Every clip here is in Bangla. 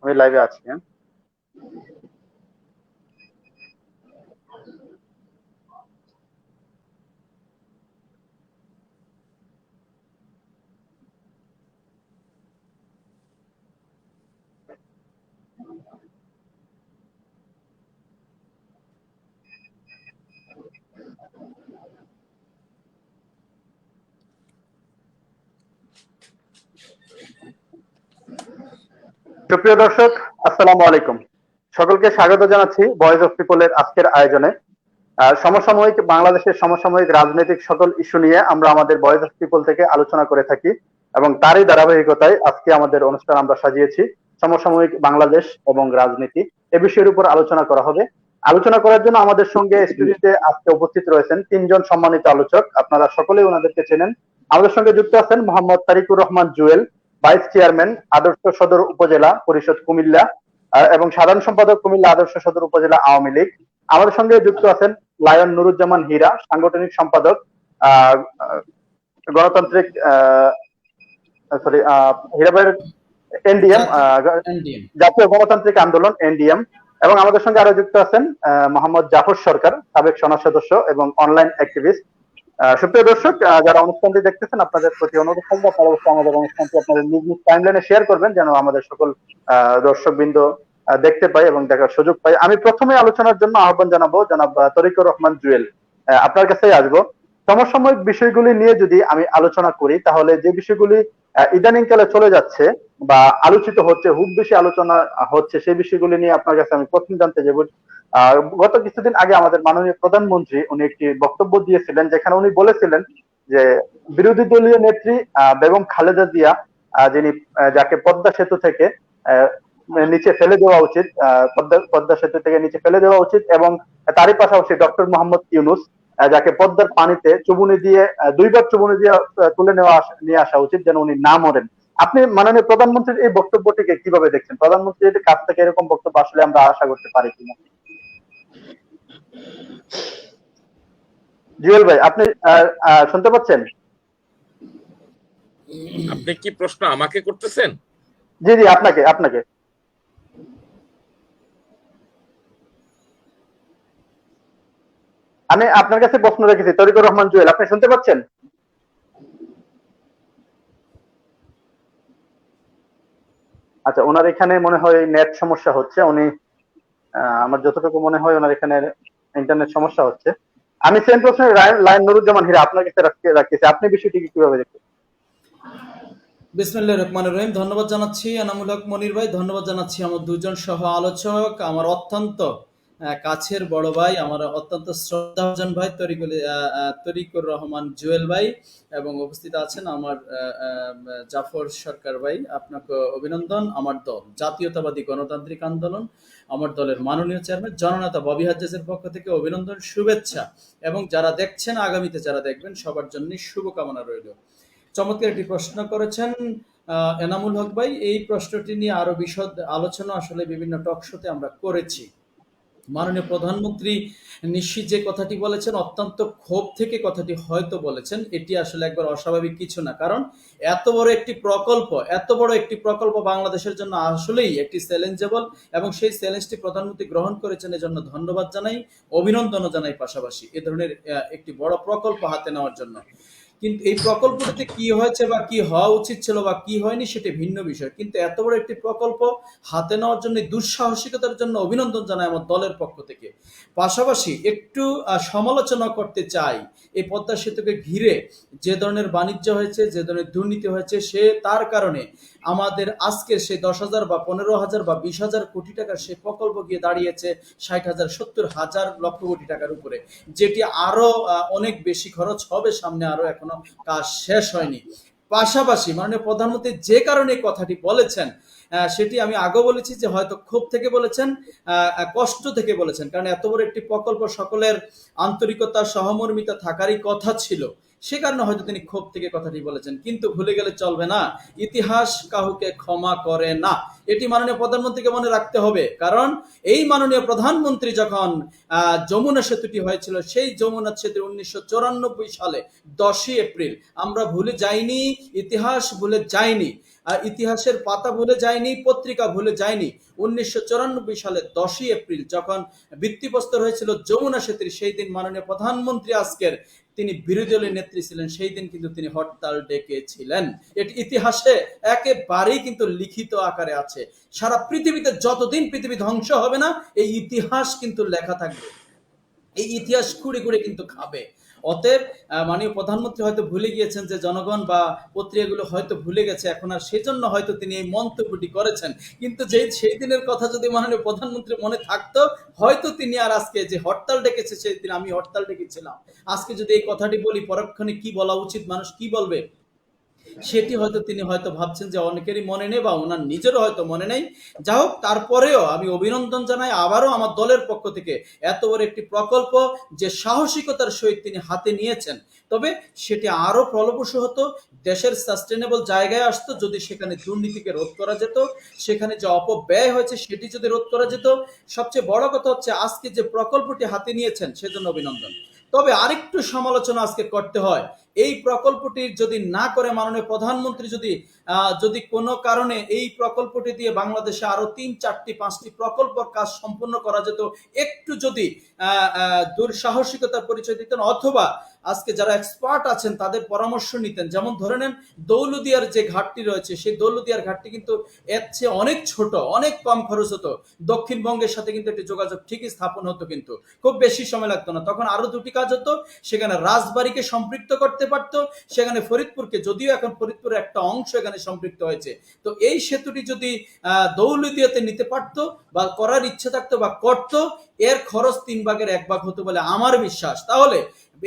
আমি লাইভে আছি। হ্যাঁ, সুপ্রিয় দর্শক, আসসালামু আলাইকুম। সকলকে স্বাগত জানাচ্ছি ভয়েস অফ পিপলের আজকের আয়োজনে। সমসাময়িক বাংলাদেশের সমসাময়িক রাজনৈতিক সকল ইস্যু নিয়ে আমরা আমাদের ভয়েস অফ পিপল থেকে আলোচনা করে থাকি এবং তারই ধারাবাহিকতায় আজকে আমাদের অনুষ্ঠান আমরা সাজিয়েছি সমসাময়িক বাংলাদেশ এবং রাজনীতি এ বিষয়ের উপর আলোচনা করা হবে। আলোচনা করার জন্য আমাদের সঙ্গে স্টুডিওতে আজকে উপস্থিত রয়েছেন তিনজন সম্মানিত আলোচক। আপনারা সকলেই ওনাদেরকে চেনেন। আমাদের সঙ্গে যুক্ত আছেন মোহাম্মদ তারিকুর রহমান জুয়েল, ভাইস চেয়ারম্যান আদর্শ সদর উপজেলা পরিষদ কুমিল্লা এবং সাধারণ সম্পাদক কুমিল্লা আদর্শ সদর উপজেলা আওয়ামী লীগ। আমাদের সঙ্গে যুক্ত আছেন লায়ন নুরুজ্জামান হীরা, সাংগঠনিক সম্পাদক গণতান্ত্রিক সরি হীরাবাইয়ের এনডিএম, জাতীয় গণতান্ত্রিক আন্দোলন এনডিএম। এবং আমাদের সঙ্গে আরো যুক্ত আছেন মোহাম্মদ জাফর সরকার, সাবেক সংসদ সদস্য এবং অনলাইন অ্যাক্টিভিস্ট। সুপ্রিয় দর্শক, যারা অনুষ্ঠানটি দেখতেছেন আপনাদের প্রতি অনুরোধ থাকবে আপনারা অবশ্যই আমাদের অনুষ্ঠানটি আপনাদের নিজ নিজ টাইমলাইনে শেয়ার করবেন যেন আমাদের সকল দর্শকবৃন্দ দেখতে পাই এবং দেখার সুযোগ পাই। আমি প্রথমে আলোচনার জন্য আহ্বান জানাবো জনাব তরিকুর রহমান জুয়েল, আপনার কাছেই আসবো। সমসাময়িক বিষয়গুলি নিয়ে যদি আমি আলোচনা করি তাহলে যে বিষয়গুলি ইদানিং কালে চলে যাচ্ছে বা আলোচিত হচ্ছে, খুব বেশি আলোচনা হচ্ছে, সেই বিষয়গুলি নিয়ে আপনার কাছে আমি প্রথম জানতে চাইব। গত কিছুদিন আগে আমাদের মাননীয় প্রধানমন্ত্রী উনি একটি বক্তব্য দিয়েছিলেন যেখানে উনি বলেছিলেন যে বিরোধী দলীয় নেত্রী বেগম খালেদা জিয়া যিনি যাকে পদ্মা সেতু থেকে নিচে ফেলে দেওয়া উচিত, পদ্মা সেতু থেকে নিচে ফেলে দেওয়া উচিত এবং তারই পাশাপাশি ডক্টর মোহাম্মদ ইউনুস যাকে পদ্মার পানিতে চুবুনি দিয়ে দুইবার চুবুনি দিয়ে তুলে নিয়ে আসা উচিত যেন উনি না মরেন। আপনি মাননীয় প্রধানমন্ত্রীর এই বক্তব্যটিকে কিভাবে দেখছেন? প্রধানমন্ত্রীর কাছ থেকে এরকম বক্তব্য আসলে আমরা আশা করতে পারি কিনা? জুয়েল ভাই, আপনি শুনতে পাচ্ছেন? আপনি কি প্রশ্ন আমাকে করতেছেন? জি জি, আপনাকে আপনাকে আমি আপনার কাছে প্রশ্ন রেখেছি। তরিকুর রহমান জুয়েল, আপনি শুনতে পাচ্ছেন? আচ্ছা, ওনার এখানে মনে হয় নেট সমস্যা হচ্ছে। উনি আমার যতটুকু মনে হয় ওনার এখানে ইন্টারনেট সমস্যা হচ্ছে। আমি সেম প্রশ্নের লাইন নুরুজ্জামান হীরা আপনার কাছে রাখতেছি, আপনি বিষয়টিকে কিভাবে দেখছেন? বিসমিল্লাহির রহমানির রহিম। ধন্যবাদ জানাচ্ছি এনামুল হক মনির ভাই, ধন্যবাদ জানাচ্ছি আমার দুজন সহ আলোচক, আমার অত্যন্ত কাছের বড় ভাই, আমার অত্যন্ত শ্রদ্ধাভাজন ভাই তরিকুর রহমান জুয়েল ভাই এবং উপস্থিত আছেন আমার জাফর সরকার ভাই। আপনাকে অভিনন্দন। আমার দল জাতীয়তাবাদী গণতান্ত্রিক আন্দোলন, আমার দলের মাননীয় চেয়ারম্যান জননেতা ববি হাজ্জাজের পক্ষ থেকে অভিনন্দন, শুভেচ্ছা এবং যারা দেখছেন আগামীতে যারা দেখবেন সবার জন্য শুভকামনা রইল। চমৎকার একটি প্রশ্ন করেছেন এনামুল হক ভাই। এই প্রশ্নটি নিয়ে আরো বিশদ আলোচনা আসলে বিভিন্ন টক শোতে আমরা করেছি। মাননীয় প্রধানমন্ত্রী নিশ্চিত যে কথাটি বলেছেন অত্যন্ত ক্ষোভ থেকে কথাটি হয়তো বলেছেন, এটি আসলে একবার অস্বাভাবিক কিছু না। কারণ এত বড় একটি প্রকল্প বাংলাদেশের জন্য আসলেই একটি চ্যালেঞ্জেবল এবং সেই চ্যালেঞ্জটি প্রধানমন্ত্রী গ্রহণ করেছেন, এজন্য ধন্যবাদ জানাই, অভিনন্দনও জানাই পাশাপাশি এ ধরনের একটি বড় প্রকল্প হাতে নেওয়ার জন্য। কিন্তু এই প্রকল্পটিতে কি হয়েছে বা কি হওয়া উচিত ছিল বা কি হয়নি সেটি ভিন্ন বিষয়, কিন্তু এত বড় একটি প্রকল্প হাতে নেওয়ার জন্য দুঃসাহসিকতার জন্য অভিনন্দন জানাই আমার দলের পক্ষ থেকে। পাশাপাশি একটু সমালোচনা করতে চাই, এই পদ্মা সেতুকে ঘিরে যে ধরনের বাণিজ্য হয়েছে, যে ধরনের দুর্নীতি হয়েছে, সে তার কারণে আমাদের আজকের সেই 10,000 বা 15,000 বা 20,000 কোটি টাকার সেই প্রকল্প গিয়ে দাঁড়িয়েছে 60,000 70,000 লক্ষ কোটি টাকার উপরে, যেটি আরো অনেক বেশি খরচ হবে সামনে, আরো এখনো কাজ শেষ হয়নি। পাশাপাশি মাননীয় প্রধানমন্ত্রী যে কারণে কথাটি বলেছেন সেটি আমি আগে বলেছি যে হয়তো ক্ষোভ থেকে বলেছেন, কষ্ট থেকে বলেছেন, কারণ এত বড় একটি প্রকল্প সকলের আন্তরিকতা সহমর্মিতা থাকারই কথা ছিল, সে কারণে হয়তো তিনি ক্ষোভ থেকে কথাটি বলেছেন। কিন্তু ভুলে গেলে চলবে না, ইতিহাস কাউকে ক্ষমা করে না, এটি মাননীয় প্রধানমন্ত্রীকে মনে রাখতে হবে। কারণ এই মাননীয় প্রধানমন্ত্রী যখন যমুনা সেতুটি হয়েছিল, সেই যমুনা সেতু 1994 সালে 10ই এপ্রিল, আমরা ভুলে যাইনি, ইতিহাস ভুলে যায়নি। ইতিহাসের পাতা ভুলে যায়নি, পত্রিকা ভুলে যায়নি। 1994 সালে 10ই এপ্রিল যখন ভিত্তিপ্রস্তর হয়েছিল যমুনা সেতুর, সেই দিন মাননীয় প্রধানমন্ত্রী আজকের তিনি বিরোধী দলের নেত্রী ছিলেন, সেই দিন কিন্তু তিনি হরতাল ডেকেছিলেন। এটি ইতিহাসে একেবারেই কিন্তু লিখিত আকারে আছে। সারা পৃথিবীতে যতদিন পৃথিবী ধ্বংস হবে না, এই ইতিহাস কিন্তু লেখা থাকবে, এই ইতিহাস খুঁড়ে খুঁড়ে কিন্তু খাবে। অতএব মাননীয় প্রধানমন্ত্রী হয়তো ভুলে গিয়েছেন যে জনগণ বা পত্রিকাগুলো হয়তো ভুলে গেছে এখন, আর সেজন্য হয়তো তিনি এই মন্তব্যটি করেছেন। কিন্তু সেই দিনের কথা যদি মাননীয় প্রধানমন্ত্রী মনে থাকতো, হয়তো তিনি আর আজকে যে হরতাল ডেকেছে সেই দিন আমি হরতাল ডেকেছিলাম, আজকে যদি এই কথাটি বলি পরক্ষণে কি বলা উচিত, মানুষ কি বলবে, সেটি হয়তো তিনি হয়তো ভাবছেন যে অনেকেরই মনে নেই বা ওনার নিজেরও হয়তো মনে নেই। যা হোক, তারপরেও আমি অভিনন্দন জানাই আবারও আমার দলের পক্ষ থেকে এত বড় একটি প্রকল্প যে সাহসিকতার সহিত তিনি হাতে নিয়েছেন। তবে সেটি আরো ফলপ্রসূ হতো, দেশের সাস্টেনেবল জায়গায় আসতো যদি সেখানে দুর্নীতিকে রোধ করা যেত, সেখানে যে অপব্যয় হয়েছে সেটি যদি রোধ করা যেত। সবচেয়ে বড় কথা হচ্ছে আজকে যে প্রকল্পটি হাতে নিয়েছেন সেজন্য অভিনন্দন। তবে আরেকটু সমালোচনা আজকে করতে হয়, এই প্রকল্পটি যদি না করে মাননীয় প্রধানমন্ত্রী যদি কোনো কারণে এই প্রকল্পটি দিয়ে বাংলাদেশে আরো 3, 4, 5টি প্রকল্প কাজ সম্পূর্ণ করা যেত, একটু যদি দুঃসাহসিকতার পরিচয় দিতেন অথবা আজকে যারা এক্সপার্ট আছেন তাদের পরামর্শ নিতেন। যেমন ধরে নেন দৌলদিয়ার যে ঘাটটি রয়েছে, সেই দৌলদিয়ার ঘাটটি কিন্তু এর চেয়ে অনেক ছোট, অনেক কম খরচ হতো, দক্ষিণবঙ্গের সাথে কিন্তু একটি যোগাযোগ ঠিকই স্থাপন হতো, কিন্তু খুব বেশি সময় লাগতো না। তখন আরো দুটি কাজ হতো, সেখানে রাজবাড়িকে সম্পৃক্ত করতে পারতো, সেখানে ফরিদপুরকে, যদিও এখন ফরিদপুরের একটা অংশ এখানে সম্পৃক্ত হয়েছে, তো এই সেতুটি যদি দৌলদিয়াতে নিতে পারতো বা করার ইচ্ছে থাকতো বা করতো, এর খরচ 3/1 হতো বলে আমার বিশ্বাস। তাহলে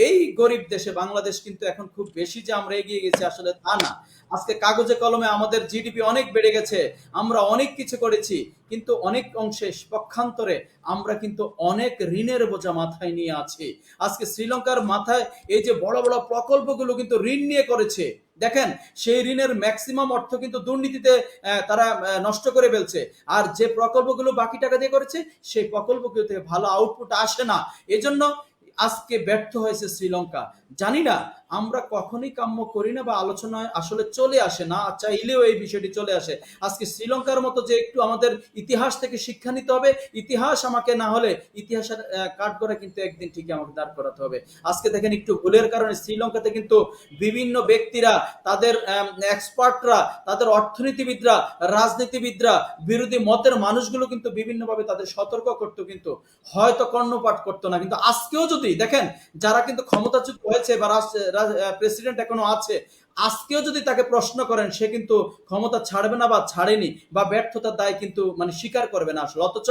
এই গরিব দেশে বাংলাদেশ কিন্তু এখন খুব বেশি যে আমরা এগিয়ে গেছি আসলে তা না। আজকে কাগজে কলমে আমাদের জিডিপি অনেক বেড়ে গেছে, আমরা অনেক কিছু করেছি, কিন্তু অনেক অংশে পক্ষান্তরে আমরা কিন্তু অনেক ঋণের বোঝা মাথায় নিয়ে আছি। আজকে শ্রীলঙ্কার মাথায় এই যে বড় বড় প্রকল্পগুলো কিন্তু ঋণ নিয়ে করেছে, দেখেন সেই ঋণের ম্যাক্সিমাম অর্থ কিন্তু দুর্নীতিতে তারা নষ্ট করে ফেলছে। আর যে প্রকল্পগুলো বাকি টাকা দিয়ে করেছে সেই প্রকল্পগুলো থেকে ভালো আউটপুট আসে না, এজন্য আজকে ব্যর্থ হয়েছে শ্রীলঙ্কা। জানি না, আমরা কখনোই কাম্য করি না বা আলোচনায় আসলে চলে আসে না, চাইলেও এই বিষয়টি চলে আসে। আজকে শ্রীলঙ্কার মতো যে একটু আমাদের ইতিহাস থেকে শিক্ষা নিতে হবে, ইতিহাস আমাকে না হলে ইতিহাসের কাঠগড়ায় কিন্তু একদিন ঠিকই আমাকে দাঁড় করাতে হবে। আজকে দেখেন একটু ভুলের কারণে শ্রীলঙ্কাতে কিন্তু বিভিন্ন ব্যক্তিরা, তাদের এক্সপার্টরা, তাদের অর্থনীতিবিদরা, রাজনীতিবিদরা, বিরোধী মতের মানুষগুলো কিন্তু বিভিন্নভাবে তাদের সতর্ক করতো, কিন্তু হয়তো কর্ণপাঠ করতো না। কিন্তু আজকেও যদি দেখেন যারা কিন্তু ক্ষমতাচ্যুত হয়েছে বা প্রেসিডেন্ট এখনো আছে, আজকেও যদি তাকে প্রশ্ন করেন সে কিন্তু ক্ষমতা ছাড়বে না বা ছাড়েনি বা ব্যর্থতার দায় কিন্তু মানে স্বীকার করবে না আসলে। অথচ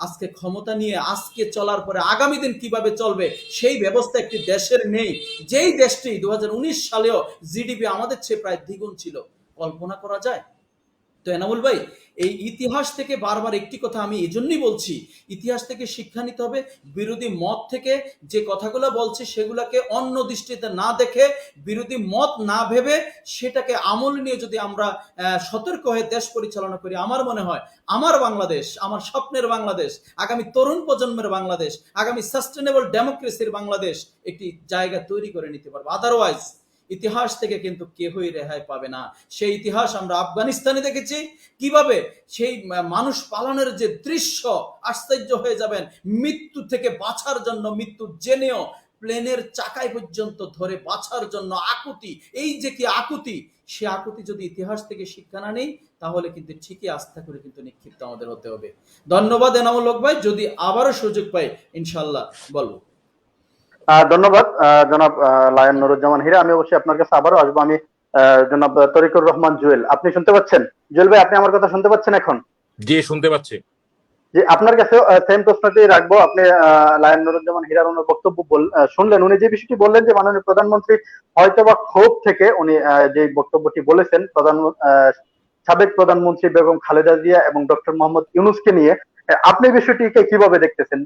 আজকে ক্ষমতা নিয়ে আজকে চলার পরে আগামী দিন কিভাবে চলবে সেই ব্যবস্থা একটি দেশের নেই, যেই দেশটি 2019 সালেও জিডিপি আমাদের চেয়ে প্রায় দ্বিগুণ ছিল। কল্পনা করা যায়? তো এনামুল ভাই, এই ইতিহাস থেকে বারবার একটি কথা আমি এজন্যই বলছি, ইতিহাস থেকে শিক্ষা নিতে হবে। বিরোধী মত থেকে যে কথাগুলো বলছে সেগুলোকে অন্য দৃষ্টিতে না দেখে, বিরোধী মত না ভেবে সেটাকে আমল নিয়ে যদি আমরা সতর্ক হয়ে দেশ পরিচালনা করি, আমার মনে হয় আমার বাংলাদেশ, আমার স্বপ্নের বাংলাদেশ, আগামী তরুণ প্রজন্মের বাংলাদেশ, আগামী সাস্টেনেবল ডেমোক্রেসির বাংলাদেশ একটি জায়গা তৈরি করে নিতে পারবো। আদারওয়াইজ ইতিহাস থেকে কিন্তু কেউই রেহাই পাবে না। সেই ইতিহাস আমরা আফগানিস্তানে দেখেছি, কিভাবে সেই মানুষ পালনের যে দৃশ্য, আশ্চর্য হয়ে যাবেন। মৃত্যু থেকে বাঁচার জন্য, মৃত্যু জেনেও প্লেনের চাকায় পর্যন্ত ধরে বাঁচার জন্য আকুতি, এই যে কি আকুতি, সে আকুতি যদি ইতিহাস থেকে শিক্ষা না নেই তাহলে কিন্তু ঠিকই আস্থা করে কিন্তু নিক্ষিপ্ত আমাদের হতে হবে। ধন্যবাদ এনামুল হক ভাই, যদি আবারও সুযোগ পাই ইনশাল্লাহ বলবো। ধন্যবাদ জনাব লায়ন নুরুজ্জামান হীরা। আমি অবশ্যই আপনার কাছে আবারও আসবো। আমি জনাব তরিকুর রহমান জুয়েল, আপনি শুনতে পাচ্ছেন? জুয়েল ভাই, আপনি আমার কথা শুনতে পাচ্ছেন এখন? জি, শুনতে পাচ্ছি। জি, আপনার কাছে সেম প্রশ্নটি রাখবো। আপনি লায়ন নুরুজ্জামান হীরার ওনার বক্তব্য শুনলেন, উনি যে বিষয়টি বললেন যে মাননীয় প্রধানমন্ত্রী হয়তোবা ক্ষোভ থেকে উনি যে বক্তব্যটি বলেছেন সাবেক প্রধানমন্ত্রী বেগম খালেদা জিয়া এবং ডক্টর মোহাম্মদ ইউনূসকে নিয়ে, আপনি বিষয়টিকে কিভাবে দেখতেছেন?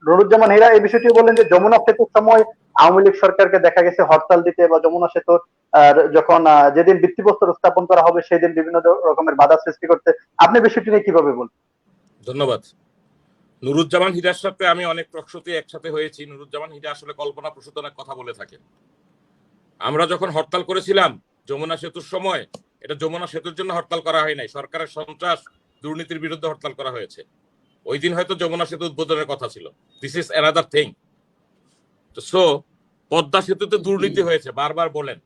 নুরুজ্জামান হীরা এই বিষয়টি বললেন যে যমুনা সেতুর সময় আওয়ামী লীগ সরকারকে দেখা গেছে হরতাল দিতে বা যমুনা সেতুর যখন যেদিন ভিত্তিপ্রস্তর স্থাপন করা হবে সেদিন বিভিন্ন রকমের বাধা সৃষ্টি করতে। আপনি বিষয়টি নিয়ে কিভাবে বলবেন? ধন্যবাদ। নুরুজ্জামান হীরার সাথে আমি অনেক টকশোতে একসাথে হয়েছি। নুরুজ্জামান হীরা আসলে কল্পনা প্রসূত অনেক কথা বলে থাকেন। আমরা যখন হরতাল করেছিলাম যমুনা সেতুর সময়, এটা যমুনা সেতুর জন্য হরতাল করা হয় নাই, সরকারের সন্ত্রাস দুর্নীতির বিরুদ্ধে হরতাল করা হয়েছে। ওই দিন হয়তো যমুনা সেতু উদ্বোধনের কথা ছিল। This is another thing. So Padma সেতুতে দুর্নীতি হয়েছে, বারবার বলেন।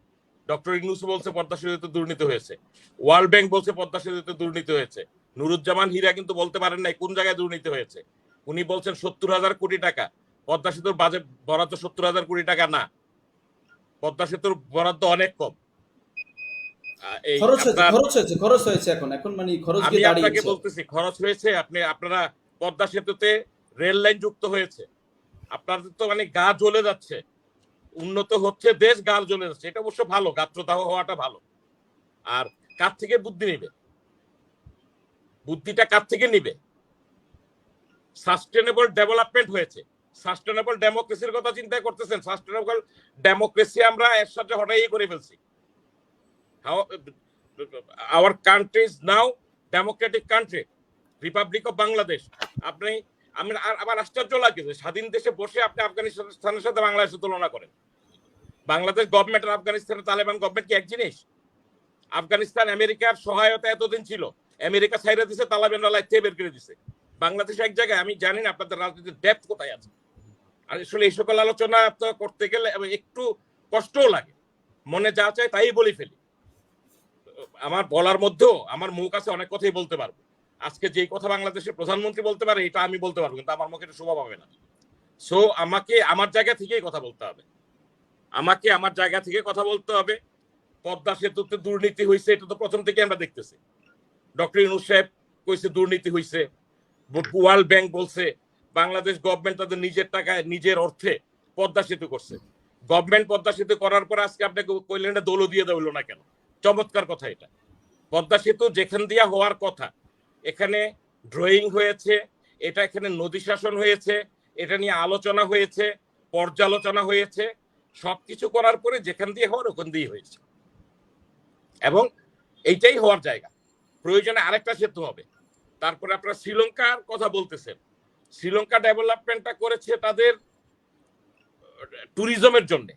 ডক্টর ইউনূস বলছে পদ্মা সেতুতে দুর্নীতি হয়েছে, ওয়ার্ল্ড ব্যাংক বলছে পদ্মা সেতুতে দুর্নীতি হয়েছে। নুরুজ্জামান হীরা কিন্তু বলতে পারেন নাই কোন জায়গায় দুর্নীতি হয়েছে। উনি বলছেন 70,000 কোটি টাকা। পদ্মা সেতুর বাজেট বরাদ্দ 70,000 কোটি টাকা না, পদ্মা সেতুর বরাদ্দ অনেক কম। খরচ হয়েছে এখন মানে খরচ আমি আপনাকে বলতেছি খরচ হয়েছে। আপনারা পদ্মা সেতুতে রেল লাইন যুক্ত হয়েছে, আপনাদের তো মানে গা জ্বলে যাচ্ছে। উন্নত হচ্ছে দেশ, গা জ্বলে যাচ্ছে, এটা অবশ্য ভালো, গাত্রদাহ হওয়াটা ভালো। আর কার থেকে বুদ্ধি নিবে? বুদ্ধিটা কার থেকে নিবে? সাস্টেনেবল ডেভেলপমেন্ট হয়েছে, সাস্টেনেবল ডেমোক্রেসির কথা চিন্তা করতেছেন। সাস্টেনেবল ডেমোক্রেসি আমরা এর সাথে হঠাৎই করে ফেলছি। Our country is now Democratic country, Republic of Bangladesh. আমার আশ্চর্য লাগে যে স্বাধীন দেশে বসে আপনি আফগানিস্তানের সাথে বাংলাদেশের তুলনা করেন। বাংলাদেশ গভর্নমেন্ট আর আফগানিস্তানের তালেবান গভর্নমেন্ট কি এক জিনিস? আফগানিস্তান আমেরিকার সহায়তা এতদিন ছিল, আমেরিকা ছাইরা দিছে, তালেবানরা লাইতে বের করে দিছে। বাংলাদেশ এক জায়গায়। আমি জানি না আপনাদের রাজনীতির ডেপথ কোথায় আছে। আর আসলে এই সকল আলোচনা করতে গেলে একটু কষ্টও লাগে, মনে যা চায় তাই বলে ফেলি। আমার বলার মধ্যেও আমার মুখ আছে, অনেক কথাই বলতে পারবো। আজকে যে কথা বাংলাদেশের প্রধানমন্ত্রী বলতে পারে এটা আমি বলতে পারবো, কিন্তু আমার মুখে এটা শোভা পাবে না। সো আমাকে আমার জায়গা থেকেই কথা বলতে হবে, আমাকে আমার জায়গা থেকে কথা বলতে হবে। পদ্মা সেতুতে দুর্নীতি হয়েছে, এটা তো প্রথম থেকে আমরা দেখতেছি। ডক্টর ইউনূস সাহেব কইছে দুর্নীতি হয়েছে, ওয়ার্ল্ড ব্যাংক বলছে, বাংলাদেশ গভর্নমেন্ট তাদের নিজের টাকায় নিজের অর্থে পদ্মা সেতু করছে। গভর্নমেন্ট পদ্মা সেতু করার পর আজকে আপনাকে কইলেন এটা দৌল দিয়ে দেওয়া হলো না কেন? চমৎকার কথা এটা। পদ্মা সেতু যেখান দিয়া হওয়ার কথা, এখানে ড্রয়িং হয়েছে, এটা এখানে নদী শাসন হয়েছে, এটা নিয়ে আলোচনা হয়েছে, পর্যালোচনা হয়েছে, সবকিছু করার পরে যেখান দিয়ে হওয়ার ওখান দিয়ে হয়েছে, এবং এইটাই হওয়ার জায়গা। প্রয়োজনে আরেকটা সেতু হবে। তারপরে আপনারা শ্রীলঙ্কার কথা বলতেছেন, শ্রীলঙ্কা ডেভেলপমেন্টটা করেছে তাদের ট্যুরিজমের জন্য।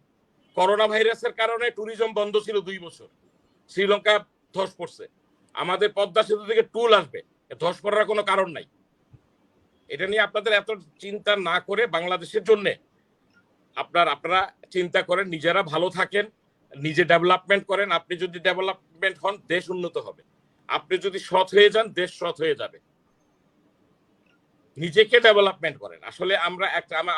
করোনা ভাইরাসের কারণে ট্যুরিজম বন্ধ ছিল 2 বছর, শ্রীলঙ্কা ধস পড়ছে। আমাদের পদ্মা সেতু থেকে টুল আসবে, ধস পড়ার কোনো কারণ নাই। এটা নিয়ে আপনাদের এত চিন্তা না করে বাংলাদেশের জন্য আপনারা চিন্তা করেন, নিজেরা ভালো থাকেন, নিজে ডেভেলপমেন্ট করেন। আপনি যদি ডেভেলপমেন্ট হন, দেশ উন্নত হবে। আপনি যদি সৎ হয়ে যান, দেশ সৎ হয়ে যাবে। নিজেকে ডেভেলপমেন্ট করেন। আসলে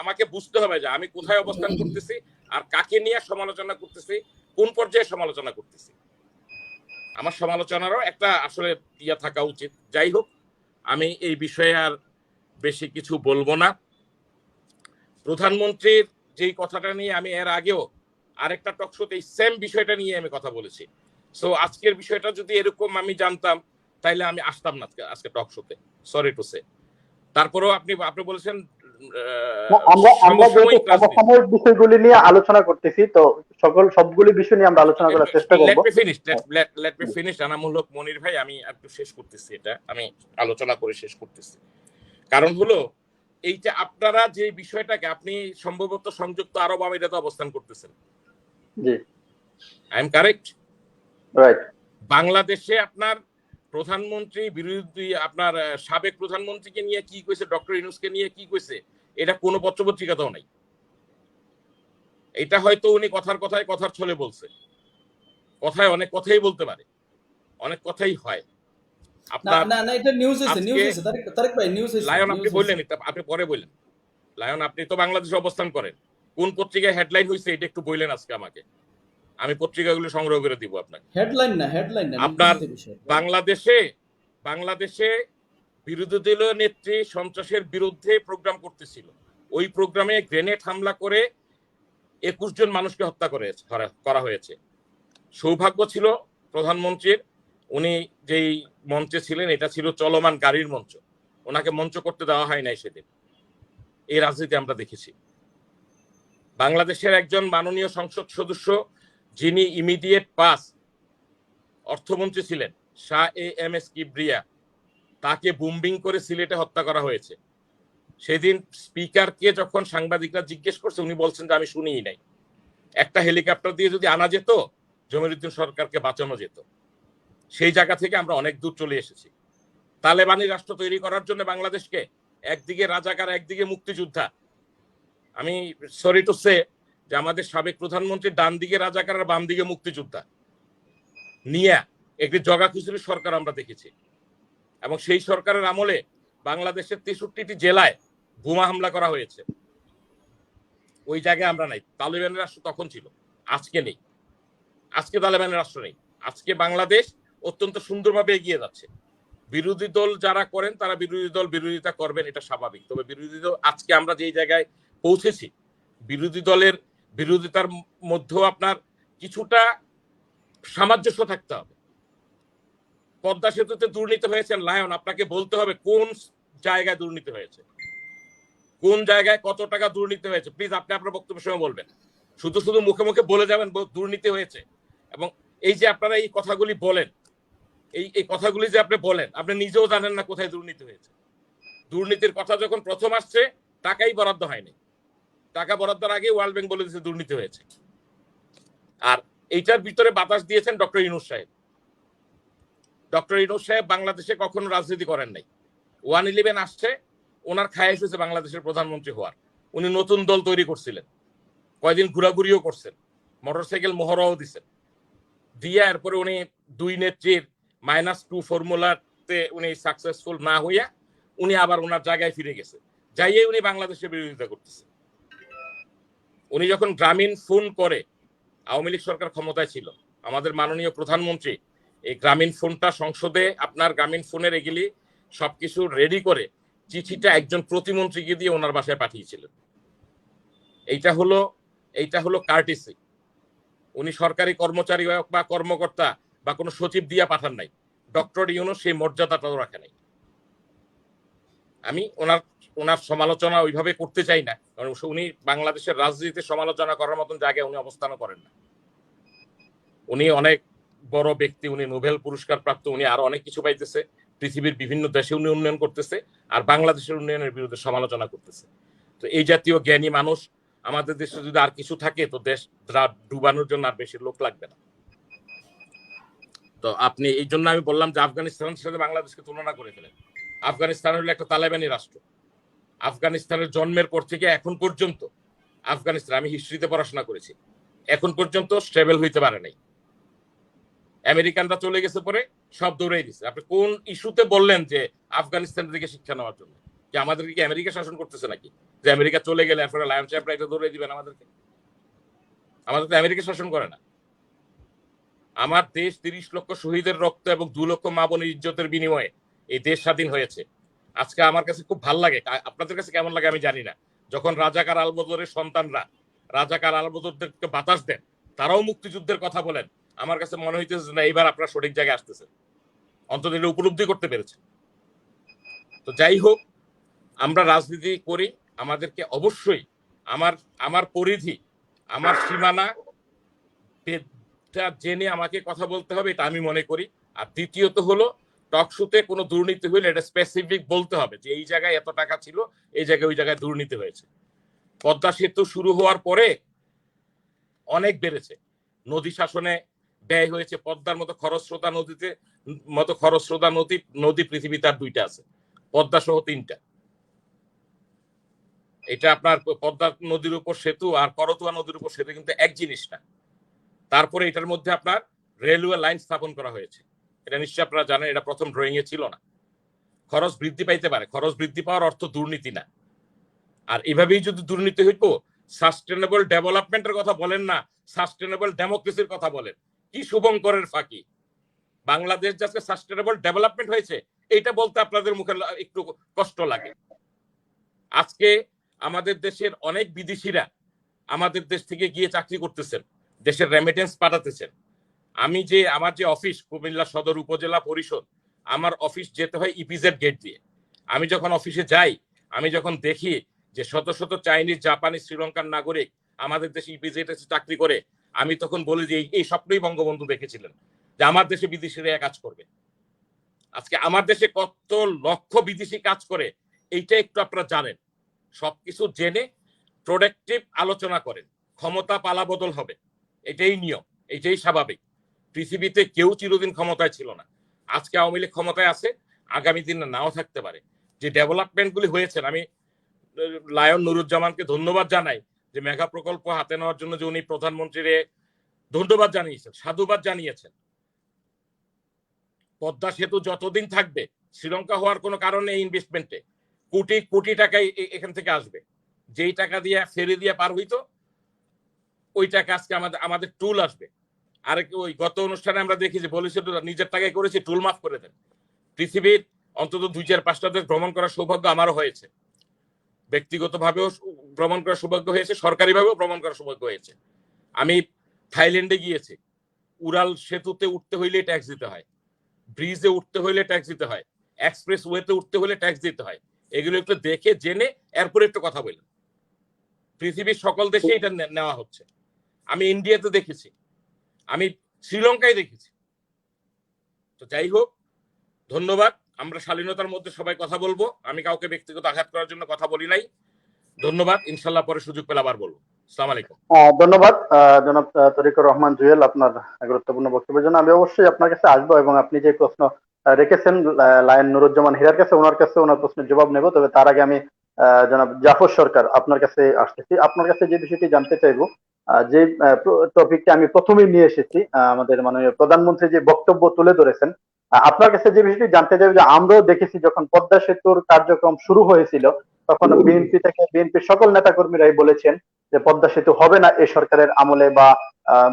আমাকে বুঝতে হবে যে আমি কোথায় অবস্থান করতেছি, আর কাকে নিয়ে সমালোচনা করতেছি, কোন পর্যায়ে সমালোচনা করতেছি। আমার সমালোচনারও একটা আসলে থাকা উচিত। যাই হোক, আমি এই বিষয়ে আর বেশি কিছু বলবো না। প্রধানমন্ত্রীর যেই কথাটা নিয়ে আমি এর আগেও আরেকটা টকশোতে এই সেম বিষয়টা নিয়ে আমি কথা বলেছি। সো আজকের বিষয়টা যদি এরকম আমি জানতাম, তাইলে আমি আসতাম না আজকে টকশোতে, সরি টু সে। তারপরেও আপনি বলেছেন সমসাময়িক বিষয়গুলি নিয়ে আলোচনা করতেছি, তো সবগুলি বিষয় নিয়ে আমরা আলোচনা করার চেষ্টা করব। Let me finish Anamul Haque মনির ভাই, আমি একটু শেষ করতেছি, এটা আমি আলোচনা করে শেষ করতেছি। কারণ হলো এইটা আপনারা যে বিষয়টাকে, আপনি সম্ভবত সংযুক্ত আরব আমিরাতে অবস্থান করতেছেন। জি, আই এম কারেক্ট? রাইট। বাংলাদেশে আপনার প্রধানমন্ত্রী বিরোধী, আপনার সাবেক প্রধানমন্ত্রীকে নিয়ে কি কইছে, ডক্টর ইউনূসকে নিয়ে কি কইছে, এটা কোনো পত্রপত্রিকাতেও নাই। এটা হয়তো উনি কথার ছলে বলছে। কথায় অনেক কথাই বলতে পারে, অনেক কথাই হয়। লায়ন আপনি বললেন, আপনি পরে বললেন। লায়ন আপনি তো বাংলাদেশে অবস্থান করেন, কোন পত্রিকায় হেডলাইন হয়েছে এটা একটু বললেন আজকে আমাকে, আমি পত্রিকাগুলো সংগ্রহ করে দিব আপনাকে। হেডলাইন না আপনার বাংলাদেশে বিরোধী দলীয় নেত্রী সন্ত্রাসের বিরুদ্ধে প্রোগ্রাম করতেছিল, ওই প্রোগ্রামে গ্রেনেড হামলা করে 21 জন মানুষকে হত্যা করা হয়েছে। সৌভাগ্য ছিল প্রধানমন্ত্রীর, উনি যেই মঞ্চে ছিলেন এটা ছিল চলমান গাড়ির মঞ্চ, ওনাকে মঞ্চ করতে দেওয়া হয় নাই সেদিন। এই রাজনীতি আমরা দেখেছি। বাংলাদেশের একজন মাননীয় সংসদ সদস্য, যিনি ইমিডিয়েট পাস অর্থমন্ত্রী ছিলেন, শাহ এম এস কিবরিয়া, তাকে বুম্বিং করে সিলেটে হত্যা করা হয়েছে। সেদিন স্পিকারকে যখন সাংবাদিকরা জিজ্ঞেস করছে, উনি বলছেন যে আমি শুনিই নাই। একটা হেলিকপ্টার দিয়ে যদি আনা যেত, জমিরুদ্দিন সরকারকে বাঁচানো যেত। সেই জায়গা থেকে আমরা অনেক দূর চলে এসেছি। তালেবানি রাষ্ট্র তৈরি করার জন্য বাংলাদেশকে একদিকে রাজাকার, একদিকে মুক্তিযোদ্ধা। আমি সরি টু সে যে আমাদের সাবেক প্রধানমন্ত্রী ডান দিকে রাজাকার আর বাম দিকে মুক্তিযোদ্ধা নিয়ে একটি জগাখিচুড়ি সরকার আমরা দেখেছি। এবং সেই সরকারের আমলে বাংলাদেশের 63টি জেলায় বোমা হামলা করা হয়েছে। ওই জায়গায় আমরা নাই। তালেবানের রাষ্ট্র তখন ছিল, আজকে নেই। আজকে তালেবানের রাষ্ট্র নেই। আজকে বাংলাদেশ অত্যন্ত সুন্দরভাবে এগিয়ে যাচ্ছে। বিরোধী দল যারা করেন তারা বিরোধী দল বিরোধিতা করবেন, এটা স্বাভাবিক। তবে বিরোধী দল আজকে আমরা যেই জায়গায় পৌঁছেছি, বিরোধী দলের বিরোধিতার মধ্যেও আপনার কিছুটা সামঞ্জস্য থাকতে হবে। পদ্মা সেতুতে দুর্নীতি হয়েছে, লায়ন আপনাকে বলতে হবে কোন জায়গায় দুর্নীতি হয়েছে, কোন জায়গায় কত টাকা দুর্নীতি হয়েছে। প্লিজ আপনি আপনার বক্তব্যের সময় বলবেন। শুধু শুধু মুখে মুখে বলে যাবেন দুর্নীতি হয়েছে। এবং এই যে আপনারা এই কথাগুলি বলেন, এই কথাগুলি যে আপনি বলেন, আপনি নিজেও জানেন না কোথায় দুর্নীতি হয়েছে। দুর্নীতির কথা যখন প্রথম আসছে টাকাই বরাদ্দ হয়নি, টাকা বরাদ্দের আগে ওয়ার্ল্ড ব্যাংক বলে দিয়েছে দুর্নীতি হয়েছে। আর এইটার ভিতরে বাতাস দিয়েছেন ডক্টর ইউনূস সাহেব। ডক্টর ইউনূস সাহেব বাংলাদেশে কখনো রাজনীতি করেন নাই। 111 আসছে, ওনার খায়েশ হয়েছে বাংলাদেশের প্রধানমন্ত্রী হওয়ার। উনি নতুন দল তৈরি করছিলেন, কয়দিন ঘোরাঘুরিও করছেন, মোটরসাইকেল মোহরাও দিচ্ছেন, দিয়ে এরপরে উনি 2 নেত্রীর -2 ফর্মুলাতে উনি সাকসেসফুল না হইয়া উনি আবার ওনার জায়গায় ফিরে গেছে। যাইয়ে উনি বাংলাদেশের বিরোধিতা করতেছে। উনি যখন গ্রামীণ ফোন করে, আওয়ামী লীগ সরকার ক্ষমতায় ছিল, আমাদের মাননীয় প্রধানমন্ত্রী এই গ্রামীণ ফোনটা সংসদে আপনার গ্রামীণ ফোনের এগুলি সবকিছু রেডি করে চিঠিটা একজন প্রতিমন্ত্রীকে দিয়ে ওনার বাসায় পাঠিয়েছিলেন। এইটা হলো কার্টিসি। উনি সরকারি কর্মচারী বা কর্মকর্তা বা কোনো সচিব দিয়ে পাঠান নাই। ডক্টর ইউনূস সেই মর্যাদাটাও রাখে নাই। আমি ওনার সমালোচনা ওইভাবে করতে চাই না, কারণ উনি বাংলাদেশের রাজনীতিতে সমালোচনা করার মতন জায়গায় উনি অবস্থানও করেন না। উনি অনেক বড় ব্যক্তি, উনি নোবেল পুরস্কার প্রাপ্ত, উনি আরো অনেক কিছু পাইতেছে, পৃথিবীর বিভিন্ন দেশে উনি উন্নয়ন করতেছে, আর বাংলাদেশের উন্নয়নের বিরুদ্ধে সমালোচনা করতেছে। তো এই জাতীয় জ্ঞানী মানুষ আমাদের দেশে যদি আর কিছু থাকে তো দেশ ডুবানোর জন্য আর বেশি লোক লাগবে না। তো আপনি এই জন্য আমি বললাম যে আফগানিস্তানের সাথে বাংলাদেশকে তুলনা করে ফেলেন। আফগানিস্তান হলো একটা তালেবানি রাষ্ট্র। আফগানিস্তানের জন্মের পর থেকে এখন পর্যন্ত আফগানিস্তান, আমি হিস্ট্রিতে পড়াশোনা করেছি, এখন পর্যন্ত স্টেবল হইতে পারে নাই। আমেরিকানরা চলে গেছে পরে সব দৌড়াই দিচ্ছে। আপনি কোন ইস্যুতে বললেন যে আফগানিস্তানের দিকে শিক্ষা নেওয়ার জন্য? কি আমাদেরকে কি আমেরিকা শাসন করতেছে নাকি, যে আমেরিকা চলে গেলে এরপরে লায়ন সাহেবরা এটা দৌড়াই দিবেন আমাদেরকে? আমাদের তো আমেরিকা শাসন করে না। আমার দেশ 30 লক্ষ শহীদের রক্ত এবং 2 লক্ষ মা বোনের ইজ্জতের বিনিময়ে এই দেশ স্বাধীন হয়েছে। আজকে আমার কাছে খুব ভালো লাগে, আপনাদের কাছে কেমন লাগে আমি জানি না, যখন রাজাকার আলবদরের সন্তানরা রাজাকার আলবদরদেরকে বাতাস দেন, তারাও মুক্তিযুদ্ধের কথা বলেন। আমার কাছে মনে হইতেছে না এইবার আপনারা সঠিক জায়গায় আসতেছেন, অন্তত এটা উপলব্ধি করতে পেরেছে। তো যাই হোক, আমরা রাজনীতি করি, আমাদেরকে অবশ্যই আমার পরিধি, আমার সীমানা জেনে আমাকে কথা বলতে হবে, এটা আমি মনে করি। আর দ্বিতীয়ত হলো, টকশোতে কোনো দুর্নীতি হইলে এটা স্পেসিফিক বলতে হবে যে এই জায়গায় এত টাকা ছিল, এই জায়গায় ওই জায়গায় দুর্নীতি হয়েছে। পদ্মা সেতু শুরু হওয়ার পরে অনেক বেড়েছে, নদী শাসনে ব্যয় হয়েছে। পদ্মার মতো খরস্রোতা নদী পৃথিবীতে আর 2টা আছে, পদ্মা সহ 3টা। এটা আপনার পদ্মা নদীর উপর সেতু আর করতোয়া নদীর উপর সেতু কিন্তু এক জিনিস না। তারপরে এটার মধ্যে আপনার রেলওয়ে লাইন স্থাপন করা হয়েছে, এটা নিশ্চয়ই আপনারা জানেন, এটা প্রথম ড্রয়িং এ ছিল না। খরচ বৃদ্ধি পাইতে পারে, খরচ বৃদ্ধি পাওয়ার অর্থ দুর্নীতি না। আর এভাবেই যদি দুর্নীতি হইতো, সাস্টেনেবল ডেভেলপমেন্টের কথা বলেন না, সাস্টেনেবল ডেমোক্রেসির কথা বলেন। কি শুভঙ্করের ফাঁকি! বাংলাদেশ যাতে সাস্টেনেবল ডেভেলপমেন্ট হয়েছে এইটা বলতে আপনাদের মুখে একটু কষ্ট লাগে। আজকে আমাদের দেশের অনেক বিদেশিরা আমাদের দেশ থেকে গিয়ে চাকরি করতেছেন, দেশের রেমিটেন্স পাঠাতেছেন। আমার যে অফিস কুমিল্লা সদর উপজেলা পরিষদ, আমার অফিস যেতে হয় ইপিজেড গেট দিয়ে। আমি যখন অফিসে যাই, আমি যখন দেখি যে শত শত চাইনিজ, জাপানি, শ্রীলঙ্কার নাগরিক আমাদের দেশে ইপিজেড এসে চাকরি করে, আমি তখন বলি যে এই স্বপ্নই বঙ্গবন্ধু দেখেছিলেন যে আমার দেশে বিদেশিরা কাজ করবে। আজকে আমার দেশে কত লক্ষ বিদেশি কাজ করে এইটা একটু আপনারা জানেন। সবকিছু জেনে প্রোডাক্টিভ আলোচনা করেন, ক্ষমতা পালা বদল হবে, এটাই নিয়ম, এটাই স্বাভাবিক। পৃথিবীতে কেউ চিরদিন ক্ষমতায় ছিল না। আজকে আওয়ামী লীগ ক্ষমতায় আছে, আগামী দিনে নাও থাকতে পারে। যে ডেভেলপমেন্টগুলি হয়েছে, আমি লায়ন নুরুজ্জামানকে ধন্যবাদ জানাই যে মেগা প্রকল্প হাতে নেওয়ার জন্য যে উনি প্রধানমন্ত্রীরে ধন্যবাদ জানিয়েছেন, সাধুবাদ জানিয়েছেন। পদ্মা সেতু যতদিন থাকবে, শ্রীলঙ্কা হওয়ার কোনো কারণ নেই। ইনভেস্টমেন্টে কোটি কোটি টাকা এখান থেকে আসবে। যেই টাকা দিয়ে ফেরি দিয়ে পার হইতো, ওই টাকা আজকে আমাদের টুল আসবে। আর ওই গত অনুষ্ঠানে আমরা দেখি যে বলেছিল নিজের টাকায় করেছি, টুল মাফ করে দেন। পৃথিবীর অন্তত 2-4-5টা দেশ ভ্রমণ করার সৌভাগ্য আমারও হয়েছে, ব্যক্তিগতভাবেও ভ্রমণ করার সৌভাগ্য হয়েছে, সরকারিভাবেও ভ্রমণ করার সৌভাগ্য হয়েছে। আমি থাইল্যান্ডে গিয়েছি, উড়াল সেতুতে উঠতে হইলে ট্যাক্স দিতে হয়, ব্রিজে উঠতে হইলে ট্যাক্স দিতে হয়, এক্সপ্রেস ওয়েতে উঠতে হলে ট্যাক্স দিতে হয়। এগুলো একটু দেখে জেনে এরপরে একটু কথা বললাম। পৃথিবীর সকল দেশে এটা নেওয়া হচ্ছে। আমি ইন্ডিয়াতে দেখেছি, আমি শ্রীলঙ্কায় দেখেছি। তো যাই হোক, ধন্যবাদ। আমরা শালীনতার মধ্যে সবাই কথা বলবো। আমি কাউকে ব্যক্তিগত আঘাত করার জন্য কথা বলি নাই। ধন্যবাদ, ইনশাল্লাহ পরে সুযোগ পেলে আবার বলবো। আসসালামু আলাইকুম। ধন্যবাদ জনাব তরিকুর রহমান জুয়েল আপনার গুরুত্বপূর্ণ বক্তব্যের জন্য। আমি অবশ্যই আপনার কাছে আসবো এবং আপনি যে প্রশ্ন রেখেছেন লায়ন নুরুজ্জামান হীরার কাছে, ওনার প্রশ্নের জবাব নেব। তবে তার আগে আমি জনাব জাফর সরকার আপনার কাছে আসতেছি। আপনার কাছে যে বিষয়টি জানতে চাইবো, যে টপিকটা আমি প্রথমেই নিয়ে এসেছি, আমাদের মাননীয় প্রধানমন্ত্রী যে বক্তব্য তুলে ধরেছেন, আপনার কাছে যে বিষয়টি জানতে চাইবো, যে আমরাও দেখেছি যখন পদ্মা সেতুর কার্যক্রম শুরু হয়েছিল, তখন বিএনপির সকল নেতাকর্মীরাই বলেছেন যে পদ্মা সেতু হবে না এই সরকারের আমলে, বা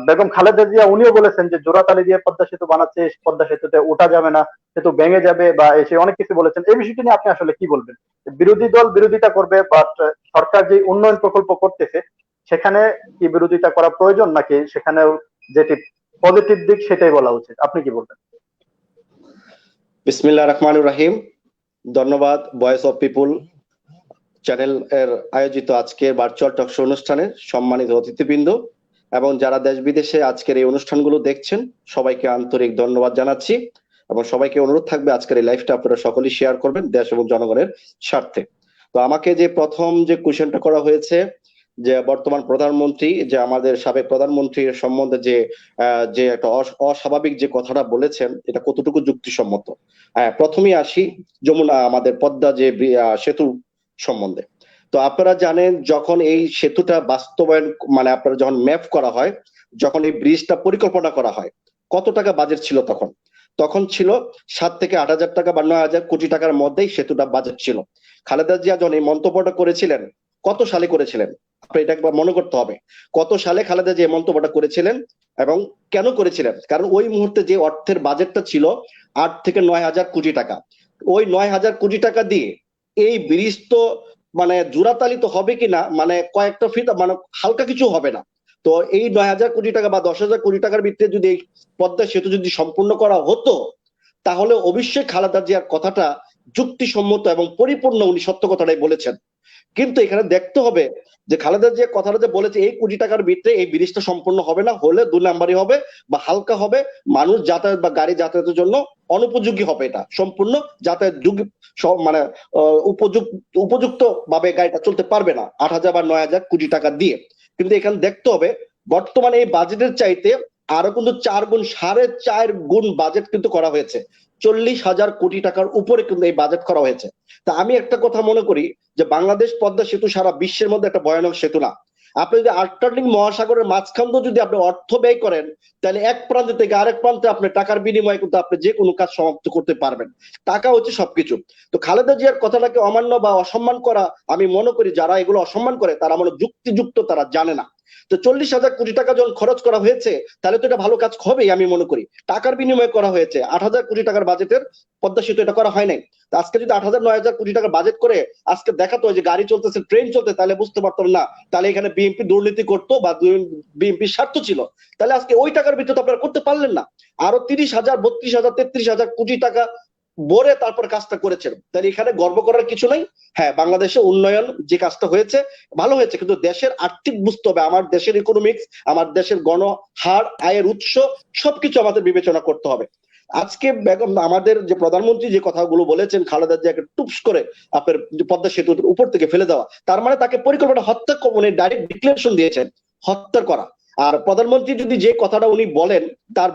বেগম খালেদা জিয়া উনিও বলেছেন যে জোড়াতালি দিয়ে পদ্মা সেতু বানাচ্ছে, পদ্মা সেতুতে ওঠা যাবে না, সেতু ভেঙে যাবে, বা এসে অনেক কিছু বলেছেন। এই বিষয়টি নিয়ে আপনি আসলে কি বলবেন? বিরোধী দল বিরোধিতা করবে, বাট সরকার যে উন্নয়ন প্রকল্প করতেছে সেখানে কি বিরোধিতা করা প্রয়োজন, নাকি সেখানেও যেটি পজিটিভ দিক সেটাই বলা উচিত? আপনি কি বলবেন? বিসমিল্লাহির রহমানির রহিম। ধন্যবাদ ভয়েস অফ পিপুল চ্যানেল এর আয়োজিত আজকের ভার্চুয়াল টক শো অনুষ্ঠানে সম্মানিত অতিথিবৃন্দ এবং যারা দেশ বিদেশে আজকের এই অনুষ্ঠানগুলো দেখছেন, সবাইকে আন্তরিক ধন্যবাদ জানাচ্ছি এবং সবাইকে অনুরোধ থাকবে আজকের এই লাইভটা আপনারা সকলেই শেয়ার করবেন দেশ এবং জনগণের স্বার্থে। তো আমাকে যে প্রথম যে কোশ্চেনটা করা হয়েছে, যে বর্তমান প্রধানমন্ত্রী, যে আমাদের সাবেক প্রধানমন্ত্রীর সম্বন্ধে যে একটা অস্বাভাবিক যে কথাটা বলেছেন, এটা কতটুকু যুক্তিসম্মত। প্রথমেই আসি যমুনা আমাদের পদ্মা যে সেতু সম্বন্ধে। তো আপনারা জানেন যখন এই সেতুটা বাস্তবায়ন মানে আপনারা যখন ম্যাপ করা হয়, যখন এই ব্রিজটা পরিকল্পনা করা হয়, কত টাকা বাজেট ছিল তখন ছিল 7 থেকে 8 হাজার টাকা বা 9 হাজার কোটি টাকার মধ্যেই সেতুটা বাজেট ছিল। খালেদা জিয়া যখন এই মন্তব্যটা করেছিলেন, কত সালে করেছিলেন আপনি এটা একবার মনে করতে হবে। কত সালে খালেদা জিয়া মন্তব্যটা করেছিলেন এবং কেন করেছিলেন? কারণ ওই মুহূর্তে যে অর্থের বাজেটটা ছিল 8 থেকে 9 হাজার কোটি টাকা, ওই 9 হাজার কোটি টাকা দিয়ে এই ব্রিজ তো মানে জোড়াতালি তো হবে কিনা, মানে কয়েকটা ফিট মানে হালকা কিছু হবে না। তো এই 9 হাজার কোটি টাকা বা 10 হাজার কোটি টাকার ভিতরে যদি এই পদ্মা সেতু যদি সম্পূর্ণ করা হতো, তাহলে অবশ্যই খালেদা জিয়ার কথাটা যুক্তিসম্মত এবং পরিপূর্ণ, উনি সত্য কথাটাই বলেছেন। কিন্তু এখানে দেখতে হবে যে খালেদা জিয়া কথাটা যে বলেছে এই কোটি টাকার ভিতরে এই ব্রিজটা সম্পূর্ণ হবে না, হলে 2 নাম্বারই হবে বা হালকা হবে, মানুষ যাতায়াত বা গাড়ি যাতায়াতের জন্য অনুপযোগী হবে, এটা সম্পূর্ণ যাতায়াত মানে উপযুক্ত ভাবে গাড়িটা চলতে পারবে না 8 হাজার বা 9 হাজার কোটি টাকা দিয়ে। কিন্তু এখানে দেখতে হবে বর্তমানে এই বাজেটের চাইতে আরো কিন্তু 4 গুণ 4.5 গুণ বাজেট কিন্তু করা হয়েছে। 40 হাজার কোটি টাকার উপরে কিন্তু এই বাজেট করা হয়েছে। তা আমি একটা কথা মনে করি যে বাংলাদেশ পদ্মা সেতু সারা বিশ্বের মধ্যে একটা ভয়ানক সেতু না। আপনি যদি আটলান্টিক মহাসাগরের মাঝখান দিয়ে যদি আপনি অর্থ ব্যয় করেন, তাহলে এক প্রান্ত থেকে আরেক প্রান্তে আপনি টাকার বিনিময়ে কিন্তু আপনি যে কোনো কাজ সমাপ্ত করতে পারবেন। টাকা হচ্ছে সবকিছু। তো খালেদা জিয়ার কথাটাকে অমান্য বা অসম্মান করা, আমি মনে করি যারা এগুলো অসম্মান করে তারা মনে যুক্তিযুক্ত, তারা জানে না। তো 40 হাজার কোটি টাকা যখন খরচ করা হয়েছে, তাহলে তো এটা ভালো কাজ হবেই আমি মনে করি। টাকার বিনিময়ে করা হয়েছে। 8 হাজার কোটি টাকার বাজেটের পদ্মা সেতু এটা করা হয় নাই। আজকে যদি 8 হাজার 9 হাজার কোটি টাকার বাজেট করে আজকে দেখাতো যে গাড়ি চলতেছে, ট্রেন চলতে, তাহলে বুঝতে পারতাম না তাহলে এখানে বিএনপি দুর্নীতি করতো বা বিএনপির স্বার্থ ছিল। তাহলে আজকে ওই টাকার ভিতরে আপনারা করতে পারলেন না। আরো 30 হাজার 32 হাজার 33 হাজার কোটি টাকা বলে তারপর কাজটা করেছেন। তাহলে এখানে গর্ব করার কিছু নাই। হ্যাঁ, বাংলাদেশে উন্নয়ন যে কাজটা হয়েছে ভালো হয়েছে, কিন্তু দেশের আর্থিক বুঝতে হবে, আমার দেশের ইকোনমিক্স, আমার দেশের গণহার, আয়ের উৎস সবকিছু আমাদের বিবেচনা করতে হবে। আজকে বেগম আমাদের যে প্রধানমন্ত্রী যে কথাগুলো বলেছেন, খালেদা জিয়াকে টুপস করে আপনার পদ্মা সেতুর উপর থেকে ফেলে দেওয়া, তার মানে তাকে পরিকল্পনা হত্যা মানে ডাইরেক্ট ডিক্লারেশন দিয়েছেন হত্যা করা। আর প্রধানমন্ত্রী যদি যে কথাটা উনি বলেন তার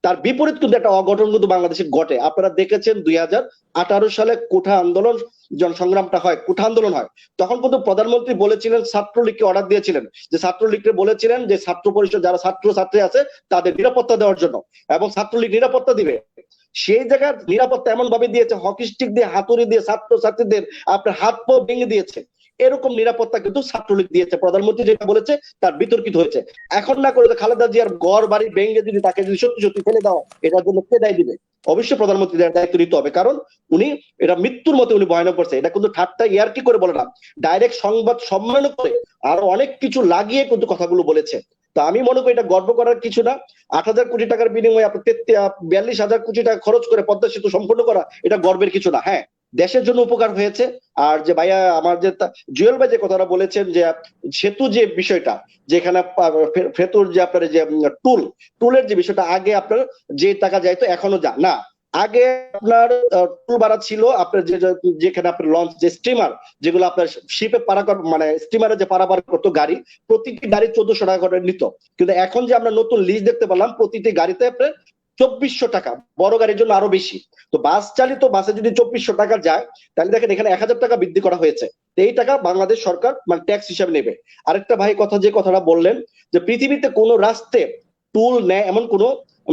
তার বিপরীত কিন্তু একটা অঘটন কিন্তু বাংলাদেশে ঘটে। আপনারা দেখেছেন 2018 সালে কোঠা আন্দোলন জনসংগ্রামটা হয়, কোঠা আন্দোলন হয়, তখন কিন্তু প্রধানমন্ত্রী বলেছিলেন, ছাত্রলীগকে অর্ডার দিয়েছিলেন যে ছাত্রলীগকে বলেছিলেন যে ছাত্র পরিষদ যারা ছাত্র ছাত্রী আছে তাদের নিরাপত্তা দেওয়ার জন্য, এবং ছাত্রলীগ নিরাপত্তা দিবে। সেই জায়গার নিরাপত্তা এমন ভাবে দিয়েছে, হকি স্টিক দিয়ে হাতুড়ি দিয়ে ছাত্র ছাত্রীদের আপনার হাত পা ভেঙে দিয়েছে। এরকম নিরাপত্তা কিন্তু ছাত্রলীগ দিয়েছে। প্রধানমন্ত্রী যেটা বলেছে তার বিতর্কিত হয়েছে। এখন না করে খালেদা জিয়ার ঘর বাড়ি ভেঙে যদি তাকে যদি সত্যি সত্যি ফেলে দেওয়া, এটার জন্য কে দায় দিবে? অবশ্যই প্রধানমন্ত্রী দায়িত্ব নিতে হবে, কারণ উনি এটা মৃত্যুর মতো উনি ভয়ানক করছে। এটা কিন্তু ঠাট্টা ইয়ার্কি করে বলে না, ডাইরেক্ট সংবাদ সম্মেলন করে আরো অনেক কিছু লাগিয়ে কিন্তু কথাগুলো বলেছে। তো আমি মনে করি এটা গর্ব করার কিছু না। 8,000 কোটি টাকার বিনিময়ে আপনি 42,000 কোটি টাকা খরচ করে পদ্মা সেতু সম্পূর্ণ করা, এটা গর্বের কিছু না। হ্যাঁ, দেশের জন্য উপকার হয়েছে। আর যে ভাইয়া আমার যে জুয়েল ভাই যে কথাটা বলেছেন যে সেতু যে বিষয়টা, যেখানে ফেতুর যে আপনার যে টুলের যে বিষয়টা, আগে আপনার যে টাকা যাইতো এখনো যা না, আগে আপনার টুল ভাড়া ছিল আপনার যেখানে আপনার লঞ্চ যে স্টিমার যেগুলো আপনার শিপে মানে স্টিমারে যে পারাপার করতো গাড়ি, প্রতিটি গাড়ি 1400 টাকা করে নিত। কিন্তু এখন যে আমরা নতুন লিজ দেখতে পেলাম, প্রতিটি গাড়িতে আপনার 2400 টাকা, বড় গাড়ির জন্য আরো বেশি। তো বাস চালিত বাসে যদি 2400 টাকা যায়, তাহলে দেখেন এখানে 1000 টাকা বৃদ্ধি করা হয়েছে। এই টাকা বাংলাদেশ সরকার মানে ট্যাক্স হিসাবে নেবে। আরেকটা ভাই কথা যে কথাটা বললেন যে পৃথিবীতে কোন রাষ্ট্রে টুল নেয় এমন কোন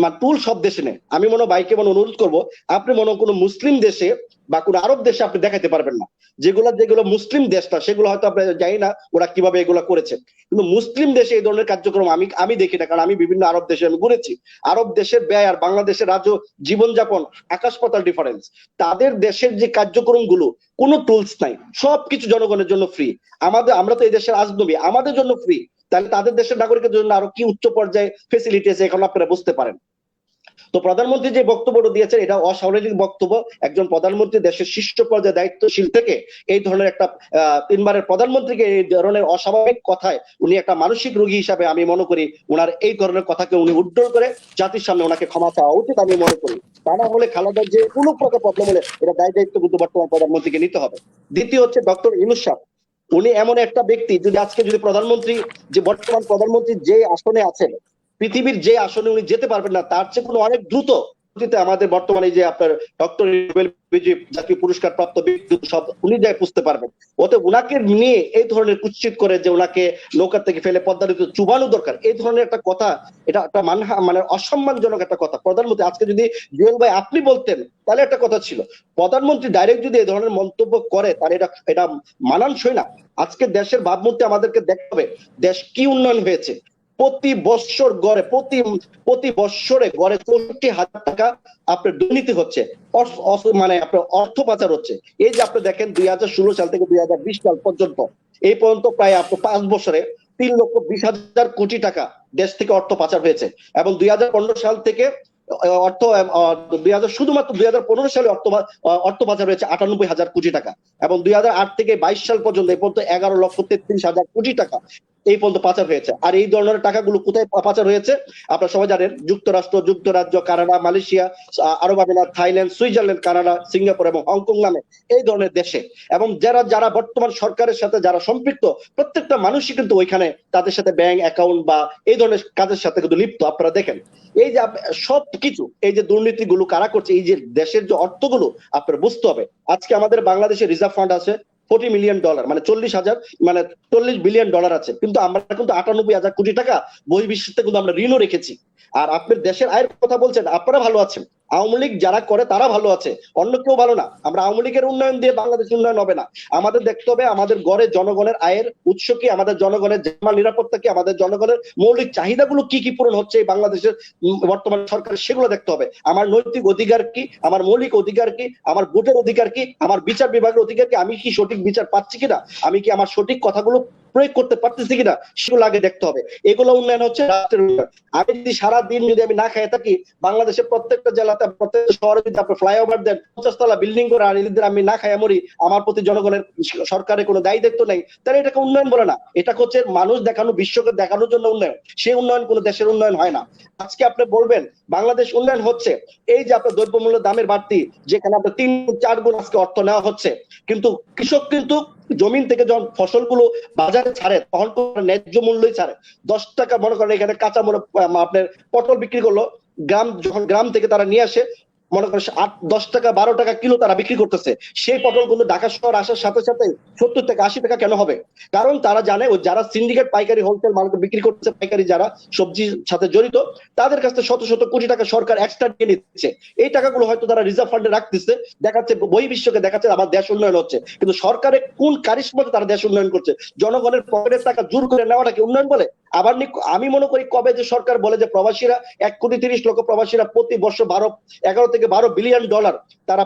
মানে টুল সব দেশে নেই। আমি মনে ভাইকে মনে অনুরোধ করবো, আপনি মনে কোনো মুসলিম দেশে বা কোনো আরব দেশে আপনি দেখাতে পারবেন না। যেগুলো মুসলিম দেশটা সেগুলো হয়তো আপনি জানি না ওরা কিভাবে এগুলো করেছে, কিন্তু মুসলিম দেশে এই ধরনের কার্যক্রম আমি দেখি না, কারণ আমি বিভিন্ন আরব দেশে আমি ঘুরেছি। আরব দেশের ব্যয় আর বাংলাদেশের রাজ্য জীবনযাপন আকাশ পাতাল ডিফারেন্স। তাদের দেশের যে কার্যক্রম গুলো কোনো টুলস নাই, সবকিছু জনগণের জন্য ফ্রি। আমরা তো এই দেশের আজনবী, আমাদের জন্য ফ্রি, তাহলে তাদের দেশের নাগরিকের জন্য আরো কি উচ্চ পর্যায়ে ফেসিলিটি আছে এখন আপনারা বুঝতে পারেন। তো প্রধানমন্ত্রী যে বক্তব্যটা দিয়েছেন এটা অস্বাভাবিক বক্তব্য। একজন প্রধানমন্ত্রী দেশের শীর্ষ পর্যায়ে দায়িত্বশীল থেকে এই ধরনের একটা 3বারের প্রধানমন্ত্রীকে এই ধরনের অস্বাভাবিক কথায় উনি একটা মানসিক রোগী হিসাবে আমি মনে করি ওনার এই ধরনের কথাকে উনি উদ্ধার করে জাতির সামনে ওনাকে ক্ষমা চাওয়া উচিত আমি মনে করি। তা না হলে খালেদার যে কোনো প্রকার প্রবলেম হলে এটা দায়িত্ব কিন্তু বর্তমান প্রধানমন্ত্রীকে নিতে হবে। দ্বিতীয় হচ্ছে ডক্টর ইউনূস সাহেব, উনি এমন একটা ব্যক্তি, যদি আজকে যদি প্রধানমন্ত্রী যে বর্তমান প্রধানমন্ত্রী যে আসনে আছেন, পৃথিবীর যে আসনে উনি যেতে পারবেন না, তার চেয়ে কোনো অনেক দ্রুত আমাদের বর্তমানে যে আপনার ডক্টর জাতীয় পুরস্কার প্রাপ্ত ব্যক্তি সব উনি যাই বুঝতে পারবেন। ওতে উনাকে নিয়ে এই ধরনের কুৎসিত করে যে ওনাকে নৌকা থেকে ফেলে পদ্মা নদীতে চুবানো দরকার, এই ধরনের একটা কথা, এটা একটা মানে অসম্মানজনক একটা কথা। প্রধানমন্ত্রী আজকে যদি জুয়েল ভাই আপনি বলতেন তাহলে একটা কথা ছিল, প্রধানমন্ত্রী ডাইরেক্ট যদি এই ধরনের মন্তব্য করে তাহলে এটা মানানসই না। আজকে দেশের ভাবমূর্তি আমাদেরকে দেখতে হবে, দেশ কি উন্নয়ন হয়েছে। প্রতি বৎসর গড়ে প্রতি বৎসরে গড়ে 64,000 টাকা আপনার দুর্নীতি হচ্ছে, মানে আপনার অর্থ পাচার হচ্ছে। এই যে আপনি দেখেন 2016 সাল থেকে 2020 সাল পর্যন্ত, এই পর্যন্ত প্রায় আপনার 5 বছরে 3,20,000 কোটি টাকা দেশ থেকে অর্থ পাচার হয়েছে। এবং 2015 সাল থেকে অর্থ শুধুমাত্র 2015 সালে অর্থ পাচার হয়েছে 98,000 কোটি টাকা, এবং 2008 থেকে 22 সাল পর্যন্ত এই পর্যন্ত 11,33,000 কোটি টাকা এই পর্যন্ত পাচার হয়েছে। আর এই ধরনের টাকাগুলো কোথায় পাচার হয়েছে আপনারা সবাই জানেন, যুক্তরাষ্ট্র, যুক্তরাজ্য, কানাডা, মালয়েশিয়া, আরব আমিরাত, থাইল্যান্ড, সুইজারল্যান্ড, কানাডা, সিঙ্গাপুর এবং হংকং নামে এই ধরনের দেশে। এবং যারা বর্তমান সরকারের সাথে যারা সম্পৃক্ত প্রত্যেকটা মানুষই কিন্তু ওইখানে তাদের সাথে ব্যাংক অ্যাকাউন্ট বা এই ধরনের কাজের সাথে কিন্তু লিপ্ত। আপনারা দেখেন এই যে সবকিছু এই যে দুর্নীতিগুলো কারা করছে, এই যে দেশের যে অর্থগুলো আপনারা বুঝতে হবে। আজকে আমাদের বাংলাদেশের রিজার্ভ ফান্ড আছে $40 মিলিয়ন, মানে 40 বিলিয়ন ডলার আছে, কিন্তু আমরা কিন্তু 98,000 কোটি টাকা বহির্বিশ্বে কিন্তু আমরা ঋণও রেখেছি। আর আপনার দেশের আয়ের কথা বলছেন, আপনারা ভালো আছেন, আওয়ামী লীগ যারা করে তারা ভালো আছে, অন্য কেউ ভালো না। আমরা আওয়ামী লীগের উন্নয়ন দিয়ে বাংলাদেশ উন্নয়ন হবে না। আমাদের দেখতে হবে আমাদের গড়ে জনগণের আয়ের উৎস কি, আমাদের জনগণের জামাল নিরাপত্তা কি, আমাদের জনগণের মৌলিক চাহিদাগুলো কি কি পূরণ হচ্ছে এই বাংলাদেশের বর্তমান সরকারের, সেগুলো দেখতে হবে। আমার নৈতিক অধিকার কি, আমার মৌলিক অধিকার কি, আমার ভোটের অধিকার কি, আমার বিচার বিভাগের অধিকার কি, আমি কি সঠিক বিচার পাচ্ছি কিনা, আমি কি আমার সঠিক কথাগুলো প্রয়োগ করতে পারতেছি কিনা, সেগুলো আগে দেখতে হবে। এগুলো উন্নয়ন হচ্ছে রাষ্ট্রের উন্নয়ন। আমি যদি সারাদিন যদি আমি না খেয়ে থাকি, বাংলাদেশের প্রত্যেকটা জেলাতে প্রত্যেকটা শহরে যদি আপনি ফ্লাইওভার দেন, 50 তলা বিল্ডিং করে আর এদের আমি না খাই মরি, আমার প্রতি জনগণের সরকারের কোনো দায়ী দায়িত্ব নেই, তাহলে এটাকে উন্নয়ন বলে না। এটা হচ্ছে মানুষ দেখানো, বিশ্বকে দেখানোর জন্য উন্নয়ন। সেই উন্নয়ন কোনো দেশের উন্নয়ন হয় না। আজকে আপনি বলবেন বাংলাদেশ উন্নয়ন হচ্ছে, এই যে আপনার দ্রব্যমূল্য দামের বাড়তি, যেখানে আপনার 3-4 গুণ আজকে অর্থ নেওয়া হচ্ছে, কিন্তু কৃষক কিন্তু জমিন থেকে যখন ফসলগুলো বাজারে ছাড়ে তখন ন্যায্য মূল্যই ছাড়ে। 10 টাকা মনে করেন এখানে কাঁচা আপনার পটল বিক্রি করলো যখন গ্রাম থেকে তারা নিয়ে আসে, মনে করেন 8-10 টাকা 12 টাকা কিলো তারা বিক্রি করতেছে। সেই পটল কিন্তু ঢাকা শহর আসার সাথে সাথে 70 টাকা 80 টাকা কেন হবে? কারণ তারা জানে ওই যারা সিন্ডিকেট পাইকারি হোলসেল মার্কেট বিক্রি করতেছে, পাইকারি যারা সবজির সাথে জড়িত, তাদের কাছ থেকে শত শত কোটি টাকা সরকার এক্সট্রা নিয়ে নিচ্ছে। এই টাকাগুলো হয়তো তারা রিজার্ভ ফান্ডে রাখতেছে, দেখাচ্ছে বহির্বিশ্বকে, দেখাচ্ছে আমার দেশ উন্নয়ন হচ্ছে, কিন্তু সরকারের কোন কারিশমাতে তারা দেশ উন্নয়ন করছে? জনগণের পকেটের টাকা জোর করে নেওয়াটা কি উন্নয়ন বলে? আবার আমি মনে করি কবে যে সরকার বলে যে প্রবাসীরা 1,30,00,000 প্রবাসীরা প্রতি বছর 11 থেকে 12 বিলিয়ন ডলার তারা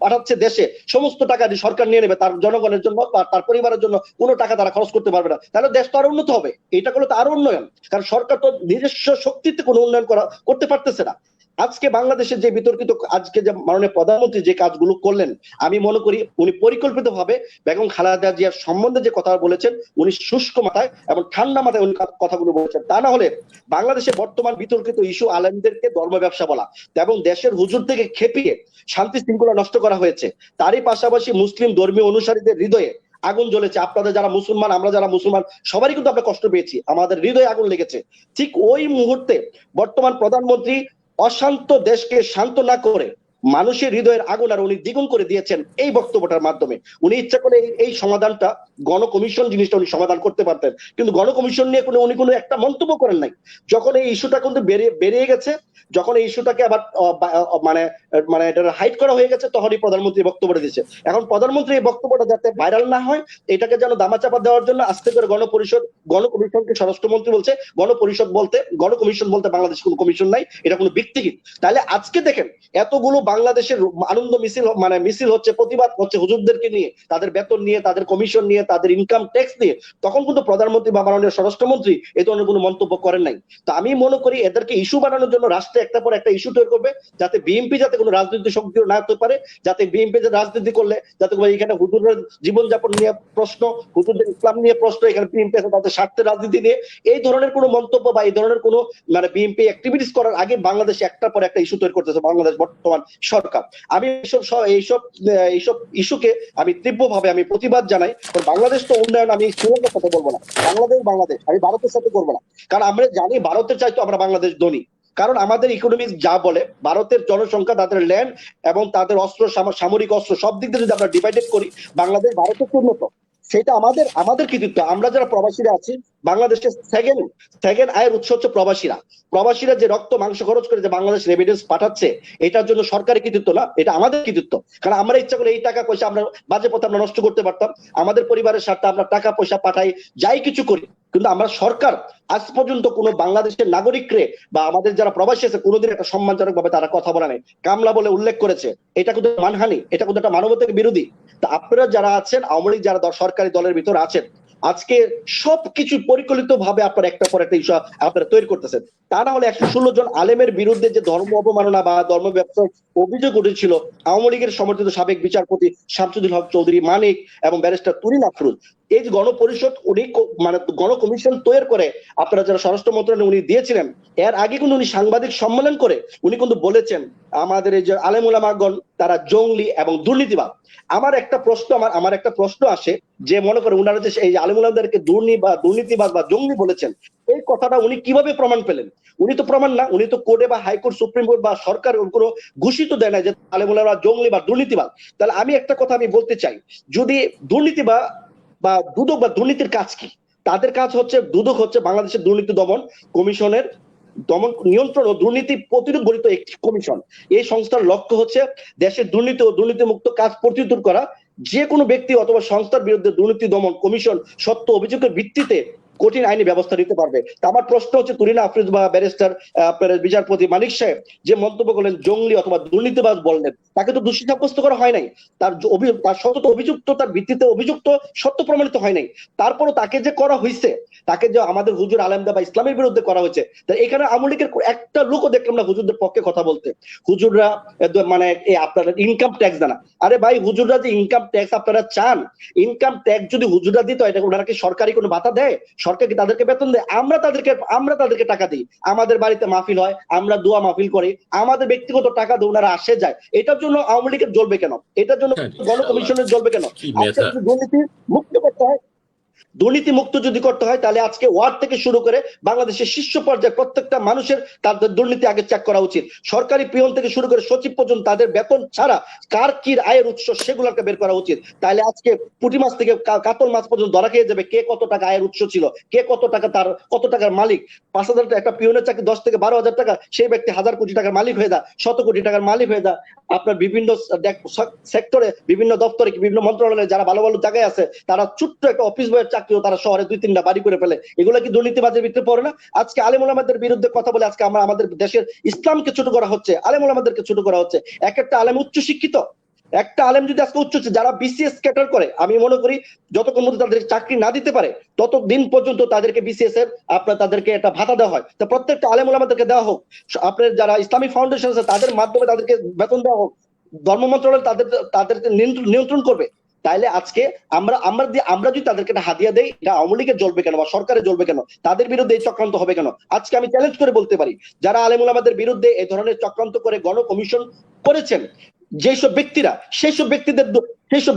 পাঠাচ্ছে দেশে, সমস্ত টাকা সরকার নিয়ে নেবে, তার জনগণের জন্য বা তার পরিবারের জন্য কোনো টাকা তারা খরচ করতে পারবে না, তাহলে দেশ তো আরো উন্নত হবে। এটা করলে তো আরো উন্নয়ন, কারণ সরকার তো নিজস্ব শক্তিতে কোনো উন্নয়ন করতে পারতেছে না। আজকে বাংলাদেশের যে বিতর্কিত আজকে যে মাননীয় প্রধানমন্ত্রী যে কাজগুলো করলেন, আমি মনে করি উনি পরিকল্পিতভাবে বেগম খালেদা জিয়ার সম্বন্ধে যে কথা বলেছেন, উনি শুষ্ক মাথায় এবং ঠান্ডা মাথায় উনি কথাগুলো বলেছেন। তা না হলে বাংলাদেশে বর্তমান বিতর্কিত ইস্যু আলেমদেরকে ধর্ম ব্যবসা বলা এবং দেশের হুজুর থেকে খেপিয়ে শান্তি শৃঙ্খলা নষ্ট করা হয়েছে। তারই পাশাপাশি মুসলিম ধর্মীয় অনুসারীদের হৃদয়ে আগুন জ্বলেছে। আপনাদের যারা মুসলমান, আমরা যারা মুসলমান, সবারই কিন্তু আমরা কষ্ট পেয়েছি, আমাদের হৃদয়ে আগুন লেগেছে। ঠিক ওই মুহূর্তে বর্তমান প্রধানমন্ত্রী অশান্ত দেশকে শান্ত না করে মানুষের হৃদয়ের আগুন আর উনি দ্বিগুণ করে দিয়েছেন এই বক্তব্যটার মাধ্যমে। উনি ইচ্ছা করে এই সমাধানটা গণকমিশন জিনিসটা উনি সমাধান করতে পারতেন, কিন্তু গণকমিশন নিয়ে উনি কোনো একটা মন্তব্য করেন নাই। যখন এই ইস্যুটা কিন্তু বেরিয়ে গেছে, যখন এই ইস্যুটাকে আবার মানে মানে এটা হাইড করা হয়ে গেছে, তখনই প্রধানমন্ত্রী বক্তব্যটা দিয়েছে। এখন প্রধানমন্ত্রী এই বক্তব্যটা যাতে ভাইরাল না হয়, এটাকে যেন দামাচাপা দেওয়ার জন্য আস্তে করে গণকমিশনকে স্বরাষ্ট্রমন্ত্রী বলছে, গণকমিশন বলতে বাংলাদেশ কোনো কমিশন নাই, এটা কোনো ব্যক্তিহীন। তাহলে আজকে দেখেন এতগুলো বাংলাদেশের আনন্দ মিছিল হচ্ছে, প্রতিবাদ হচ্ছে হুজুরদেরকে নিয়ে, তাদের বেতন নিয়ে, তাদের কমিশন নিয়ে, তাদের ইনকাম ট্যাক্স নিয়ে, তখন কিন্তু প্রধানমন্ত্রী বা মাননীয় স্বরাষ্ট্রমন্ত্রী এই ধরনের কোনো মন্তব্য করেন নাই। তো আমি মনে করি এদেরকে ইস্যু বানানোর জন্য রাষ্ট্রে একটা পর একটা ইস্যু তৈরি করবে, যাতে বিএনপি যাতে কোনো রাজনীতি সক্রিয় না হতে পারে, যাতে বিএনপি রাজনীতি করলে যাতে এখানে হুজুরের জীবনযাপন নিয়ে প্রশ্ন, হুজুরদের ইসলাম নিয়ে প্রশ্ন, এখানে বিএনপি আছে তাদের স্বার্থের রাজনীতি নিয়ে, এই ধরনের কোনো মন্তব্য বা এই ধরনের কোনো বিএনপি অ্যাক্টিভিটিস করার আগে বাংলাদেশে একটার পর একটা ইস্যু তৈরি করতেছে বাংলাদেশ বর্তমান সরকার। আমি এইসব ইস্যুকে আমি তীব্রভাবে আমি প্রতিবাদ জানাই। বাংলাদেশ তো উন্নয়ন, আমি শ্রীলঙ্কার সাথে বলবো না, বাংলাদেশ আমি ভারতের সাথে করবো না, কারণ আমরা জানি ভারতের চাইতো আমরা বাংলাদেশ ধনী, কারণ আমাদের ইকোনমিক্স যা বলে ভারতের জনসংখ্যা, তাদের ল্যান্ড এবং তাদের অস্ত্র, সামরিক অস্ত্র সব দিক দিয়ে যদি আমরা ডিভাইডেড করি, বাংলাদেশ ভারতের উন্নত। সেটা আমাদের কৃতিত্ব। আমরা যারা প্রবাসীরা আছি, বাংলাদেশের সেকেন্ড আয়ের উৎস হচ্ছে প্রবাসীরা যে রক্ত মাংস খরচ করে যে বাংলাদেশ রেমিটেন্স পাঠাচ্ছে, এটার জন্য সরকারি কৃতিত্ব না, এটা আমাদের কৃতিত্ব। কারণ আমরা ইচ্ছা করে এই টাকা পয়সা আমরা বাজে পথে আমরা নষ্ট করতে পারতাম, আমাদের পরিবারের স্বার্থে আমরা টাকা পয়সা পাঠাই, যাই কিছু করি, কিন্তু আমরা সরকার আজ পর্যন্ত কোনো বাংলাদেশের নাগরিকরে বা আমাদের যারা প্রবাসী আছে কোনোদিন একটা সম্মানজনক ভাবে তারা কথা বলা নেই। কামলা বলে উল্লেখ করেছে, এটা কিন্তু মানহানি, এটা কিন্তু একটা মানবতার বিরোধী। তা আপনারা যারা আছেন, আওয়ামী লীগ যারা সরকারি দলের ভিতরে আছেন, আজকে সবকিছু পরিকল্পিত ভাবে আপনারা একটা পর একটা ইস্যু আপনারা তৈরি করতেছেন। তা না হলে 116 জন আলেমের বিরুদ্ধে যে ধর্ম অবমাননা বা ধর্ম ব্যবসার অভিযোগ উঠেছিল, আওয়ামী লীগের সমর্থিত সাবেক বিচারপতি শামসুদ্দিন হক চৌধুরী মানিক এবং ব্যারিস্টার তুরিন আফরোজ, এই যে গণপরিষদ উনি গণকমিশন তৈরি করে আপনারা যারা স্বরাষ্ট্র মন্ত্রণালয়ে উনি দিয়েছিলেন, এর আগে কিন্তু উনি সাংবাদিক সম্মেলন করে উনি কিন্তু বলেছেন আমাদের এই যে আলেম ওলামাগণ তারা জঙ্গলি এবং দুর্নীতিবাদ। আমার একটা প্রশ্ন আসে যে মনে করে উনারা যে এই আলেম ওলামাদেরকে দুর্নীতিবাদ বা জঙ্গলি বলেছেন, এই কথাটা উনি কিভাবে প্রমাণ পেলেন? উনি তো প্রমাণ না, উনি তো কোর্টে বা হাইকোর্ট, সুপ্রিম কোর্ট বা সরকার কোনো ঘোষিত দেয় না যে আলেম ওলামা জঙ্গলি বা দুর্নীতিবাদ। তাহলে আমি একটা কথা আমি বলতে চাই, যদি দুর্নীতি বা দুদক বা দুর্নীতির কাজ কি? তাদের কাজ হচ্ছে, দুদক হচ্ছে বাংলাদেশের দুর্নীতি দমন কমিশনের নিয়ন্ত্রণ ও দুর্নীতি প্রতিরোধ গঠিত একটি কমিশন। এই সংস্থার লক্ষ্য হচ্ছে দেশের দুর্নীতি ও দুর্নীতিমুক্ত কাজ প্রতিরোধ করা। যে কোনো ব্যক্তি অথবা সংস্থার বিরুদ্ধে দুর্নীতি দমন কমিশন সত্য অভিযোগের ভিত্তিতে কঠিন আইনি ব্যবস্থা নিতে পারবে। আমার প্রশ্ন হচ্ছে, তুরিন আফরোজ বা ব্যারিস্টার বিচারপতি মানিক সাহেব যে মন্তব্য করলেন জঙ্গলি অথবা দুর্নীতিবাজ বললেন, তাকে তো দোষী সাব্যস্ত করা হয় নাই, তার সতত অভিযুক্ততার ভিত্তিতে অভিযুক্ত সত্য প্রমাণিত হয় নাই। তারপরও তাকে যে করা হয়েছে, তাকে যে আমাদের হুজুর আলেমদা বা ইসলামের বিরুদ্ধে করা হয়েছে, এখানে আওয়ামী লীগের একটা লোকও দেখলাম না হুজুরদের পক্ষে কথা বলতে। হুজুররা আপনারা ইনকাম ট্যাক্স জানা, আরে ভাই হুজুররা যে ইনকাম ট্যাক্স আপনারা চান, ইনকাম ট্যাক্স যদি হুজুররা দিত, এটা ওনারা কি সরকারি কোনো ভাতা দেয়? সরকার কি তাদেরকে বেতন দেয়? আমরা তাদেরকে টাকা দিই, আমাদের বাড়িতে মাহফিল হয়, আমরা দোয়া মাহফিল করি, আমাদের ব্যক্তিগত টাকা দিয়ে ওনারা আসে যায়। এটার জন্য আওয়ামী লীগের জ্বলবে কেন? এটার জন্য গণকমিশনের জ্বলবে কেন? দুর্নীতি মুক্ত করতে হয়, দুর্নীতি মুক্ত যদি করতে হয় তাহলে আজকে ওয়ার্ড থেকে শুরু করে বাংলাদেশের শীর্ষ পর্যায়ে প্রত্যেকটা মানুষের তাদের দুর্নীতি আগে চেক করা উচিত। সরকারি পিয়ন থেকে শুরু করে সচিব পর্যন্ত তাদের বেতন ছাড়া কার কি আয়ের উৎস সেগুলোকে বের করা উচিত। তাহলে আজকে পুঁটি মাছ থেকে কাতল মাছ পর্যন্ত ধরা খেয়ে যাবে কে কত টাকা আয়ের উৎস ছিল, কে কত টাকা তার কত টাকার মালিক। 5,000 টাকা একটা পিয়নের চাকরি 10 থেকে 12,000 টাকা, সেই ব্যক্তি 1,000 কোটি টাকার মালিক হয়ে যায়, 100 কোটি টাকার মালিক হয়ে যায়। আপনার বিভিন্ন সেক্টরে, বিভিন্ন দপ্তরে, বিভিন্ন মন্ত্রণালয়ে যারা ভালো ভালো জায়গায় আছে তারা ছোট্ট একটা অফিস বয়ের চাকরিও তারা শহরে 2-3টা বাড়ি করে ফেলে। এগুলো কি দুর্নীতিবাজের ভিতরে পড়ে না? আজকে আলেম ওলামাদের বিরুদ্ধে কথা বলে আজকে আমরা আমাদের দেশের ইসলামকে ছোট করা হচ্ছে, আলেম ওলামাদেরকে ছোট করা হচ্ছে। একটা আলেম উচ্চ শিক্ষিত, একটা আলেম যদি আজকে উচ্চ যারা বিসিএস ক্যাটার করে, আমি মনে করি যতক্ষণ মধ্যে তাদের চাকরি না দিতে পারে ততদিন পর্যন্ত তাদেরকে বিসিএস এর আপনার তাদেরকে একটা ভাতা দেওয়া হয়। তো প্রত্যেকটা আলেম ওলামাদেরকে দেওয়া হোক, আপনার যারা ইসলামিক ফাউন্ডেশন আছে তাদের মাধ্যমে তাদেরকে বেতন দেওয়া হোক, ধর্ম মন্ত্রণালয় তাদেরকে নিয়ন্ত্রণ করবে। তাইলে আজকে আমরা যদি তাদেরকে একটা হাদিয়া দেই, এটা আওয়ামী লীগের জ্বলবে কেন বা সরকারের জ্বলবে কেন? তাদের বিরুদ্ধে এই চক্রান্ত হবে কেন? আজকে আমি চ্যালেঞ্জ করে বলতে পারি, যারা আলেম ওলামাদের বিরুদ্ধে এই ধরনের চক্রান্ত করে গণ কমিশন করেছেন, যেসব ব্যক্তিরা সেইসব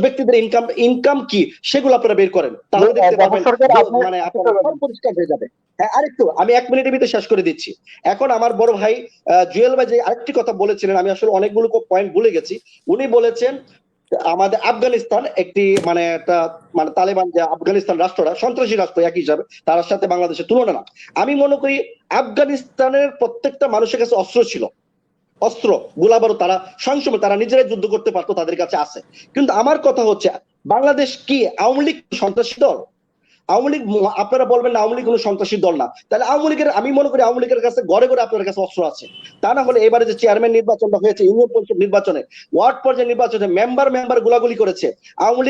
ব্যক্তিদের ইনকাম কি সেগুলো আপনারা বের করেন, তাহলে দেখতে পাবেন মানে আপনার সব পরিষ্কার হয়ে যাবে। হ্যাঁ, আরেকটু আমি 1 মিনিটের ভিতরে শেষ করে দিচ্ছি। এখন আমার বড় ভাই জুয়েল ভাই যে আরেকটি কথা বলেছিলেন, আমি আসলে অনেকগুলো পয়েন্ট ভুলে গেছি। উনি বলেছেন আমাদের আফগানিস্তান একটি মানে একটা মানে তালেবান যে আফগানিস্তান রাষ্ট্রটা সন্ত্রাসী রাষ্ট্র একই হিসাবে, তার সাথে বাংলাদেশের তুলনা না। আমি মনে করি আফগানিস্তানের প্রত্যেকটা মানুষের কাছে অস্ত্র ছিল, অস্ত্র গোলাবারুদ, তারা সবসময় তারা নিজেরাই যুদ্ধ করতে পারতো, তাদের কাছে আছে। কিন্তু আমার কথা হচ্ছে বাংলাদেশ কি আওয়ামী লীগ সন্ত্রাসী দল? আওয়ামী লীগ, আপনারা বলবেন না আওয়ামী লীগ কোনো সন্ত্রাসী দল না, তাহলে আওয়ামী লীগের, আমি মনে করি আওয়ামী লীগের কাছে ঘরে ঘরে আপনার কাছে অস্ত্র আছে। তা না হলে এবারে যে চেয়ারম্যান নির্বাচনটা হয়েছে, ইউনিয়ন পরিষদ নির্বাচনে, ওয়ার্ড পর্যায়ে নির্বাচনে মেম্বার গুলাগুলি করেছে। আওয়ামী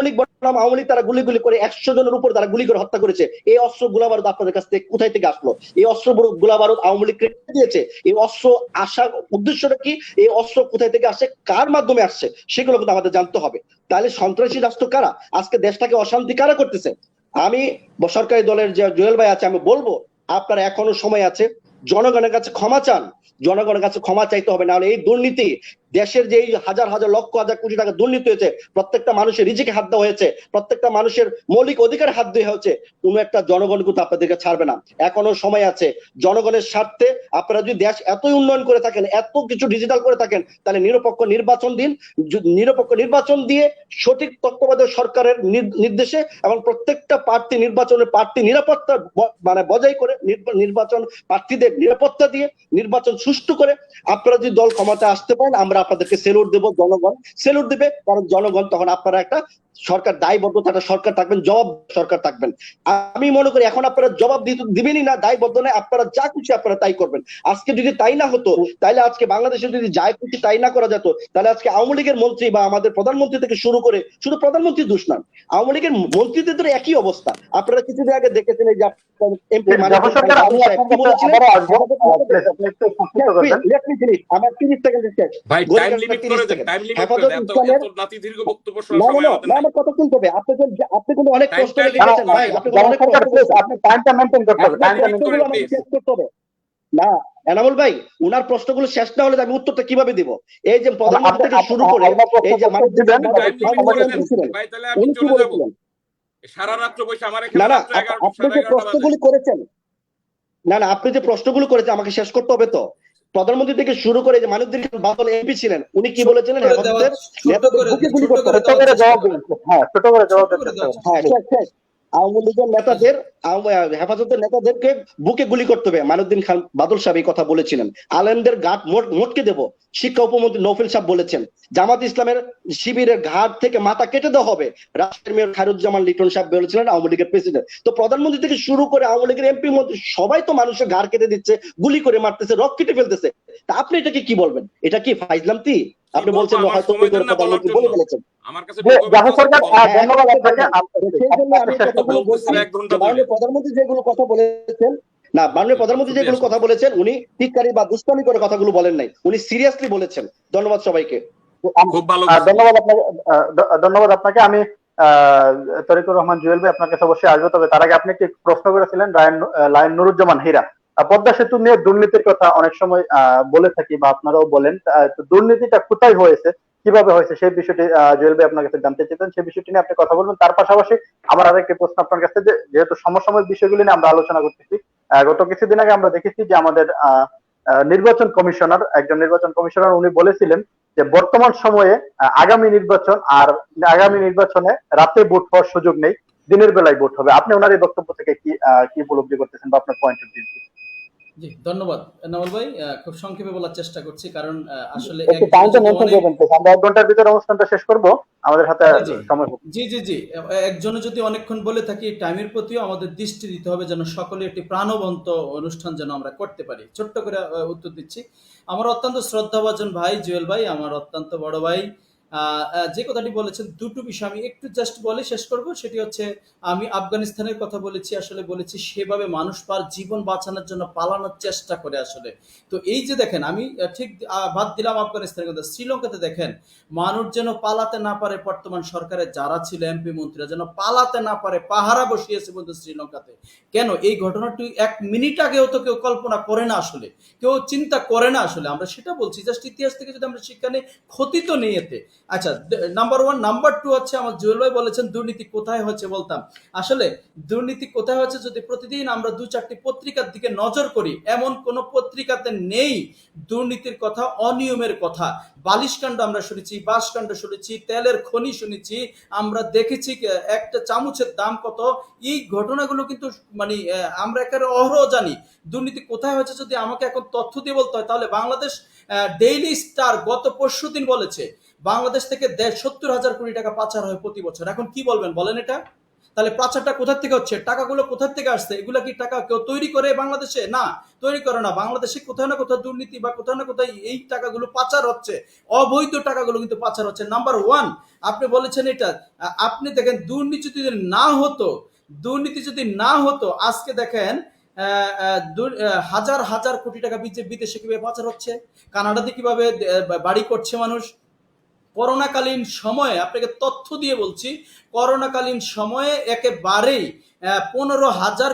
লীগ বনাম আওয়ামী লীগ তারা গুলি করে 100 জনের উপর তারা গুলি করে হত্যা করেছে। এই অস্ত্র গোলাবারুদ আপনাদের কাছ থেকে কোথায় থেকে আসলো? এই অস্ত্র গোলাবারুদ আওয়ামী লীগ দিয়েছে। এই অস্ত্র আসার উদ্দেশ্যটা কি? এই অস্ত্র কোথায় থেকে আসছে, কার মাধ্যমে আসছে, সেগুলো কিন্তু আমাদের জানতে হবে। তাহলে সন্ত্রাসী রাষ্ট্র কারা? আজকে দেশটাকে অশান্তি কারা করতেছে? আমি সরকারি দলের যে জুয়েল ভাই আছে, আমি বলবো আপনারা এখনো সময় আছে, জনগণের কাছে ক্ষমা চান। জনগণের কাছে ক্ষমা চাইতে হবে, না হলে এই দুর্নীতি, দেশের যে হাজার হাজার লক্ষ হাজার কোটি টাকা দুর্নীতি হয়েছে, প্রত্যেকটা মানুষের রিজিকে হাত দেওয়া হয়েছে, প্রত্যেকটা মানুষের মৌলিক অধিকার হাত দেওয়া হয়েছে, কোন একটা জনগণ কিন্তু আপনাদেরকে ছাড়বে না। এখনো সময় আছে। জনগণের স্বার্থে আপনারা যদি দেশ এতই উন্নয়ন করে থাকেন, এত কিছু ডিজিটাল করে থাকেন, তাহলে নিরপেক্ষ নির্বাচন দিন। নিরপেক্ষ নির্বাচন দিয়ে সঠিক তত্ত্বাবধায়ক সরকারের নির্দেশে এবং প্রত্যেকটা প্রার্থী নিরাপত্তা মানে বজায় করে, নির্বাচন প্রার্থীদের নিরাপত্তা দিয়ে নির্বাচন সুষ্ঠু করে আপনারা যদি দল ক্ষমতা আসতে পারেন, আমরা আপনাদেরকে সেলুট দেব, জনগণ সেলুট দেবে। কারণ জনগণ তখন আপনারা একটা সরকার দায়বদ্ধতা সরকার থাকবেন, জবাব সরকার থাকবেন। আমি মনে করি এখন আপনারা জবাব দিবেনই না, দায়বদ্ধ নয়, আপনারা যা খুশি আপনারা তাই করবেন। আজকে যদি তাই না হতো, তাহলে আজকে বাংলাদেশে যদি যা খুশি তাই না করা যেত, তাহলে আজকে আওয়ামী লীগের মন্ত্রী বা আমাদের প্রধানমন্ত্রী থেকে শুরু করে, শুধু প্রধানমন্ত্রী দোষ না, আওয়ামী লীগের মন্ত্রীদের একই অবস্থা। আপনারা কিছুদিন আগে দেখেছেন এই যে এমপি আমার 30 সেকেন্ড শেষ। ভাই টাইম লিমিট করে দেন, টাইম লিমিট করে দেন, এত নাতি দীর্ঘ বক্তব্য শোনার সময় আমাদের নাই। আমার কথা শুনতে হবে। আপনি কিন্তু অনেক কষ্ট করে গেছেন ভাই, আপনি টাইমটা মেইনটেইন করতে হবে, টাইমটা মেইনটেইন করতে হবে। না এনামুল ভাই, উনার প্রশ্নগুলো শেষ না হলে আমি উত্তরটা কিভাবে দিব? এই যে প্রধানমন্ত্রী থেকে শুরু করে এই যে ভাই তাহলে আমি চলে যাব সারা রাত বসে আমার এখানে রাত 11টা। আপনি যে প্রশ্নগুলো করেছেন, আপনি যে প্রশ্নগুলো করেছেন আমাকে শেষ করতে হবে তো। প্রধানমন্ত্রী থেকে শুরু করে যে মানবদিন বাদল এমপি ছিলেন, উনি কি বলেছিলেন? আওয়ামী লীগের নেতাদের, হেফাজতের নেতাদেরকে বুকে গুলি করতে হবে। মানবদিন খান বাদল সাহেব এই কথা বলেছিলেন। আলেমদের ঘাট মোটকে দেব, শিক্ষা উপমন্ত্রী নৌফেল সাহেব বলেছেন। জামাত ইসলামের শিবিরের ঘাট থেকে মাথা কেটে দেওয়া হবে, রাষ্ট্রের মেয়র খায়রুজ্জামান লিটন সাহেব বলেছিলেন, আওয়ামী লীগের প্রেসিডেন্ট। তো প্রধানমন্ত্রী থেকে শুরু করে আওয়ামী লীগের এমপি মন্ত্রী সবাই তো মানুষের ঘাড় কেটে দিচ্ছে, গুলি করে মারতেছে, রক কেটে ফেলতেছে। তা আপনি এটাকে কি বলবেন? এটা কি ফাইজলামতি? আপনি বলছেন হয়তো প্রধানমন্ত্রী বলে ফেলেছেন। আমার কাছে প্রধানমন্ত্রী যেগুলো কথা বলেছেন, মাননীয় প্রধানমন্ত্রী যেগুলো কথা বলেছেন, উনি টিটকারি বা দুষ্টামি করে কথাগুলো বলেন নাই, উনি সিরিয়াসলি বলেছেন। ধন্যবাদ সবাইকে। খুব ভালো, ধন্যবাদ আপনাকে। আমি তরিকুর রহমান জুয়েল ভাই আপনার কাছে অবশ্যই আসবো, তবে তার আগে আপনি একটি প্রশ্ন করেছিলেন লায়ন নুরুজ্জামান হীরা, পদ্মা সেতু নিয়ে দুর্নীতির কথা অনেক সময় বলে থাকি বা আপনারাও বলেন, দুর্নীতিটা কোথায় হয়েছে কিভাবে হয়েছে সেই বিষয়টি জুয়েল ভাই আপনার কাছে জানতে চেয়েছেন, সেই বিষয়টি নিয়ে আপনি কথা বলবেন। তার পাশাপাশি আমার আরেকটি প্রশ্ন আপনার কাছে, যেহেতু সমসাময়িক বিষয়গুলি নিয়ে আমরা আলোচনা করতেছি, গত কিছুদিন আগে আমরা দেখেছি যে আমাদের নির্বাচন কমিশনার, একজন নির্বাচন কমিশনার, উনি বলেছিলেন যে বর্তমান সময়ে আগামী নির্বাচনে রাতে ভোট হওয়ার সুযোগ নেই, দিনের বেলায় ভোট হবে। আপনি ওনার এই বক্তব্য থেকে কি উপলব্ধি করতেছেন বা আপনার পয়েন্ট অফ ভিউ? জি, ধন্যবাদ এনামুল ভাই। খুব সংক্ষেপে বলার চেষ্টা করছি, কারণ আসলে একটু টাইমটা মেনটেন করবেন প্লিজ, আমরা 1 ঘন্টার ভিতরে অনুষ্ঠানটা শেষ করব, আমাদের হাতে সময় হবে। জি জি জি, একজনে যদি অনেকক্ষণ বলে থাকি, টাইমের প্রতিও আমাদের দৃষ্টি দিতে হবে, যেন সকলে একটি প্রাণবন্ত অনুষ্ঠান যেন আমরা করতে পারি। ছোট্ট করে উত্তর দিচ্ছি। আমার অত্যন্ত শ্রদ্ধাভাজন ভাই জুয়েল ভাই, আমার অত্যন্ত বড় ভাই, যে কথাটি বলেছেন, দুটো বিষয় আমি একটু জাস্ট বলে শেষ করব। সেটি হচ্ছে, আমি আফগানিস্তানের কথা বলেছি, আসলে বলেছি সেভাবে মানুষ তার জীবন বাঁচানোর জন্য পালানোর চেষ্টা করে আসলে। তো এই যে দেখেন, আমি ঠিক বাদ দিলাম আফগানিস্তানের কথা, শ্রীলঙ্কাতে দেখেন মানুষ যেন পালাতে না পারে, বর্তমান সরকারের যারা ছিল এমপি মন্ত্রীরা যেন পালাতে না পারে, পাহারা বসিয়েছে বলতে শ্রীলঙ্কাতে। কেন এই ঘটনাটি 1 মিনিট আগেও তো কেউ কল্পনা করে না আসলে, কেউ চিন্তা করে না আসলে। আমরা সেটা বলছি, জাস্ট ইতিহাস থেকে যদি আমরা শিক্ষা নিই, ক্ষতি তো নেই এতে। আচ্ছা, নাম্বার 1। নাম্বার 2 হচ্ছে, আমার জুয়েল ভাই বলেছেন দুর্নীতি কোথায় হচ্ছে, বলতাম আসলে দুর্নীতি কোথায় হচ্ছে যদি প্রতিদিন আমরা 2-4টি পত্রিকার দিকে নজর করি, এমন কোন পত্রিকাতে নেই দুর্নীতির কথা, অনিয়মের কথা। বালিশকাণ্ড আমরা শুনেছি, বাঁশকাণ্ড শুনেছি, তেলের খনি শুনেছি, আমরা দেখেছি একটা চামচের দাম কত। এই ঘটনাগুলো কিন্তু মানে আমরা একেবারে অহরহ জানি। দুর্নীতি কোথায় হচ্ছে যদি আমাকে এখন তথ্য দিয়ে বলতে হয়, তাহলে বাংলাদেশ ডেইলি স্টার গত পরশুদিন বলেছে বাংলাদেশ থেকে 70,000 কোটি টাকা পাচার হয় প্রতি বছর। এখন কি বলবেন বলেন এটা? তাহলে পাচারটা কোথা থেকে হচ্ছে, টাকাগুলো কোথা থেকে আসছে? এগুলা কি টাকা কেউ তৈরি করে বাংলাদেশে? না, তৈরি করে না। বাংলাদেশে কোথাও না কোথাও দুর্নীতি বা কোথাও না কোথাও এই টাকাগুলো পাচার হচ্ছে, অবৈধ টাকাগুলো কিন্তু পাচার হচ্ছে। নাম্বার 1, আপনি বলেছেন এটা। আপনি দেখেন, দুর্নীতি যদি না হতো, আজকে দেখেন হাজার হাজার কোটি টাকা বিদেশে কিভাবে পাচার হচ্ছে, কানাডাতে কিভাবে বাড়ি করছে মানুষ। করোনাকালীন সময়ে আপনাকে তথ্য দিয়ে বলছি, করোনাকালীন সময়ে একেবারেই 15,000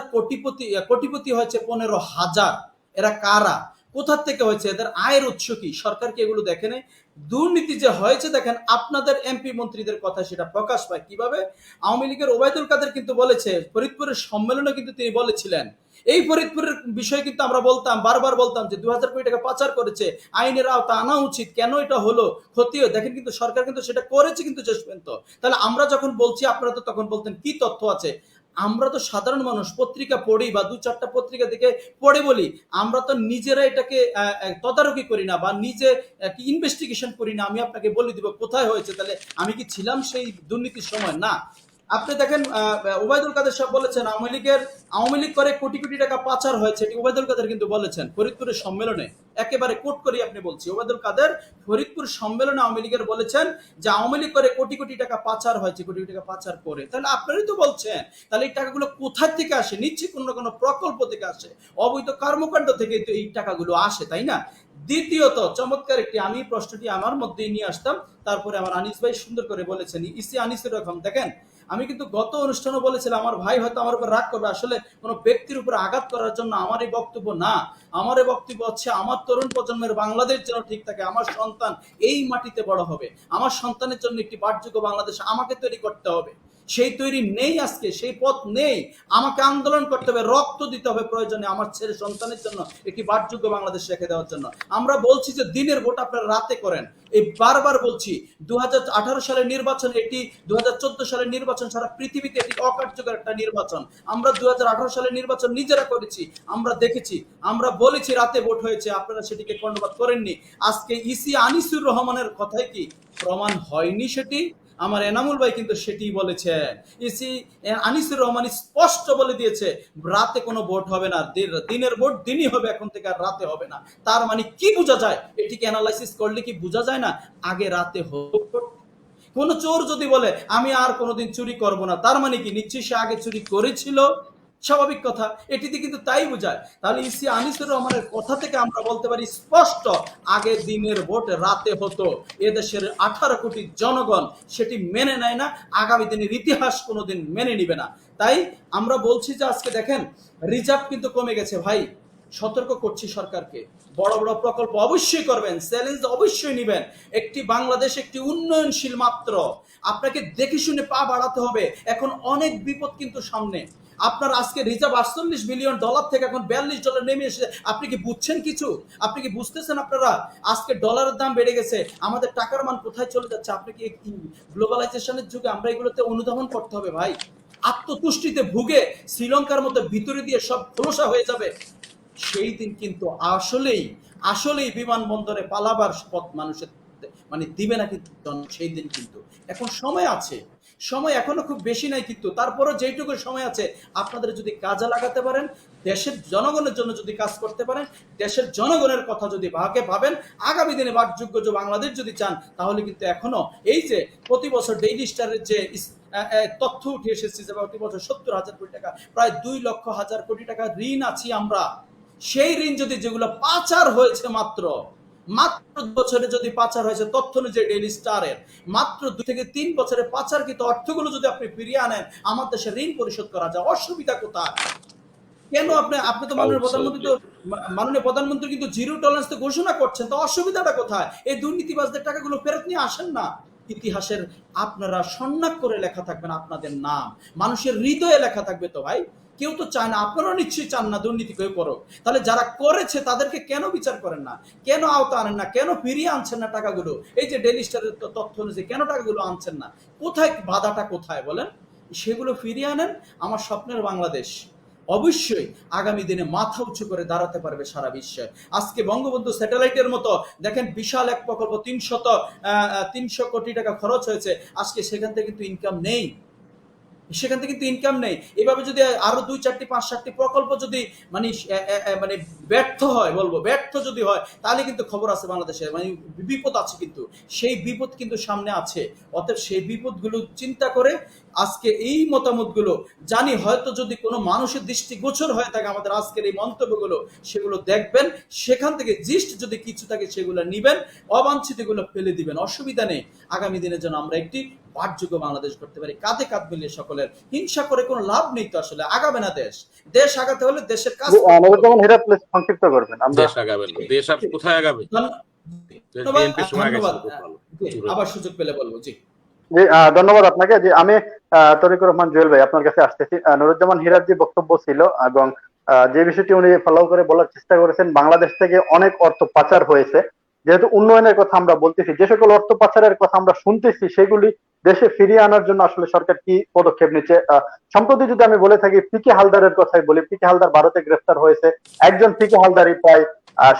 কোটিপতি হয়েছে। 15,000। এরা কারা, কোথা থেকে হয়েছে, এদের আয়ের উৎস কি, সরকার কি এগুলো দেখে নেই? দুর্নীতি যে হয়েছে দেখেন, আপনাদের এমপি মন্ত্রীদের কথা সেটা প্রকাশ পায় কিভাবে। আওয়ামী লীগের ওবায়দুল কাদের কিন্তু বলেছে, ফরিদপুরের সম্মেলনে কিন্তু তিনি বলেছিলেন, এই ফরিদপুরের বিষয়ে কিন্তু আমরা বারবার বলতাম যে 2,000 কোটি টাকা পাচার করেছে, আইনের আওতা আনা উচিত। কেন এটা হলো, ক্ষতিও দেখেন, কিন্তু সরকার কিন্তু সেটা করেছে কিন্তু শেষ পর্যন্ত। তাহলে আমরা যখন বলছি, আপনারা তো তখন বলতেন কি তথ্য আছে। আমরা তো সাধারণ মানুষ, পত্রিকা পড়ি বা 2-4টা পত্রিকা থেকে পড়ে বলি। আমরা তো নিজেরা এটাকে তদারকি করি না বা নিজে ইনভেস্টিগেশন করি না। আমি আপনাকে বলে দিব কোথায় হয়েছে, তাহলে আমি কি ছিলাম সেই দুর্নীতির সময়? না। আপনি দেখেন, ওবায়দুল কাদের সাহেব বলেছেন আওয়ামী লীগ করে কোটি কোটি টাকা পাচার হয়েছে, এটি ওবায়দুল কাদের কিন্তু বলেছেন ফরিদপুরের সম্মেলনে। একেবারে কোট করি আপনি বলছি, ওবায়দুল কাদের ফরিদপুর সম্মেলনে আওয়ামী লীগের বলেছেন যে আওয়ামী লীগ করে কোটি কোটি টাকা পাচার হয়েছে, কোটি কোটি টাকা পাচার করে। তাহলে আপনারাই তো বলছেন, তাহলে এই টাকাগুলো কোথা থেকে আসে? নিশ্চয়ই কোনো না কোনো প্রকল্প থেকে আসে, অবৈধ কর্মকাণ্ড থেকে তো এই টাকাগুলো আসে, তাই না? দ্বিতীয়ত, চমৎকার একটি, আমি প্রশ্নটি আমার মধ্যেই নিয়ে আসতাম, তারপরে আমার আনিস ভাই সুন্দর করে বলেছেন, ইসি আনিসের রকম। দেখেন, আমি কিন্তু গত অনুষ্ঠানে বলেছিলাম, আমার ভাই হয়তো আমার উপর রাগ করবে, আসলে কোনো ব্যক্তির উপর আঘাত করার জন্য আমার এই বক্তব্য না। আমার এই বক্তব্য হচ্ছে, আমার তরুণ প্রজন্মের বাংলাদেশ যেন ঠিক থাকে, আমার সন্তান এই মাটিতে বড় হবে, আমার সন্তানের জন্য একটি বাসযোগ্য বাংলাদেশ আমাকে তৈরি করতে হবে। সেই তৈরি নেই আজকে, সেই পথ নেই। আমাকে আন্দোলন করতে হবে, রক্ত দিতে হবে প্রয়োজনে আমার ছেলে সন্তানের জন্য একটি বাসযোগ্য বাংলাদেশ রেখে দেওয়ার জন্য। আমরা বলছি যে দিনের ভোট আপনারা রাতে করেন, এই বারবার বলছি। 2018 সালের নির্বাচন এটি, 2014 সালের নির্বাচন সারা পৃথিবীতে এটি অকার্যকর একটা নির্বাচন। আমরা 2018 সালের নির্বাচন নিজেরা করেছি, আমরা দেখেছি, আমরা বলেছি রাতে ভোট হয়েছে, আপনারা সেটিকে কর্ণপাত করেননি। আজকে ইসি আনিসুর রহমানের কথাই কি প্রমাণ হয়নি? সেটি আমার এনামুল ভাই কিন্তু সেটি বলেছে। ইসি আনিসুর রহমান স্পষ্ট বলে দিয়েছে রাতে কোনো ভোট হবে না, দিনের ভোট দিনই হবে এখন থেকে, আর রাতে হবে না। তার মানে কি বোঝা যায়? এটিকে অ্যানালাইসিস করলে কি বোঝা যায় না আগে রাতে হোক? কোন চোর যদি বলে আমি আর কোনোদিন চুরি করব না, তার মানে কি নিশ্চয়ই সে আগে চুরি করেছিল? স্বাভাবিক কথা, এটিতে কিন্তু তাই বোঝায়। তাহলে ইসি আনিসুর রহমানের কথা থেকে আমরা বলতে পারি স্পষ্ট, আগে দিনের ভোট রাতে হতো। এদেশের 18 কোটি জনগণ সেটি মেনে নেয় না, আগামী দিনের ইতিহাস কোনোদিন মেনে নিবে না। তাই আমরা বলছি যে আজকে দেখেন, রিজার্ভ কিন্তু কমে গেছে ভাই। সতর্ক করছি সরকারকে, বড় বড় প্রকল্প অবশ্যই করবেন, চ্যালেঞ্জ অবশ্যই নেবেন। একটি বাংলাদেশ একটি উন্নয়নশীল মাত্র, আপনাকে দেখে শুনে পা বাড়াতে হবে। এখন অনেক বিপদ কিন্তু সামনে। আপনার আজকে রিজার্ভ $48 বিলিয়ন থেকে এখন $42 নেমে এসে, আপনি কি বুঝছেন কিছু? আপনি কি বুঝতেছেন? আপনারা আজকে ডলারের দাম বেড়ে গেছে, আমাদের টাকার মান কোথায় চলে যাচ্ছে? আপনি কি গ্লোবালাইজেশনের যুগে আমরা এগুলোতে অনুধাবন করতে হবে ভাই। আত্মতুষ্টিতে ভুগে শ্রীলঙ্কার মতো ভিতরে দিয়ে সব খোলসা হয়ে যাবে, সেই দিন কিন্তু আসলেই আসলেই বিমানবন্দরে পালাবার পথ মানুষের মানে দিবে না কিন্তু সেই দিন। কিন্তু এখন সময় আছে, সময় এখনো খুব বেশি নাই, কিন্তু তারপরও যেইটুকু সময় আছে আপনাদের যদি কাজে লাগাতে পারেন, দেশের জনগণের জন্য যদি কাজ করতে পারেন, দেশের জনগণের কথা যদি ভাবেন, আগামী দিনে বাসযোগ্য যে বাংলাদেশ যদি চান, তাহলে কিন্তু এখনো এই যে প্রতি বছর ডেইলি স্টারের যে তথ্য উঠে এসেছে যে প্রতি বছর 70,000 কোটি টাকা, প্রায় 2,00,000 কোটি টাকা ঋণ আছি আমরা। সেই ঋণ যদি যেগুলো পাচার হয়েছে মাত্র বছরে যদি পাচার হয়েছে তথ্য অনুযায়ী ডেইলি স্টারের, মাত্র 2 থেকে 3 বছরে পাচারকৃত অর্থগুলো যদি আপনি ফিরিয়ে আনেন, আমার দেশে ঋণ পরিশোধ করা যায়। অসুবিধা কোথায়? কেন আপনি তো মাননীয় প্রধানমন্ত্রী কিন্তু জিরো টলারেন্স তো ঘোষণা করছেন, তো অসুবিধাটা কোথায়? এই দুর্নীতিবাজদের টাকাগুলো ফেরত নিয়ে আসেন না। ইতিহাসের আপনারা সন্ন্যাক করে লেখা থাকবেন, আপনাদের নাম মানুষের হৃদয়ে লেখা থাকবে। তো ভাই কেউ তো চায় না, আপনারাও নিশ্চয়ই চান না দুর্নীতি কেউ করো। তাহলে যারা করেছে তাদেরকে কেন বিচার করেন না? কেন আওতা আনেন না? কেন ফিরিয়ে আনছেন না টাকাগুলো? এই যে ডেইলি স্টারের তথ্য অনুযায়ী কেন টাকাগুলো আনছেন না? কোথায় বাধাটা, কোথায় বলেন? সেগুলো ফিরিয়ে আনেন, আমার স্বপ্নের বাংলাদেশ অবশ্যই আগামী দিনে মাথা উঁচু করে দাঁড়াতে পারবে সারা বিশ্বে। আজকে বঙ্গবন্ধু স্যাটেলাইটের মতো দেখেন বিশাল এক প্রকল্প, 300 কোটি টাকা খরচ হয়েছে, আজকে সেখান থেকে কিন্তু ইনকাম নেই, সেখান থেকে কিন্তু ইনকাম নেই। এভাবে যদি আরো 2, 4, 5, 7টি প্রকল্প যদি মানে ব্যর্থ হয়, বলবো ব্যর্থ যদি হয়, তাহলে কিন্তু খবর আছে বাংলাদেশে, মানে বিপদ আছে, কিন্তু সেই বিপদ কিন্তু সামনে আছে। অতএব সেই বিপদগুলো চিন্তা করে আজকে এই মতামতগুলো জানি হয়তো যদি কোনো মানুষের দৃষ্টিগোচর হয়ে থাকে আমাদের আজকের এই মন্তব্যগুলো, সেগুলো দেখবেন, সেখান থেকে জিস্ট যদি কিছু থাকে সেগুলো নিবেন, অবাঞ্ছিতগুলো ফেলে দিবেন, অসুবিধা নেই। আগামী দিনে যেন আমরা একটি পাঠযোগ্য বাংলাদেশ করতে পারি, কাঁধে কাঁধ মিলিয়ে সকলের। হিংসা করে কোনো লাভ নেই, তো আসলে আগাবে না দেশ। দেশ আগাতে হলে দেশের কাজ সংক্ষিপ্ত করবেন। দেশ আগাবে না, দেশ আর কোথায় আগাবে? ধন্যবাদ, আবার সুযোগ পেলে বলবো। জি জি, ধন্যবাদ আপনাকে। যে আমি তরিকুর রহমান জুয়েল ভাই আপনার কাছে আসতেছি। নুরুজ্জামান হীরার যে বক্তব্য ছিল এবং যে বিষয়টি উনি ফলো করে বলার চেষ্টা করেছেন, বাংলাদেশ থেকে অনেক অর্থ পাচার হয়েছে। যেহেতু উন্নয়নের কথা আমরা বলতেছি, যে সকল অর্থ পাচারের কথা আমরা শুনতেছি, সেগুলি দেশে ফিরিয়ে আনার জন্য আসলে সরকার কি পদক্ষেপ নিচ্ছে? সম্প্রতি যদি আমি বলে থাকি, পিকে হালদারের কথাই বলি। পিকে হালদার ভারতে গ্রেফতার হয়েছে। একজন পিকে হালদারই প্রায়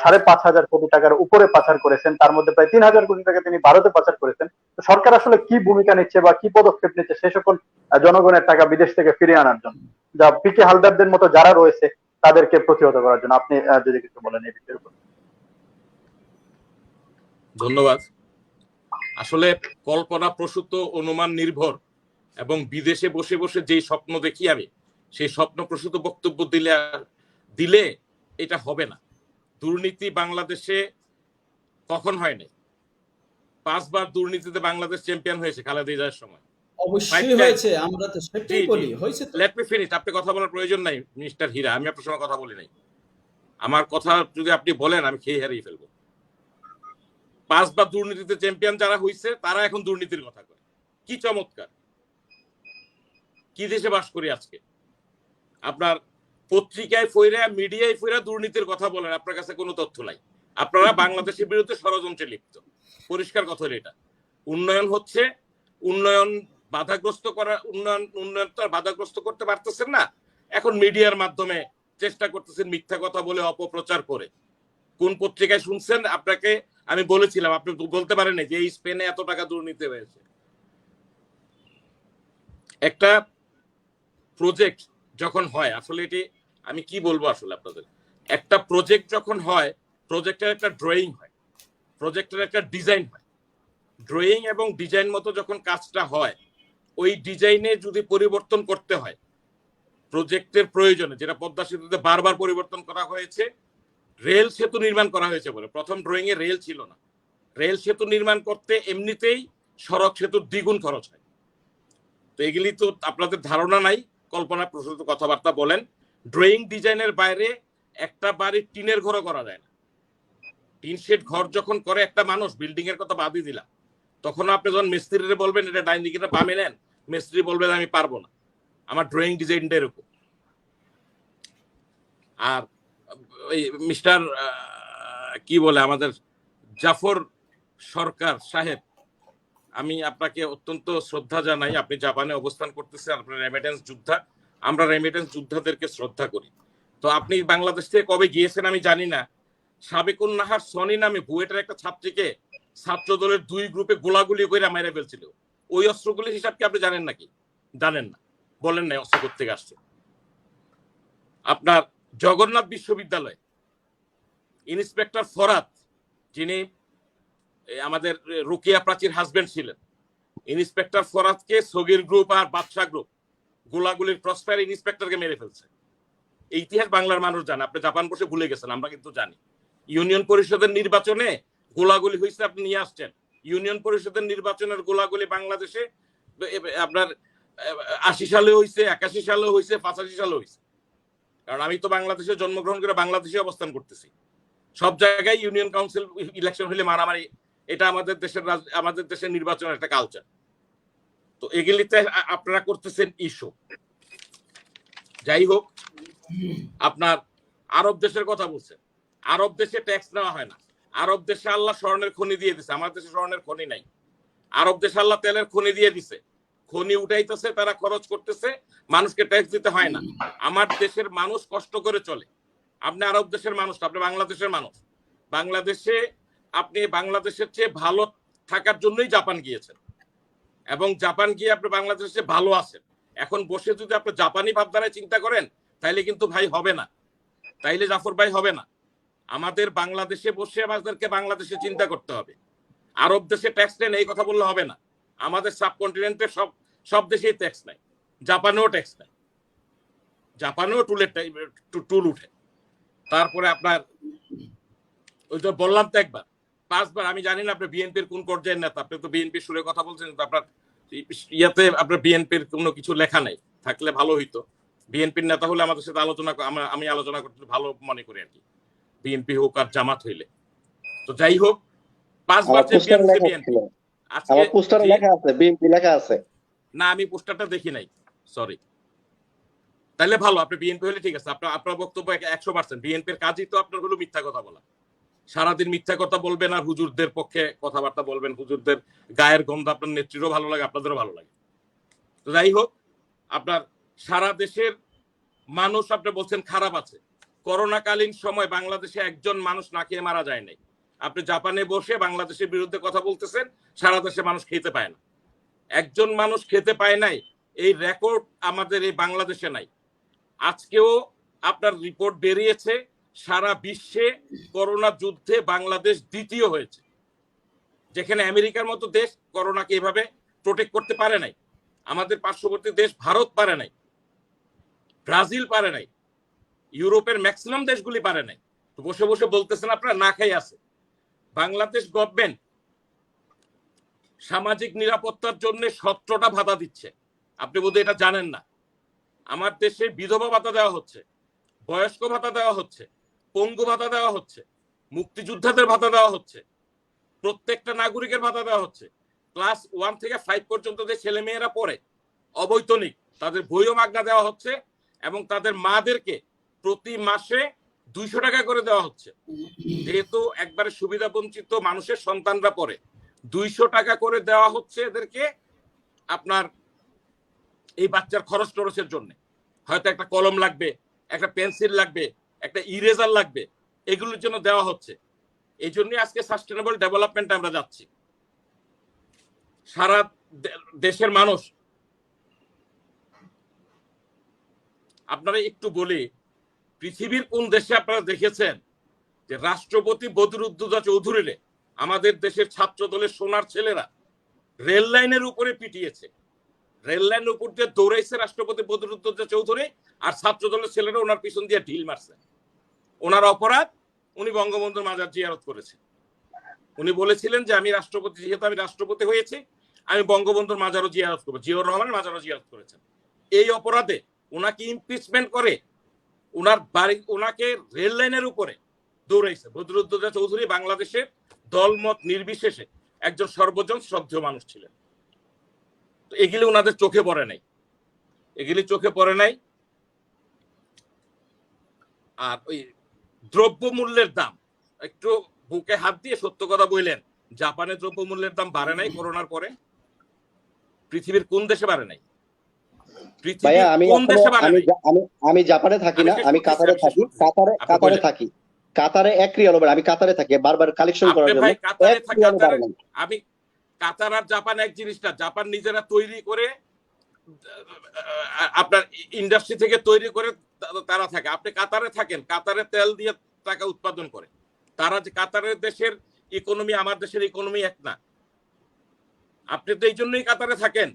5,500 কোটি টাকার উপরে পাচার করেছেন, তার মধ্যে প্রায় 3,000 কোটি টাকা তিনি ভারতে পাচার করেছেন। তো সরকার আসলে কি ভূমিকা নিচ্ছে বা কি পদক্ষেপ নিচ্ছে সে সকল জনগণের টাকা বিদেশ থেকে ফিরিয়ে আনার জন্য, যা পিকে হালদারদের মতো যারা রয়েছে তাদেরকে প্রতিহত করার জন্য? আপনি যদি কিছু বলেন এই বিষয়ের উপর। ধন্যবাদ। আসলে কল্পনা প্রসূত, অনুমান নির্ভর এবং বিদেশে বসে বসে যেই স্বপ্ন দেখি আমি, সেই স্বপ্ন প্রসূত বক্তব্য দিলে এটা হবে না। দুর্নীতি বাংলাদেশে কখন হয় নাই? 5 বার দুর্নীতিতে বাংলাদেশ চ্যাম্পিয়ন হয়েছে খালেদা জিয়ার সময়। অবশ্যই হয়েছে, আমরা তো সেটাই বলি হয়েছে। Let me finish. আপনি কথা বলার প্রয়োজন নাই মিস্টার হীরা, আমি আপনার সঙ্গে কথা বলি নাই। আমার কথা যদি আপনি বলেন আমি খেয়ে হারিয়ে ফেলবো। 5 বার দুর্নীতিতে চ্যাম্পিয়ন যারা হয়েছে তারা এখন দুর্নীতির কথা করে। কি চমৎকার! কি দেশে বাস করি আজকে? আপনার পত্রিকায় ফইরা, মিডিয়ায় ফইরা দুর্নীতির কথা বলেন, আপনার কাছে কোনো তথ্য নাই। আপনারা বাংলাদেশের বিরুদ্ধে ষড়যন্ত্রে লিপ্ত। পরিষ্কার কথা হলো এটা। উন্নয়ন হচ্ছে, উন্নয়ন বাধাগ্রস্ত করা, উন্নয়ন তো বাধাগ্রস্ত করতে পারতেছেন না। এখন মিডিয়ার মাধ্যমে চেষ্টা করতেছেন মিথ্যা কথা বলে, অপপ্রচার করে। কোন পত্রিকায় শুনছেন? আপনাকে আমি বলেছিলাম, আপনি বলতে পারেন যে এই স্পেনে এত টাকা দুর্নীতি হয়েছে। একটা প্রজেক্ট যখন হয়, আসলে এটি আমি কি বলবো আসলে আপনাদের, একটা প্রজেক্ট যখন হয়, প্রজেক্টের একটা ড্রয়িং হয়, প্রজেক্টের একটা ডিজাইন হয়। ড্রয়িং এবং ডিজাইন মতো যখন কাজটা হয়, ওই ডিজাইনে যদি পরিবর্তন করতে হয় প্রজেক্টের প্রয়োজনে, যেটা পদ্মা সেতুতে বারবার পরিবর্তন করা হয়েছে, রেল সেতু নির্মাণ করা হয়েছে বলে। প্রথম ড্রয়িং এ রেল ছিল না। রেল সেতু নির্মাণ করতে এমনিতেই সড়ক সেতুর দ্বিগুণ খরচ হয়। তো এগুলি তো আপনাদের ধারণা নাই, কল্পনা প্রসূত কথাবার্তা বলেন। ড্রয়িং ডিজাইনের বাইরে একটা বাড়ির টিনের ঘরও করা যায় না। টিন শেড ঘর যখন করে একটা মানুষ, বিল্ডিং এর কথা বাদই দিলাম, তখন আপনি যখন মিস্ত্রিরে বলবেন এটা ডাইন দিকে বামে নেন, মিস্ত্রি বলবেন আমি পারবো না, আমার ড্রয়িং ডিজাইনটা এরকম। আর ওই মিস্টার কি বলে আমাদের জাফর সরকার সাহেব, আমি আপনাকে অত্যন্ত শ্রদ্ধা জানাই। আপনি জাপানে অবস্থান করতেছেন, আপনার রেমিটেন্স যোদ্ধা, আমরা রেমিটেন্স যোদ্ধাদেরকে শ্রদ্ধা করি। তো আপনি বাংলাদেশ থেকে কবে গিয়েছেন আমি জানি না, সাবেকুন নাহার সনি নামে বুয়েটের একটা ছাত্রীকে ছাত্র দলের 2 গ্রুপে গোলাগুলি করে মেরে ফেলছিল। ওই অস্ত্রগুলির হিসাব কি আপনি জানেন নাকি? জানেন না, বলেন না অস্ত্র করতে আসছে। আপনার জগন্নাথ বিশ্ববিদ্যালয় ইন্সপেক্টর ফরাদ, যিনি আমাদের রুকিয়া প্রাচীর হাজবেন্ড ছিলেন, ইন্সপেক্টর ফরাদকে সগির গ্রুপ আর বাদশা গ্রুপ গোলাগুলির ক্রসফায়ার ইন্সপেক্টরকে মেরে ফেলছে। এই ইতিহাস বাংলার মানুষ জানে, আপনি জাপান বসে ভুলে গেছেন, আমরা কিন্তু জানি। ইউনিয়ন পরিষদের নির্বাচনে গোলাগুলি হয়েছে, আপনি নিয়ে আসছেন। ইউনিয়ন পরিষদের নির্বাচনের গোলাগুলি বাংলাদেশে আপনার 80 সালে হয়েছে, 81 সালে হয়েছে, 85 সালে হয়েছে। কারণ আমি তো বাংলাদেশে জন্মগ্রহণ করে বাংলাদেশে অবস্থান করতেছি। সব জায়গায় ইউনিয়ন কাউন্সিল ইলেকশন হলে মারামারি, এটা আমাদের দেশের নির্বাচনের একটা কালচার। তো এগুলিতে আপনারা করতেছেন ইস্যু। যাই হোক, আপনার আরব দেশের কথা বলছেন, আরব দেশে ট্যাক্স নেওয়া হয় না। আরব দেশে আল্লাহ স্বর্ণের খনি দিয়ে দিছে, আমার দেশে স্বর্ণের খনি নাই। আরব দেশে আল্লাহ তেলের খনি দিয়ে দিছে, খনি উঠাইতেছে, তারা খরচ করতেছে, মানুষকে ট্যাক্স দিতে হয় না। আমার দেশের মানুষ কষ্ট করে চলে। আপনি আরব দেশের মানুষ, আপনি বাংলাদেশের মানুষ। বাংলাদেশে আপনি বাংলাদেশের চেয়ে ভালো থাকার জন্যই জাপান গিয়েছেন, এবং জাপান গিয়ে আপনি বাংলাদেশের চেয়ে ভালো আছেন। এখন বসে যদি আপনি জাপানি ভাবধারায় চিন্তা করেন, তাইলে কিন্তু ভাই হবে না, তাইলে জাফর ভাই হবে না। আমাদের বাংলাদেশে বসে আমাদেরকে বাংলাদেশে চিন্তা করতে হবে। আরব দেশে ট্যাক্স নেন এই কথা বললে হবে না। আমাদের সাবকন্টিনেন্টের সব দেশেই ট্যাক্স নাই, জাপানেও ট্যাক্স নাই, জাপানেও টুল উঠে। তারপরে আপনার ওই তো বললাম তো একবার 5 বার, আমি জানি না আপনি বিএনপির কোন পর্যায়ের নেতা, আপনি তো বিএনপির সুরে কথা বলছেন, কিন্তু আপনার ইয়াতে আপনার বিএনপির কোনো কিছু লেখা নাই, থাকলে ভালো হইতো। বিএনপির নেতা হলে আমাদের সাথে আলোচনা, আমি আলোচনা করতে ভালো মনে করি আর কি, বিএনপি হোক আর জামাত হইলে। তো যাই হোক, 5 বার লেখা আছে না, আমি পোস্টারটা দেখি নাই, সরি। তাহলে ভালো, আপনি বিএনপি হলে ঠিক আছে, আপনার বক্তব্য 100%। বিএনপির কাজই তো আপনার হলো মিথ্যা কথা বলা, সারাদিন মিথ্যা কথা বলবেন আর হুজুরদের পক্ষে কথাবার্তা বলবেন। হুজুরদের গায়ের গন্ধ আপনার নেত্রীরও ভালো লাগে, আপনাদেরও ভালো লাগে। তো যাই হোক, আপনার সারা দেশের মানুষ আপনি বলছেন খারাপ আছে। করোনাকালীন সময় বাংলাদেশে একজন মানুষ না খেয়ে মারা যায় নাই। আপনি জাপানে বসে বাংলাদেশের বিরুদ্ধে কথা বলতেছেন, সারা দেশে মানুষ খেতে পায় না। একজন মানুষ খেতে পায় নাই, এই রেকর্ড আমাদের এই বাংলাদেশে নাই। আজকেও আপনার রিপোর্ট বেরিয়েছে, সারা বিশ্বে করোনা যুদ্ধে বাংলাদেশ দ্বিতীয় হয়েছে, যেখানে আমেরিকার মতো দেশ করোনাকে এভাবে প্রোটেক্ট করতে পারে নাই। আমাদের পার্শ্ববর্তী দেশ ভারত পারে নাই, ব্রাজিল পারে নাই, ইউরোপের ম্যাক্সিমাম দেশগুলি পারে নাই। তো বসে বসে বলতেছেন আপনারা না খাই আছে। বাংলাদেশ গভর্নমেন্ট সামাজিক নিরাপত্তার জন্য 17টা ভাতা দিচ্ছে, আপনি বোধহয় এটা জানেন না। আমার দেশে বিধবা ভাতা দেওয়া হচ্ছে, বয়স্ক ভাতা দেওয়া হচ্ছে, পঙ্গু ভাতা দেওয়া হচ্ছে, মুক্তিযোদ্ধাদের ভাতা দেওয়া হচ্ছে, প্রত্যেকটা নাগরিকের ভাতা দেওয়া হচ্ছে। ক্লাস 1 থেকে 5 পর্যন্ত যে ছেলে মেয়েরা পড়ে অবৈতনিক, তাদের বইও মাগনা দেওয়া হচ্ছে, এবং তাদের মাদেরকে প্রতি মাসে 200 টাকা করে দেওয়া হচ্ছে। যেহেতু একবারে সুবিধা বঞ্চিত মানুষের সন্তানরা পড়ে, 200 টাকা করে দেওয়া হচ্ছে এদেরকে, আপনার এই বাচ্চার খরচ টরচের জন্য। হয়তো একটা কলম লাগবে, একটা পেন্সিল লাগবে, একটা ইরেজার লাগবে, এগুলোর জন্য দেওয়া হচ্ছে। এই জন্যই আজকে সাস্টেনেবল ডেভেলপমেন্ট আমরা যাচ্ছি। সারা দেশের মানুষ, আপনারা একটু বলি, পৃথিবীর কোন দেশে আপনারা দেখেছেন যে রাষ্ট্রপতি বদিরুদ্দোজা চৌধুরীরে আমাদের দেশের ছাত্র দলের সোনার ছেলেরা রেল লাইনের উপরে পিটিয়েছে? রেল লাইনের উপর দিয়ে দৌড়াইছে রাষ্ট্রপতি বদিরুদ্দোজা চৌধুরী, আর ছাত্র দলের ছেলেরা ওনার পিছন দিয়ে ঢিল মারছে। ওনার অপরাধ, উনি বঙ্গবন্ধুর মাজার জিয়ারত করেছেন। উনি বলেছিলেন যে আমি রাষ্ট্রপতি, যেহেতু আমি রাষ্ট্রপতি হয়েছি, আমি বঙ্গবন্ধুর মাজারও জিয়ারত করবো। জিয়াউর রহমানের মাজারও জিয়ারত করেছেন। এই অপরাধে ওনাকে ইমপিচমেন্ট করে ওনার বাড়ি, ওনাকে রেল লাইনের উপরে দৌড়াইছে। বদরুদ্দোজা চৌধুরী বাংলাদেশের দলমত নির্বিশেষে একজন সর্বজন শ্রদ্ধেয় মানুষ ছিলেন। তো এগুলি ওনাদের চোখে পড়ে নাই, এগুলি চোখে পড়ে নাই। আর ওই দ্রব্যমূল্যের দাম, একটু বুকে হাত দিয়ে সত্য কথা বললেন, জাপানের দ্রব্যমূল্যের দাম বাড়ে নাই করোনার পরে? পৃথিবীর কোন দেশে বাড়ে নাই? ভাইয়া আমি জাপানে থাকি না, আমি কাতারে থাকি। কাতারে থাকি, কাতারে 1 রিয়াল বাড়ে। আমি কাতারে থাকি, বারবার কালেকশন করার জন্য। আমি কাতার আর জাপান এক জিনিস না। জাপান নিজেরা তৈরি করে, আপনার ইন্ডাস্ট্রি থেকে তৈরি করে তারা থাকে। আপনি কাতারে থাকেন, কাতারে তেল দিয়ে টাকা উৎপাদন করে তারা। যে কাতারের দেশের ইকোনমি আমার দেশের ইকোনমি এক না। আপনি তো এই জন্যই কাতারে থাকেন,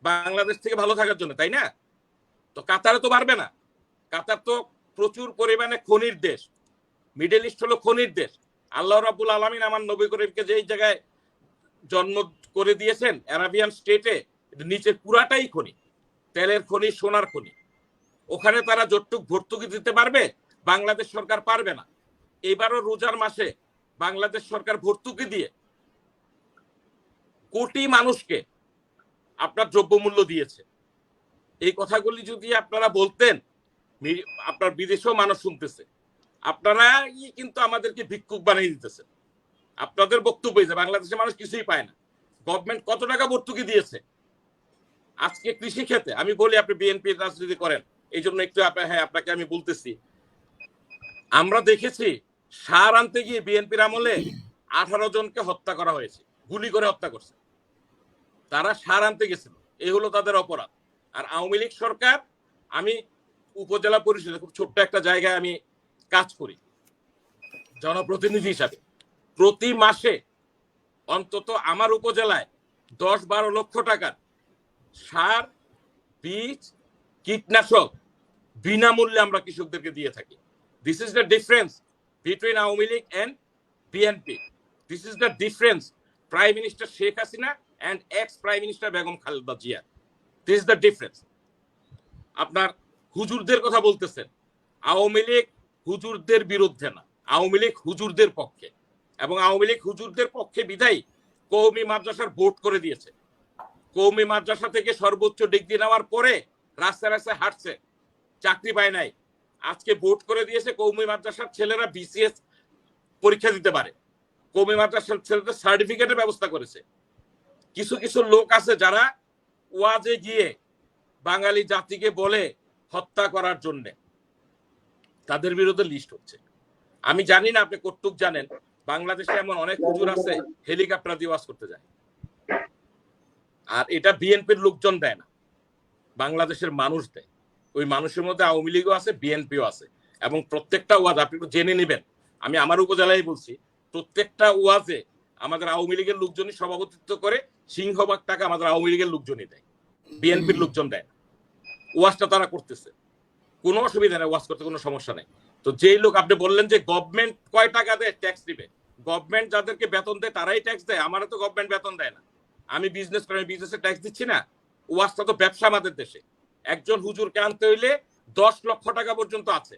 বাংলাদেশ থেকে ভালো থাকার জন্য, তাই না? তো কাতারে তো পারবে না। কাতার তো প্রচুর পরিমাণে খনির দেশ। মিডল ইস্ট হলো খনির দেশ। আল্লাহ রাব্বুল আলামিন আমার নবী করিমকে যেই জায়গায় জন্ম করে দিয়েছেন, অ্যারাবিয়ান স্টেটে, নিচের পুরাটাই খনি, তেলের খনি, সোনার খনি। ওখানে তারা যতটুক ভর্তুকি দিতে পারবে, বাংলাদেশ সরকার পারবে না। এবারও রোজার মাসে বাংলাদেশ সরকার ভর্তুকি দিয়ে কোটি মানুষকে আপনার দ্রব্যমূল্য দিয়েছে। এই কথাগুলি যদি আপনারা বলতেন, আপনার বিদেশেও মানুষ শুনতেছে, আপনারা কিন্তু আমাদেরকে ভিক্ষুক বানিয়ে দিতেছেন। আপনাদের বক্তব্য যে বাংলাদেশের মানুষ কিছুই পায় না। গভর্নমেন্ট কত টাকা ভর্তুকি দিয়েছে আজকে কৃষি ক্ষেত্রে? আমি বলি, আপনি বিএনপির রাজনীতি করেন, এই জন্য একটু আপনাকে আমি বলতেছি। আমরা দেখেছি সার আনতে গিয়ে বিএনপির আমলে 18 জনকে হত্যা করা হয়েছে, গুলি করে হত্যা করছে। তারা সার আনতে গেছিল, এই হলো তাদের অপরাধ। আর আওয়ামী লীগ সরকার, আমি উপজেলা পরিষদে খুব ছোট্ট একটা জায়গায় আমি কাজ করি জনপ্রতিনিধি হিসাবে। প্রতি মাসে অন্তত আমার উপজেলায় 10-12 লক্ষ টাকার সার, বীজ, কীটনাশক বিনামূল্যে আমরা কৃষকদেরকে দিয়ে থাকি। This is the difference between Awami League and BNP. This is the difference prime minister Sheikh Hasina and ex prime minister Begum Khaleda Zia. This is the difference. আপনার হুজুরদের কথা বলতেছেন, আওয়ামী লীগ হুজুরদের বিরুদ্ধে না, আওয়ামী লীগ হুজুরদের পক্ষে। এবং আওয়ামী লীগ হুজুরদের পক্ষে বিধায়ী কওমি মাদ্রাসার বোর্ড করে দিয়েছে। কওমি মাদ্রাসা থেকে সর্বোচ্চ ডিগ্রি নেওয়ার পরে রাস্তায় রাস্তায় হাঁটছে, চাকরি পায় নাই। আজকে বোর্ড করে দিয়েছে কওমি মাদ্রাসার ছেলেরা বিসিএস পরীক্ষা দিতে পারে। কওমি মাদ্রাসার ছেলেদের সার্টিফিকেটের ব্যবস্থা করেছে। কিছু কিছু লোক আছে যারা ওয়াজে গিয়ে বাঙালি জাতিকে বলে হত্যা করার জন্য, তাদের বিরুদ্ধে লিস্ট হচ্ছে। আমি জানি না আপনি কতটুক জানেন, বাংলাদেশে এমন অনেক হুজুর আছে হেলিকপ্টার দিয়ে ওয়াজ করতে যায়। আর এটা বিএনপির লোকজন দেয় না, বাংলাদেশের মানুষ দেয়। ওই মানুষের মধ্যে আওয়ামী লীগও আছে, বিএনপিও আছে। এবং প্রত্যেকটা ওয়াজ আপনি একটু জেনে নেবেন, আমি আমার উপজেলায় বলছি, প্রত্যেকটা ওয়াজে আমাদের আওয়ামী লীগের লোকজনই সভাপতিত্ব করে। সিংহভাগ টাকা আমাদের আওয়ামী লীগের লোকজনই দেয়, বিএনপির লোকজন দেয় না। ওয়াজটা তারা করতেছে, কোনো অসুবিধা নেই, ওয়াজ করতে কোনো সমস্যা নেই। তো যেই লোক আপনি বললেন যে গভর্নমেন্ট কয় টাকা দেয়, ট্যাক্স দিবে। গভর্নমেন্ট যাদেরকে বেতন দেয় তারাই ট্যাক্স দেয়, আমারও তো গভর্নমেন্ট বেতন দেয় না। আমি বিজনেস করি, বিজনেসে ট্যাক্স দিচ্ছি না। ওয়াজটা তো ব্যবসা আমাদের দেশে। একজন হুজুরকে আনতে হইলে 10 লক্ষ টাকা পর্যন্ত আছে,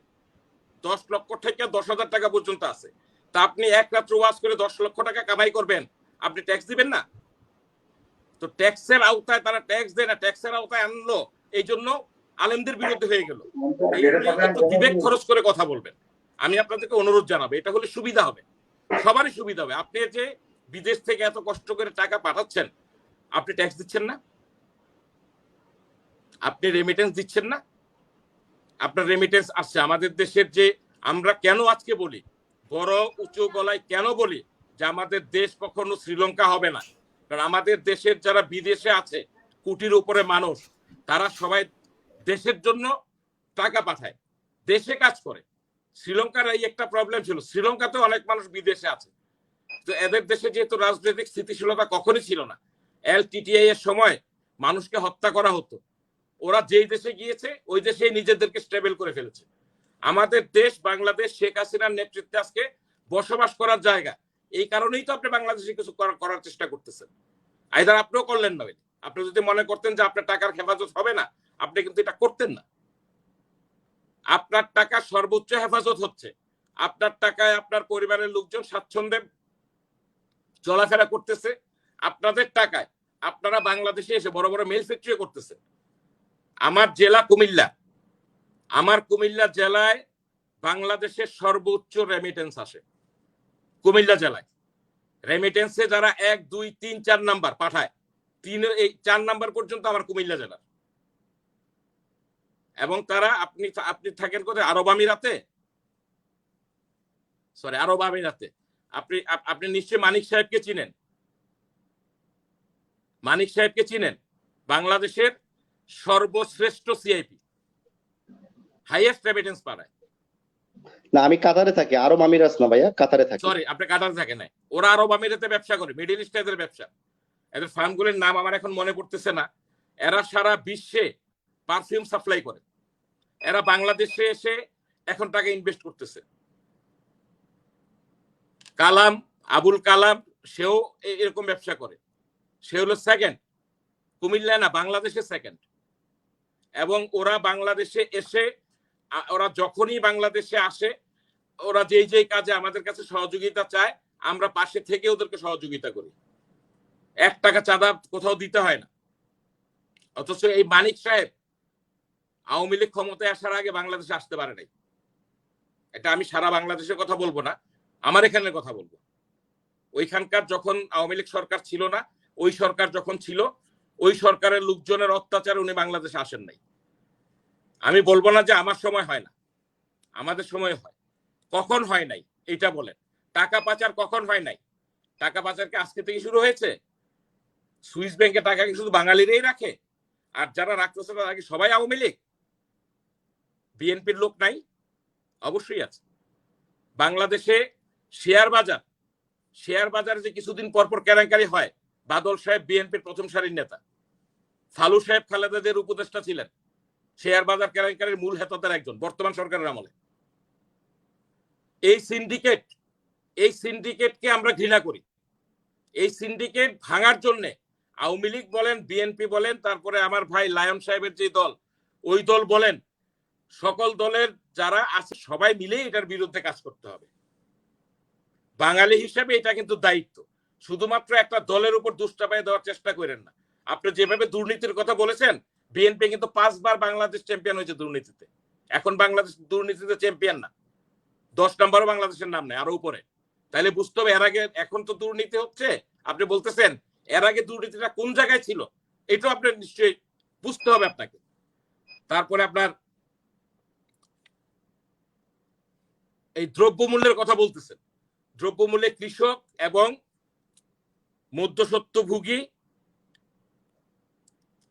10 লক্ষ থেকে 10,000 টাকা পর্যন্ত আছে। তা আপনি এক রাত্র ওয়াজ করে 10 লক্ষ টাকা কামাই করবেন, আপনি ট্যাক্স দিবেন না? তো ট্যাক্সের আওতায় তারা ট্যাক্স দেয় না, ট্যাক্সের আওতায় আনলো, এই জন্য আলেমদের বিরুদ্ধে হয়ে গেল। একটু বিবেক খরচ করে কথা বলবেন। আমি আপনাদেরকে অনুরোধ জানাবো, এটা হলে সুবিধা হবে, সবারই সুবিধা হবে। আপনি যে বিদেশ থেকে এত কষ্ট করে টাকা পাঠাচ্ছেন, আপনি ট্যাক্স দিচ্ছেন না, আপনি রেমিটেন্স দিচ্ছেন না। আপনার রেমিটেন্স আসছে আমাদের দেশের। যে আমরা কেন আজকে বলি, বড় উঁচু গলায় কেন বলি যে আমাদের দেশ কখনো শ্রীলঙ্কা হবে না, কারণ আমাদের দেশের যারা বিদেশে আছে কোটির উপরে মানুষ, তারা সবাই দেশের জন্য টাকা পাঠায়, দেশে কাজ করে। শ্রীলঙ্কার এই একটা প্রবলেম ছিল, শ্রীলঙ্কাতেও অনেক মানুষ বিদেশে আছে। তো এদের দেশে যেহেতু রাজনৈতিক স্থিতিশীলতা কখনই ছিল না, এলটিটিআই এর সময় মানুষকে হত্যা করা হতো। ওরা যেই দেশে গিয়েছে ওই দেশেই নিজেদেরকে স্টেবল করে ফেলেছে। আমাদের দেশ বাংলাদেশ শেখ হাসিনার নেতৃত্বে আজকে বসবাস করার জায়গা। এই কারণেই তো আপনি বাংলাদেশে কিছু করার চেষ্টা করতেছেন। আইদার আপনিও করলেন না। আপনি যদি মনে করতেন যে আপনার টাকার হেফাজত হবে না, আপনি কিন্তু এটা করতেন না। আপনার টাকা সর্বোচ্চ হেফাজত হচ্ছে, আপনার টাকায় আপনার পরিবারের লোকজন স্বাচ্ছন্দ্যে চলাফেরা করতেছে, আপনাদের টাকায় আপনারা বাংলাদেশে এসে বড় বড় মিল ফ্যাক্টরি করতেছে। আমার জেলা কুমিল্লা, আমার কুমিল্লা জেলায় বাংলাদেশের সর্বোচ্চ রেমিটেন্স আসে কুমিল্লা জেলায়। রেমিটেন্সে যারা 1, 2, 3, 4 নাম্বার পাঠায়, 4 নাম্বার পর্যন্ত আমার কুমিল্লা জেলার। এবং তারা আপনি থাকেন কোথায়? আরব আমিরাতে, আরব আমিরাতে। আপনি নিশ্চয়ই মানিক সাহেবকে চিনেন। মানিক সাহেবকে চিনেন, বাংলাদেশের সর্বশ্রেষ্ঠ সিআইপি, হাইয়েস্ট রেমিটেন্স পাঠায়। না, আমি কাতারে থাকি, আরব আমিরাত না ভাইয়া, কাতারে থাকি। সরি, আপনি কাতারে থাকেন না। ওরা আরব আমিরাতে ব্যবসা করে, মিডল ইস্টে এদের ব্যবসা। এদের ফার্মগুলির নাম আমার এখন মনে পড়তেছে না। এরা সারা বিশ্বে পারফিউম সাপ্লাই করে। এরা বাংলাদেশে এসে এখন টাকা ইনভেস্ট করতেছে। কালাম, আবুল কালাম, সেও এরকম ব্যবসা করে। সে হলো সেকেন্ড, কুমিল্লা না, বাংলাদেশে সেকেন্ড। এবং ওরা বাংলাদেশে এসে, ওরা যখনই বাংলাদেশে আসে, ওরা যেই কাজে আমাদের কাছে সহযোগিতা চায়, আমরা পাশে থেকে ওদেরকে সহযোগিতা করি। 1 টাকা চাঁদা কোথাও দিতে হয় না। অথচ এই মানিক সাহেব আওয়ামী লীগ ক্ষমতায় আসার আগে বাংলাদেশে আসতে পারে নাই। এটা আমি সারা বাংলাদেশের কথা বলবো না, আমার এখানের কথা বলবো। ওইখানকার যখন আওয়ামী লীগ সরকার ছিল না, ওই সরকার যখন ছিল, ওই সরকারের লোকজনের অত্যাচার উনি বাংলাদেশে আসেন নাই। আমি বলবো না যে আমার সময় হয় না, আমাদের সময় হয়। কখন হয় নাই এটা বলেন? টাকা পাচার কখন হয় নাই? টাকা পাচার কি আজকে থেকে শুরু হয়েছে? সুইস ব্যাংকে টাকা কি শুধু বাঙালিরাই রাখে? আর যারা রাখতেছে তারা কি সবাই আওয়ামী লীগ? বিএনপির লোক নাই? অবশ্যই আছে। বাংলাদেশে শেয়ার বাজার যে কিছুদিন পরপর কেলেঙ্কারি হয়, বাদল সাহেব বিএনপির প্রথম সারির নেতা, ফালু সাহেব খালেদাদের উপদেষ্টা ছিলেন, শেয়ার বাজার কেলেঙ্কারির মূল হেতাদের একজন বর্তমান সরকারের আমলে। এই সিন্ডিকেটকে আমরা ঘৃণা করি। এই সিন্ডিকেট ভাঙার জন্য আওয়ামী লীগ বলেন, বিএনপি বলেন, তারপরে আমার ভাই লায়ন সাহেবের যে দল, ওই দল বলেন, সকল দলের যারা আছে সবাই মিলে এটার বিরুদ্ধে কাজ করতে হবে। বাঙালি হিসেবে এটা কিন্তু দায়িত্ব। শুধুমাত্র একটা দলের উপর দুষ্টাপায় দেওয়ার চেষ্টা করেন না। আপনি যেভাবে দুর্নীতির কথা বলেছেন, বিএনপি কিন্তু 5 বার বাংলাদেশ চ্যাম্পিয়ন হয়েছে দুর্নীতিতে। এখন বাংলাদেশ দুর্নীতিতে চ্যাম্পিয়ন না, 10 নম্বরও বাংলাদেশের নাম নেই, আরো উপরে। তাহলে বুঝতে হবে এর আগে, এখন তো দুর্নীতি হচ্ছে, আপনি বলতেছেন এর আগে দুর্নীতিটা কোন জায়গায় ছিল, এটাও আপনার নিশ্চয়ই বুঝতে হবে আপনাকে। তারপরে আপনার এই দ্রব্যমূল্যের কথা বলতেছেন। দ্রব্যমূল্যে কৃষক এবং মধ্যস্বত্বভোগী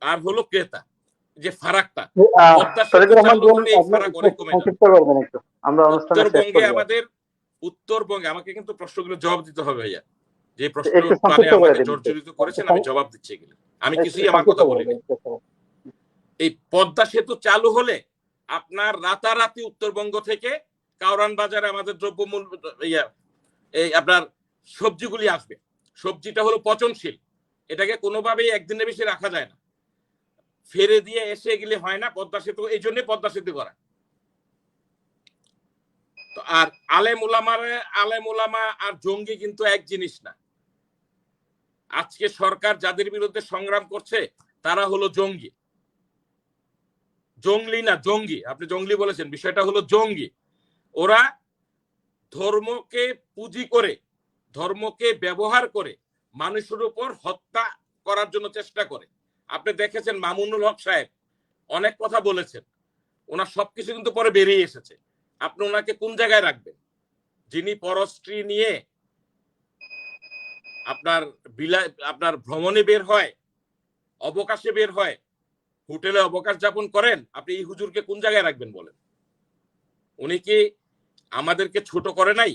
আর হলো ক্রেতা, যে ফারাকটা, উত্তরবঙ্গে আমাকে কিন্তু প্রশ্নগুলো জবাব দিতে হবে ভাইয়া। যে প্রশ্ন আমাকে জর্জরিত করেছেন, আমি জবাব দিচ্ছি এগুলো। আমি কিছুই আমার কথা বলিনি। এই পদ্মা সেতু চালু হলে আপনার রাতারাতি উত্তরবঙ্গ থেকে কাউরান বাজারে আমাদের দ্রব্যমূল্য, এই আপনার সবজিগুলি আসবে। সবজিটা হলো পচনশীল, এটাকে কোনোভাবেই একদিনের বেশি রাখা যায় না। ফেরে দিয়ে এসে এগুলি হয় না। পদ্মা সেতু, এই জন্য পদ্মা সেতু করা। তো আর আলেম উলামা আর জঙ্গি কিন্তু এক জিনিস না। আজকে সরকার যাদের বিরুদ্ধে সংগ্রাম করছে তারা হলো জঙ্গি। জঙ্গলি না, জঙ্গি। আপনি জঙ্গলি বলেছেন, বিষয়টা হলো জঙ্গি। ওরা ধর্মকে পুঁজি করে, ধর্মকে ব্যবহার করে মানুষের উপর হত্যা করার জন্য চেষ্টা করে। আপনি দেখেছেন মামুনুল হক সাহেব অনেক কথা বলেছেন, ওনার সবকিছু কিন্তু পরে বেরিয়ে এসেছে। আপনি ওনাকে কোন জায়গায় রাখবেন? যিনি পরস্ত্রী নিয়ে আপনার ভ্রমণে বের হয়, অবকাশে বের হয়, হোটেলে অবকাশ যাপন করেন, আপনি এই হুজুরকে কোন জায়গায় রাখবেন বলেন? উনি কি আমাদেরকে ছোট করে নাই?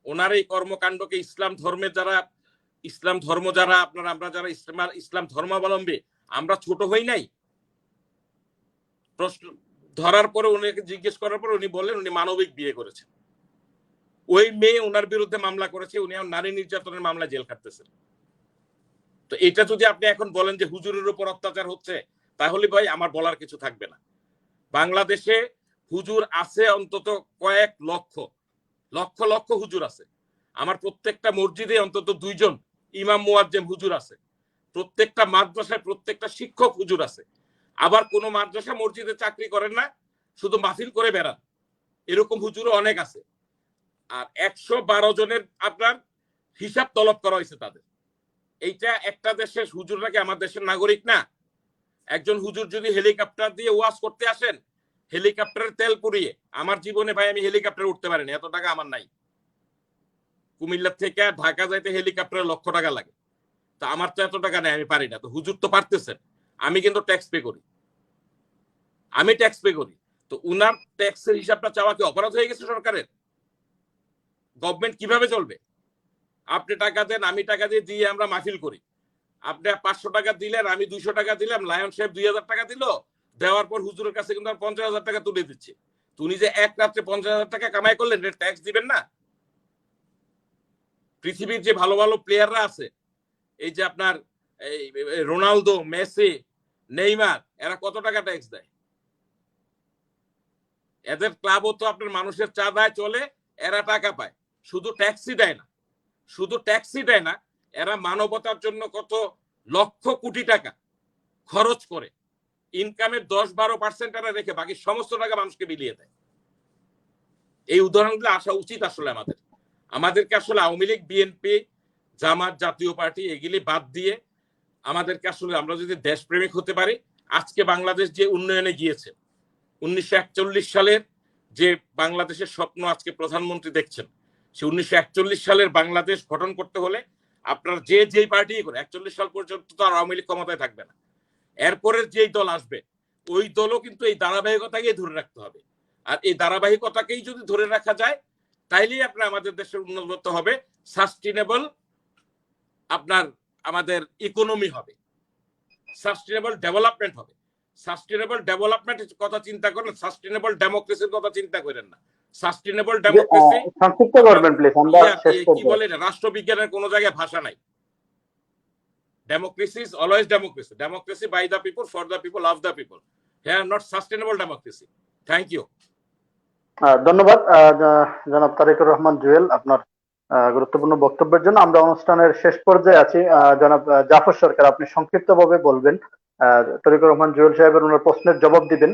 ওনার এই কর্মকাণ্ডকে ইসলাম ধর্ম যারা আমরা যারা ইসলাম ধর্মাবলম্বী, আমরা ছোট হই নাই? প্রশ্ন ধরার পরে উনাকে জিজ্ঞেস করার পর উনি বললেন উনি মানবিক বিয়ে করেছেন। ওই মেয়ে ওনার বিরুদ্ধে মামলা করেছে, উনি নারী নির্যাতনের মামলায় জেল খাটতেছেন। তো এটা যদি আপনি এখন বলেন যে হুজুরের উপর অত্যাচার হচ্ছে, তাহলে ভাই আমার বলার কিছু থাকবে না। বাংলাদেশে হুজুর আছে অন্তত কয়েক লক্ষ লক্ষ লক্ষ হুজুর আছে। আমার প্রত্যেকটা মসজিদে অন্তত 2 জন ইমাম মুয়াজ্জিম হুজুর আছে। প্রত্যেকটা মাদ্রাসায় প্রত্যেকটা শিক্ষক হুজুর আছে। আবার কোন মাদ্রাসা মসজিদে চাকরি করেন না, শুধু মাহফিল করে বেড়ান, এরকম হুজুরও অনেক আছে। আর 112 জনের আপনার হিসাব তলব করা হয়েছে তাদের। এইটা একটা দেশের হুজুররা কি আমার দেশের নাগরিক না? একজন হুজুর যদি হেলিকপ্টার দিয়ে ওয়াজ করতে আসেন, হেলিকপ্টারের তেল পুড়িয়ে, আমার জীবনে ভাই আমি হেলিকপ্টারে উঠতে পারিনি, এত টাকা আমার নাই। কুমিল্লা থেকে ঢাকা যাইতে হেলিকপ্টারে লক্ষ টাকা লাগে, তো আমার তো এত টাকা নেই, আমি পারি না। তো হুজুর তো পারতেছেন, আমি কিন্তু ট্যাক্স পে করি, আমি ট্যাক্স পে করি। তো উনার ট্যাক্সের হিসাবটা চাওয়া কি অপরাধ হয়ে গেছে সরকারের? গভর্নমেন্ট কিভাবে চলবে? আপনি টাকা দেন, আমি টাকা দিয়ে আমরা মাহফিল করি। আপনি 500 টাকা দিলেন, আমি 200 টাকা দিলাম, লায়ন সাহেব 2000 টাকা দিল, দেওয়ার পর হুজুরের কাছে কিন্তু 50,000 টাকা তুলে দিচ্ছে। তুমি যে এক রাত্রে 50,000 টাকা কামাই করলেন, ট্যাক্স দিবেন না? পৃথিবীর যে ভালো ভালো প্লেয়াররা আছে, এই যে আপনার এই রোনালদো, মেসি, নেইমার, এরা কত টাকা ট্যাক্স দেয়? এদের ক্লাবও তো আপনার মানুষের চাঁদায় চলে, এরা টাকা পায়। শুধু ট্যাক্সি দেয় না, শুধু ট্যাক্সি দেয় না, এরা মানবতার জন্য কত লক্ষ কোটি টাকা খরচ করে। ইনকামের 10-12% এরা রেখে বাকি সমস্ত টাকা মানুষকে বিলিয়ে দেয়। এই উদাহরণগুলো আসা উচিত আসলে আমাদেরকে আসলে আওয়ামী লীগ, বিএনপি, জামাত, জাতীয় পার্টি এগুলি বাদ দিয়ে আমাদেরকে আসলে, আমরা যদি দেশপ্রেমিক হতে পারি, আজকে বাংলাদেশ যে উন্নয়নে গিয়েছে, 1941 সালের যে বাংলাদেশের স্বপ্ন আজকে প্রধানমন্ত্রী দেখছেন, সে 1941 সালের বাংলাদেশ গঠন করতে হলে আপনার যেই পার্টি করে 41 সাল পর্যন্ত তো আর আওয়ামী লীগ ক্ষমতায় থাকবে না। এরপরের যেই দল আসবে ওই দলও কিন্তু এই ধারাবাহিকতাকেই ধরে রাখতে হবে। আর এই ধারাবাহিকতাকেই যদি ধরে রাখা যায়, তাইলেই আপনার আমাদের দেশের উন্নত হবে, সাস্টেনেবল আপনার আমাদের ইকোনমি হবে, সাস্টেনেবল ডেভেলপমেন্ট হবে। সাস্টেনেবল ডেভেলপমেন্টের কথা চিন্তা করেন, সাস্টেনেবল ডেমোক্রেসির কথা চিন্তা করেন না। সাস্টেনেবল ডেমোক্রেসি সংক্ষিপ্ত করবেন প্লিজ, আমরা শেষ কি করব। বলেন, রাষ্ট্রবিজ্ঞানের কোনো জায়গায় ভাষা নাই। Democracy is always democracy. Democracy by the people, for the people, of the people. Here, not sustainable democracy. Thank you. ধন্যবাদ জনাব তারেকুর রহমান জুয়েল, আপনার গুরুত্বপূর্ণ বক্তব্যের জন্য। আমরা অনুষ্ঠানের শেষ পর্যায়ে আছি। জনাব জাফর সরকার, আপনি সংক্ষিপ্তভাবে বলবেন। তারেকুর রহমান জুয়েল সাহেবের ওনার প্রশ্নের জবাব দিবেন,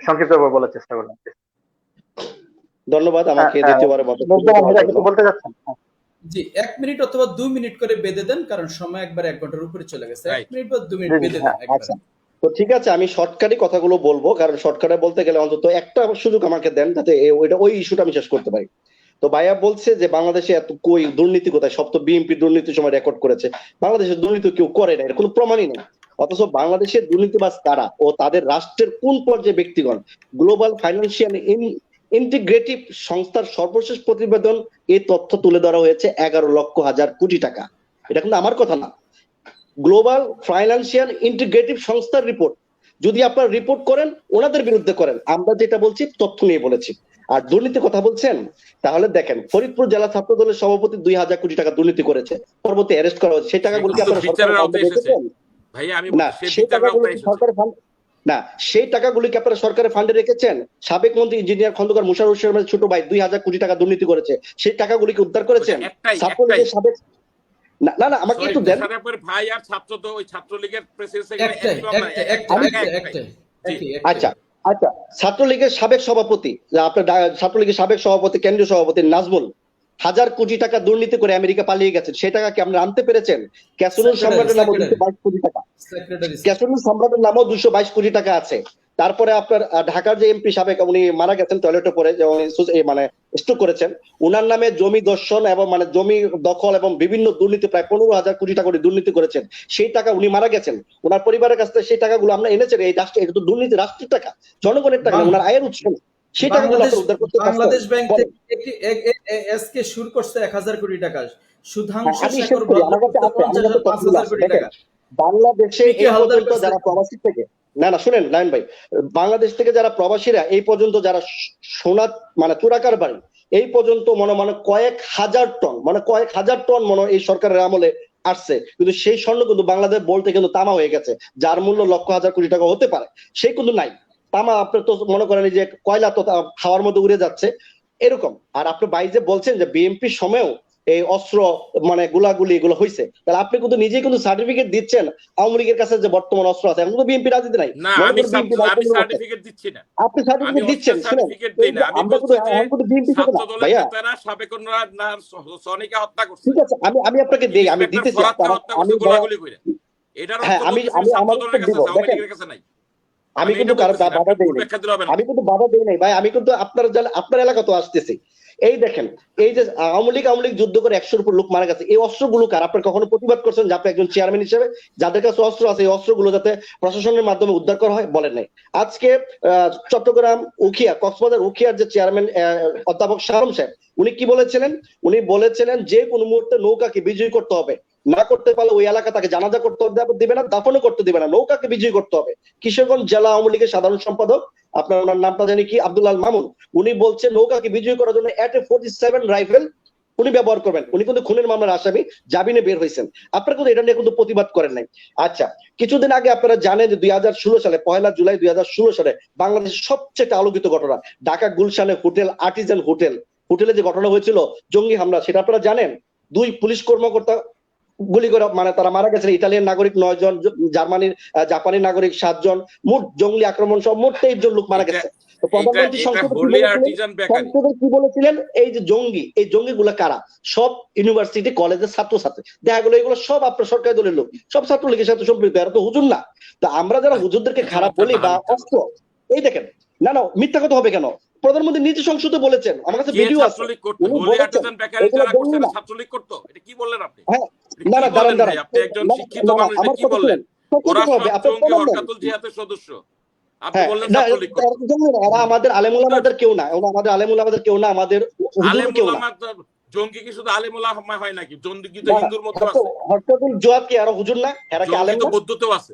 সংক্ষিপ্তভাবে বলার চেষ্টা করবেন। ধন্যবাদ আমাকে দ্বিতীয়বারের মতো কিছু বলতে যাচ্ছেন? জি, 1 মিনিট অথবা 2 মিনিট করে বেঁধে দেন, কারণ সময় একবার 1 ঘন্টার উপরে চলে গেছে। 1 মিনিট বা 2 মিনিট বেঁধে দেন একবার। আচ্ছা, তো ঠিক আছে, আমি শর্টকাটে কথাগুলো বলবো, কারণ শর্টকাটে বলতে গেলে অন্তত একটা সুযোগ আমাকে দেন যাতে ওই ইস্যুটা আমি শেষ করতে পারি। তো ভাইয়া বলছে যে বাংলাদেশে এত কই দুর্নীতি কোথায়, সব তো বিএনপি দুর্নীতির সময় রেকর্ড করেছে। বাংলাদেশের দুর্নীতি কেউ করে না, এর কোনো প্রমাণই নেই। অথচ বাংলাদেশের দুর্নীতিবাজ কারা ও তাদের রাষ্ট্রের কোন পর্যায়ে ব্যক্তিগণ, গ্লোবাল ফাইন্যান্সিয়াল ইন্টিগ্রেটিভ সংস্থার সর্বশেষ প্রতিবেদন এই তথ্য তুলে ধরা হয়েছে 11,00,000 কোটি টাকা। এটা কিন্তু আমার কথা না, গ্লোবাল ফাইন্যান্সিয়াল ইন্টিগ্রেটিভ সংস্থার রিপোর্ট। যদি আপনারা রিপোর্ট করেন ওনাদের বিরুদ্ধে করেন, আমরা যেটা বলছি তথ্য নিয়ে বলেছি। আর দুর্নীতি কথা বলছেন, তাহলে দেখেন ফরিদপুর জেলা ছাত্র দলের সভাপতি 2,000 কোটি টাকা দুর্নীতি করেছে, পরবর্তী অ্যারেস্ট করা হয়েছে। সেই টাকাগুলো কি আপনারা সরকারের ফান্ডে রেখেছেন? না, সেই টাকাগুলো কি সরকারের ফান্ড না, সেই টাকাগুলি কি আপনারা সরকারের ফান্ডে রেখেছেন? সাবেক মন্ত্রী ইঞ্জিনিয়ার খন্দকার মুশাররফ হোসেনের ছোট ভাই 2,000 কোটি টাকা দুর্নীতি করেছে, সেই টাকাগুলি কি উদ্ধার করেছেন? ছাত্রলীগের সাবেক না না, আমাকে একটু দেন। ভাই আর ছাত্র তো ওই ছাত্রলীগের আচ্ছা আচ্ছা, ছাত্রলীগের সাবেক সভাপতি, আপনার ছাত্রলীগের সাবেক সভাপতি, কেন্দ্রীয় সভাপতি নাজমুল 1,000 কোটি টাকা দুর্নীতি করে আমেরিকা পালিয়ে গেছেন, সেই টাকা কি আমরা আনতে পেরেছেন? ক্যাসিনো সম্রাটের নামও 222 কোটি টাকা, ক্যাসিনো সম্রাটের নামও 222 কোটি টাকা আছে। তারপরে আপনার ঢাকার যে এমপি সাবেক, উনি মারা গেছেন টয়লেটে পড়ে, মানে স্ট্রোক করেছেন, উনার নামে জমি দর্শন এবং মানে জমি দখল এবং বিভিন্ন দুর্নীতি, প্রায় 15,000 কোটি টাকা দুর্নীতি করেছেন। সেই টাকা উনি মারা গেছেন, ওনার পরিবারের কাছ থেকে সেই টাকাগুলো আমরা এনেছেন। এই রাষ্ট্র, এটা তো দুর্নীতি, রাষ্ট্রের টাকা, জনগণের টাকা, ওনার আয়ের উৎস। সেই টাকাগুলো আপনারা উদ্ধার করতে পারছেন? বাংলাদেশ ব্যাংক থেকে এসকে শুরু করছে 1,000 কোটি টাকা, সুধাংশু শেখর 5,000 কোটি টাকা। বাংলাদেশে এই পর্যন্ত যারা প্রবাসী থেকে, না না শুনেন লাইন ভাই, বাংলাদেশ থেকে যারা প্রবাসীরা এই পর্যন্ত যারা সোনা মানে চোরাকার বাড়ি, এই পর্যন্ত মনে কয়েক হাজার টন মনে এই সরকারের আমলে আসছে, কিন্তু সেই স্বর্ণ কিন্তু বাংলাদেশ বলতে কিন্তু তামা হয়ে গেছে, যার মূল্য লক্ষ হাজার কোটি টাকা হতে পারে, সেই কিন্তু নাই। তামা আপনার তো মনে করেন যে কয়লা তো খাওয়ার মধ্যে উড়ে যাচ্ছে এরকম। আর আপনি ভাই যে বলছেন যে বিএনপির সময়ও এই অস্ত্র মানে গুলাগুলি এগুলো হয়েছে, তাহলে আপনি কিন্তু নিজেই কিন্তু সার্টিফিকেট দিচ্ছেন আওয়ামী লীগের কাছে যে বর্তমান অস্ত্র আছে, এখন তো বিএনপি রাজনীতি নাই, না, মনে আমি করেন বিএনপি আমি সার্টিফিকেট দিচ্ছি না, আপনি আমি সার্টিফিকেট দিচ্ছেন। অস্ত্রের শুনেন, সার্টিফিকেট দিই না, আমি আমরা বলছি যে কিন্তু বিএনপি থেকে ছাত্র না দলের ভাইয়া। নেতারা সাবেকরা না সনিকে হত্যা করছে, ঠিক আছে, আমি আপনাকে দেই, আমি ইন্সপেক্টর দিতেছি। ফরাদকে হত্যা আমি করছে গোলাগুলি করে। এটার হ্যাঁ, অস্ত্র আমি বলতেছি আমি ছাত্র আমার দলের উত্তর কাছে দিব। আছে, আওয়ামী দেখেন, লীগের কাছে নাই। আমি আমি কিন্তু এটা কারো বলতেছি না, বাধা আপনি দেই ভুল নাই, ব্যাখ্যা দিলে হবে না। আমি কিন্তু বাধা দেই নাই ভাই, আমি কিন্তু আপনার এলাকা তো আসতেছি। এই দেখেন, এই যে আওয়ামী লীগ যুদ্ধ করে 100-র উপর লোক মারা গেছে, এই অস্ত্রগুলো কার? আপনার কখনো প্রতিবাদ করছেন যে আপনি একজন চেয়ারম্যান হিসেবে যাদের কাছে অস্ত্র আছে এই অস্ত্রগুলো যাতে প্রশাসনের মাধ্যমে উদ্ধার করা হয়? বলেন নাই। আজকে চট্টগ্রাম উখিয়া, কক্সবাজার উখিয়ার যে চেয়ারম্যান অধ্যাপক শারম সাহেব, উনি কি বলেছিলেন? উনি বলেছিলেন যে কোনো মুহূর্তে নৌকাকে বিজয়ী করতে হবে, না করতে পারলে ওই এলাকা তাকে জানাজা করতে দিবে না, দাফনও করতে দিবে না, নৌকাকে বিজয়ী করতে হবে। কিশোরগঞ্জ জেলা আওয়ামী লীগের সাধারণ সম্পাদক, আপনার ওনার নামটা জানি কি, আব্দুল্লাহ মামুন, উনি বলছেন নৌকাকে বিজয়ী করার জন্য AK-47 রাইফেল উনি ব্যবহার করবেন। উনি কিন্তু খুনের মামলার আসামি, জামিনে বের হয়েছেন। আপনারা কিন্তু এটা নিয়ে কিন্তু প্রতিবাদ করেন নাই। আচ্ছা, কিছুদিন আগে আপনারা জানেন যে 2016 সালে 1 জুলাই 2016 সালে বাংলাদেশের সবচেয়ে আলোকিত ঘটনা ঢাকা গুলশানে হোটেল আর্টিজান হোটেলে যে ঘটনা হয়েছিল জঙ্গি হামলা, সেটা আপনারা জানেন। 2 পুলিশ কর্মকর্তা গুলি করে মানে তারা মারা গেছেন, ইতালিয়ান নাগরিক 9 জন, জাপানি নাগরিক 7 জন, মোট জঙ্গি আক্রমণ সহ মোট 23 জন লোক মারা গেছে। প্রধানমন্ত্রী সংসদে কি বলেছিলেন? এই যে এই জঙ্গিগুলো কারা? সব ইউনিভার্সিটি কলেজের ছাত্রছাত্রী। দেখা গেল এগুলো সব আপনার সরকারি দলের লোক, সব ছাত্রলীগের সাথে সম্পৃক্ত, এরা তো হুজুর না। তো আমরা যারা হুজুরদেরকে খারাপ বলি বা অস্ত্র, এই দেখেন, না মিথ্যা কথা হবে কেন? প্রধানমন্ত্রী নিজে সংসদে বলেছেন, আমার কাছে ভিডিও আছে, উনি বলেছেন এগুলো জঙ্গি না। ছাত্রলীগ করতো, এটা কি বললেন আপনি? হ্যাঁ, না দাঁড়ান, আপনি একজন শিক্ষিত মানুষ, আমার কি কথা বললেন? শুনেন, ওরা সব আপনি জঙ্গি প্রমাণ দেন। হরকাতুল জিহাদের সদস্য, আপনি হ্যাঁ, বললেন না, ছাত্রলীগ করতো। ওরা আমাদের আলেমুল আমাদের কেউ না, আমাদের আলেমুল আমাদের কেউ না, আমাদের হুজুর কেউ না। জঙ্গি কি শুধু আলেম ওলামা হয় নাকি? জঙ্গি তো না, হিন্দুর মধ্যে আছে, হরকাতুল জিহাদ কি আরো হুজুর না? এরা কি আলেম জঙ্গি তো না? বৌদ্ধতেও আছে।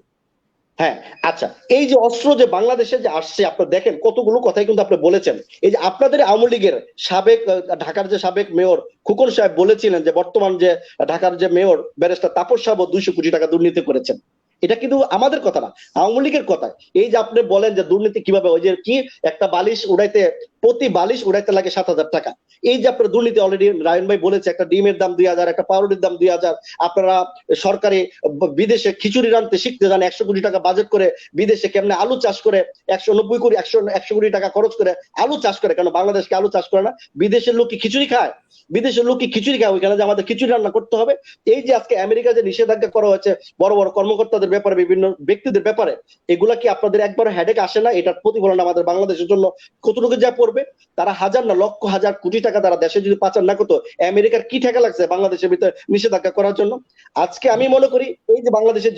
হ্যাঁ, আচ্ছা, এই যে অস্ত্র যে বাংলাদেশে যে আসছে, আপনারা দেখেন কতগুলো কথাই কিন্তু আপনি বলেছেন। এই যে আপনাদের আওয়ামী লীগের সাবেক ঢাকার যে সাবেক মেয়র খোকন সাহেব বলেছিলেন যে বর্তমান যে ঢাকার যে মেয়র ব্যারিস্টার তাপস সাহেব 200 কোটি টাকা দুর্নীতি করেছেন। এটা কিন্তু আমাদের কথা না, আওয়ামী লীগের কথা। এই যে আপনি বলেন যে দুর্নীতি কিভাবে, ওই যে কি একটা বালিশ উড়াইতে, প্রতি বালিশ উড়াইতে লাগে 7,000 টাকা। এই যে আপনার দুর্নীতি, অলরেডি রায়ন ভাই বলেছে একটা ডিমের দাম 2,000, একটা পাউরুটির দাম 2,000। আপনারা সরকারি বিদেশে খিচুড়ি রাঁধতে শিখতে যান, 100 কোটি টাকা বাজেট করে বিদেশে কেমনে আলু চাষ করে 190 কোটি 100 কোটি টাকা খরচ করে আলু চাষ করে, কেন বাংলাদেশকে আলু চাষ করে না? বিদেশের লোক কি খিচুড়ি খায়? বিদেশের লোক কি খিচুড়ি খায়? ওইখানে যে আমাদের খিচুড়ি রান্না করতে হবে। এই যে আজকে আমেরিকা যে নিষেধাজ্ঞা করা হয়েছে বড় বড় কর্মকর্তাদের ব্যাপারে, বিভিন্ন ব্যক্তিদের ব্যাপারে, এগুলা কি আপনাদের একবার হেডেক আসে না? এটার প্রতিফলন আমাদের বাংলাদেশের জন্য কতটুকু যা পড়বে? তারা হাজার না লক্ষ হাজার কোটি টাকা তারা দেশে যদি পাচার না করতো, আমেরিকার কি টাকা লাগছে বাংলাদেশের ভিতরে নিষেধাজ্ঞা করার জন্য? আজকে আমি মনে করি এই যে বাংলাদেশের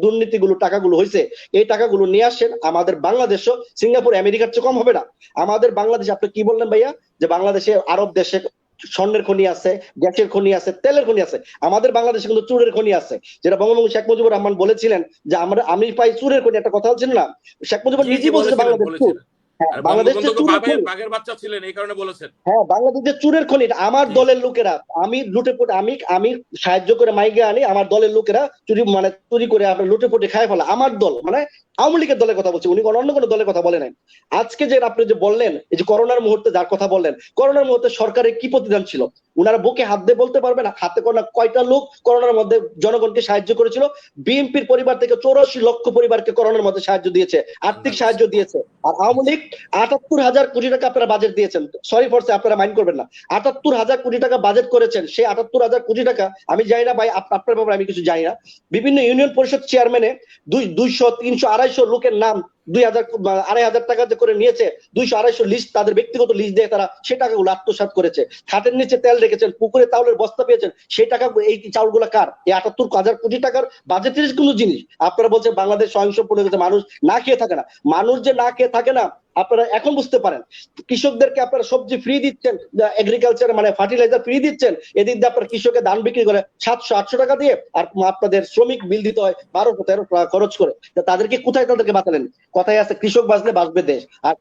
দুর্নীতিগুলো টাকাগুলো হয়েছে, এই টাকাগুলো নিয়ে আসেন আমাদের বাংলাদেশও সিঙ্গাপুর আমেরিকার চেয়ে কম হবে না। আমাদের বাংলাদেশ, আপনি কি বললেন ভাইয়া যে বাংলাদেশে আরব দেশে স্বর্ণের খনি আছে, গ্যাসের খনি আছে, তেলের খনি আছে, আমাদের বাংলাদেশে কিন্তু চুরের খনি আছে। যেটা বঙ্গবন্ধু শেখ মুজিবুর রহমান বলেছিলেন যে আমি পাই চুরের খনি, একটা কথা হচ্ছিল না? শেখ মুজিবুর নিজেই বলছে বাংলাদেশ চুর। হ্যাঁ, বাংলাদেশের চুরের খনি, বাঘের বাচ্চা ছিলেন এই কারণে বলেছেন। হ্যাঁ, বাংলাদেশের চুরের খনি আমার দলের লোকেরা, আমি লুটে পুটে, আমি সাহায্য করে মাইকে আনি, আমার দলের লোকেরা চুরি করে আপনার লুটে পুটে খায় ফেলে। আমার দল মানে আওয়ামী লীগের দলের কথা বলছি, উনি অন্য কোনো দলের কথা বলে নাই। আজকে যে আপনি যে বললেন এই যে করোনার মুহূর্তে যার কথা বললেন, করোনার মুহূর্তে সরকারের কি প্রতিদান ছিল? উনারা বুকে হাত দিয়ে বলতে পারবেন হাতে কোনা কয়টা লোক করোনার মধ্যে জনগণকে সাহায্য করেছিল? বিএনপির পরিবার থেকে 84 লক্ষ পরিবারকে করোনার মধ্যে সাহায্য দিয়েছে, আর্থিক সাহায্য দিয়েছে। আর আওয়ামী লীগ 78,000 কোটি টাকা আপনারা বাজেট দিয়েছেন, সরি ফর সে, আপনারা মাইন্ড করবেন না, 78,000 কোটি টাকা বাজেট করেছেন। সেই 78,000 কোটি টাকা আমি জানি না ভাই, আপনার ব্যাপারে আমি কিছু জানি না। বিভিন্ন ইউনিয়ন পরিষদ চেয়ারম্যানে 200, 300, 250 লোকের নাম 2,000, 2,500 টাকা করে নিয়েছে, 200-250 লিস্ট, তাদের ব্যক্তিগত লিস্ট দিয়ে তারা সে টাকাগুলো আত্মসাৎ করেছে। খাটের নিচে তেল রেখেছেন, পুকুরে চাউলের বস্তা পেয়েছেন, সেই টাকা, এই চাউলগুলো কার? এই 78,000 কোটি টাকার বাজেটের কোনো জিনিস? আপনারা বলছেন বাংলাদেশ সহিংসপূর্ণ গেছে, মানুষ না খেয়ে থাকে না। মানুষ যে না খেয়ে থাকে না আপনারা এখন বুঝতে পারেন। কৃষকদেরকে আপনারা সবজি ফ্রি দিচ্ছেন, এগ্রিকালচার মানে ফার্টিলাইজার ফ্রি দিচ্ছেন, এদিক দিয়ে আপনার কৃষকের ধান বিক্রি করে 700-800 টাকা দিয়ে, আর আপনাদের শ্রমিক বিল দিতে হয় 1200-1300 টাকা খরচ করে। তাদেরকে কোথায় তাদেরকে বাঁচালেন? কথায় আছে কৃষক বাঁচলে বাঁচবে দেশ, আর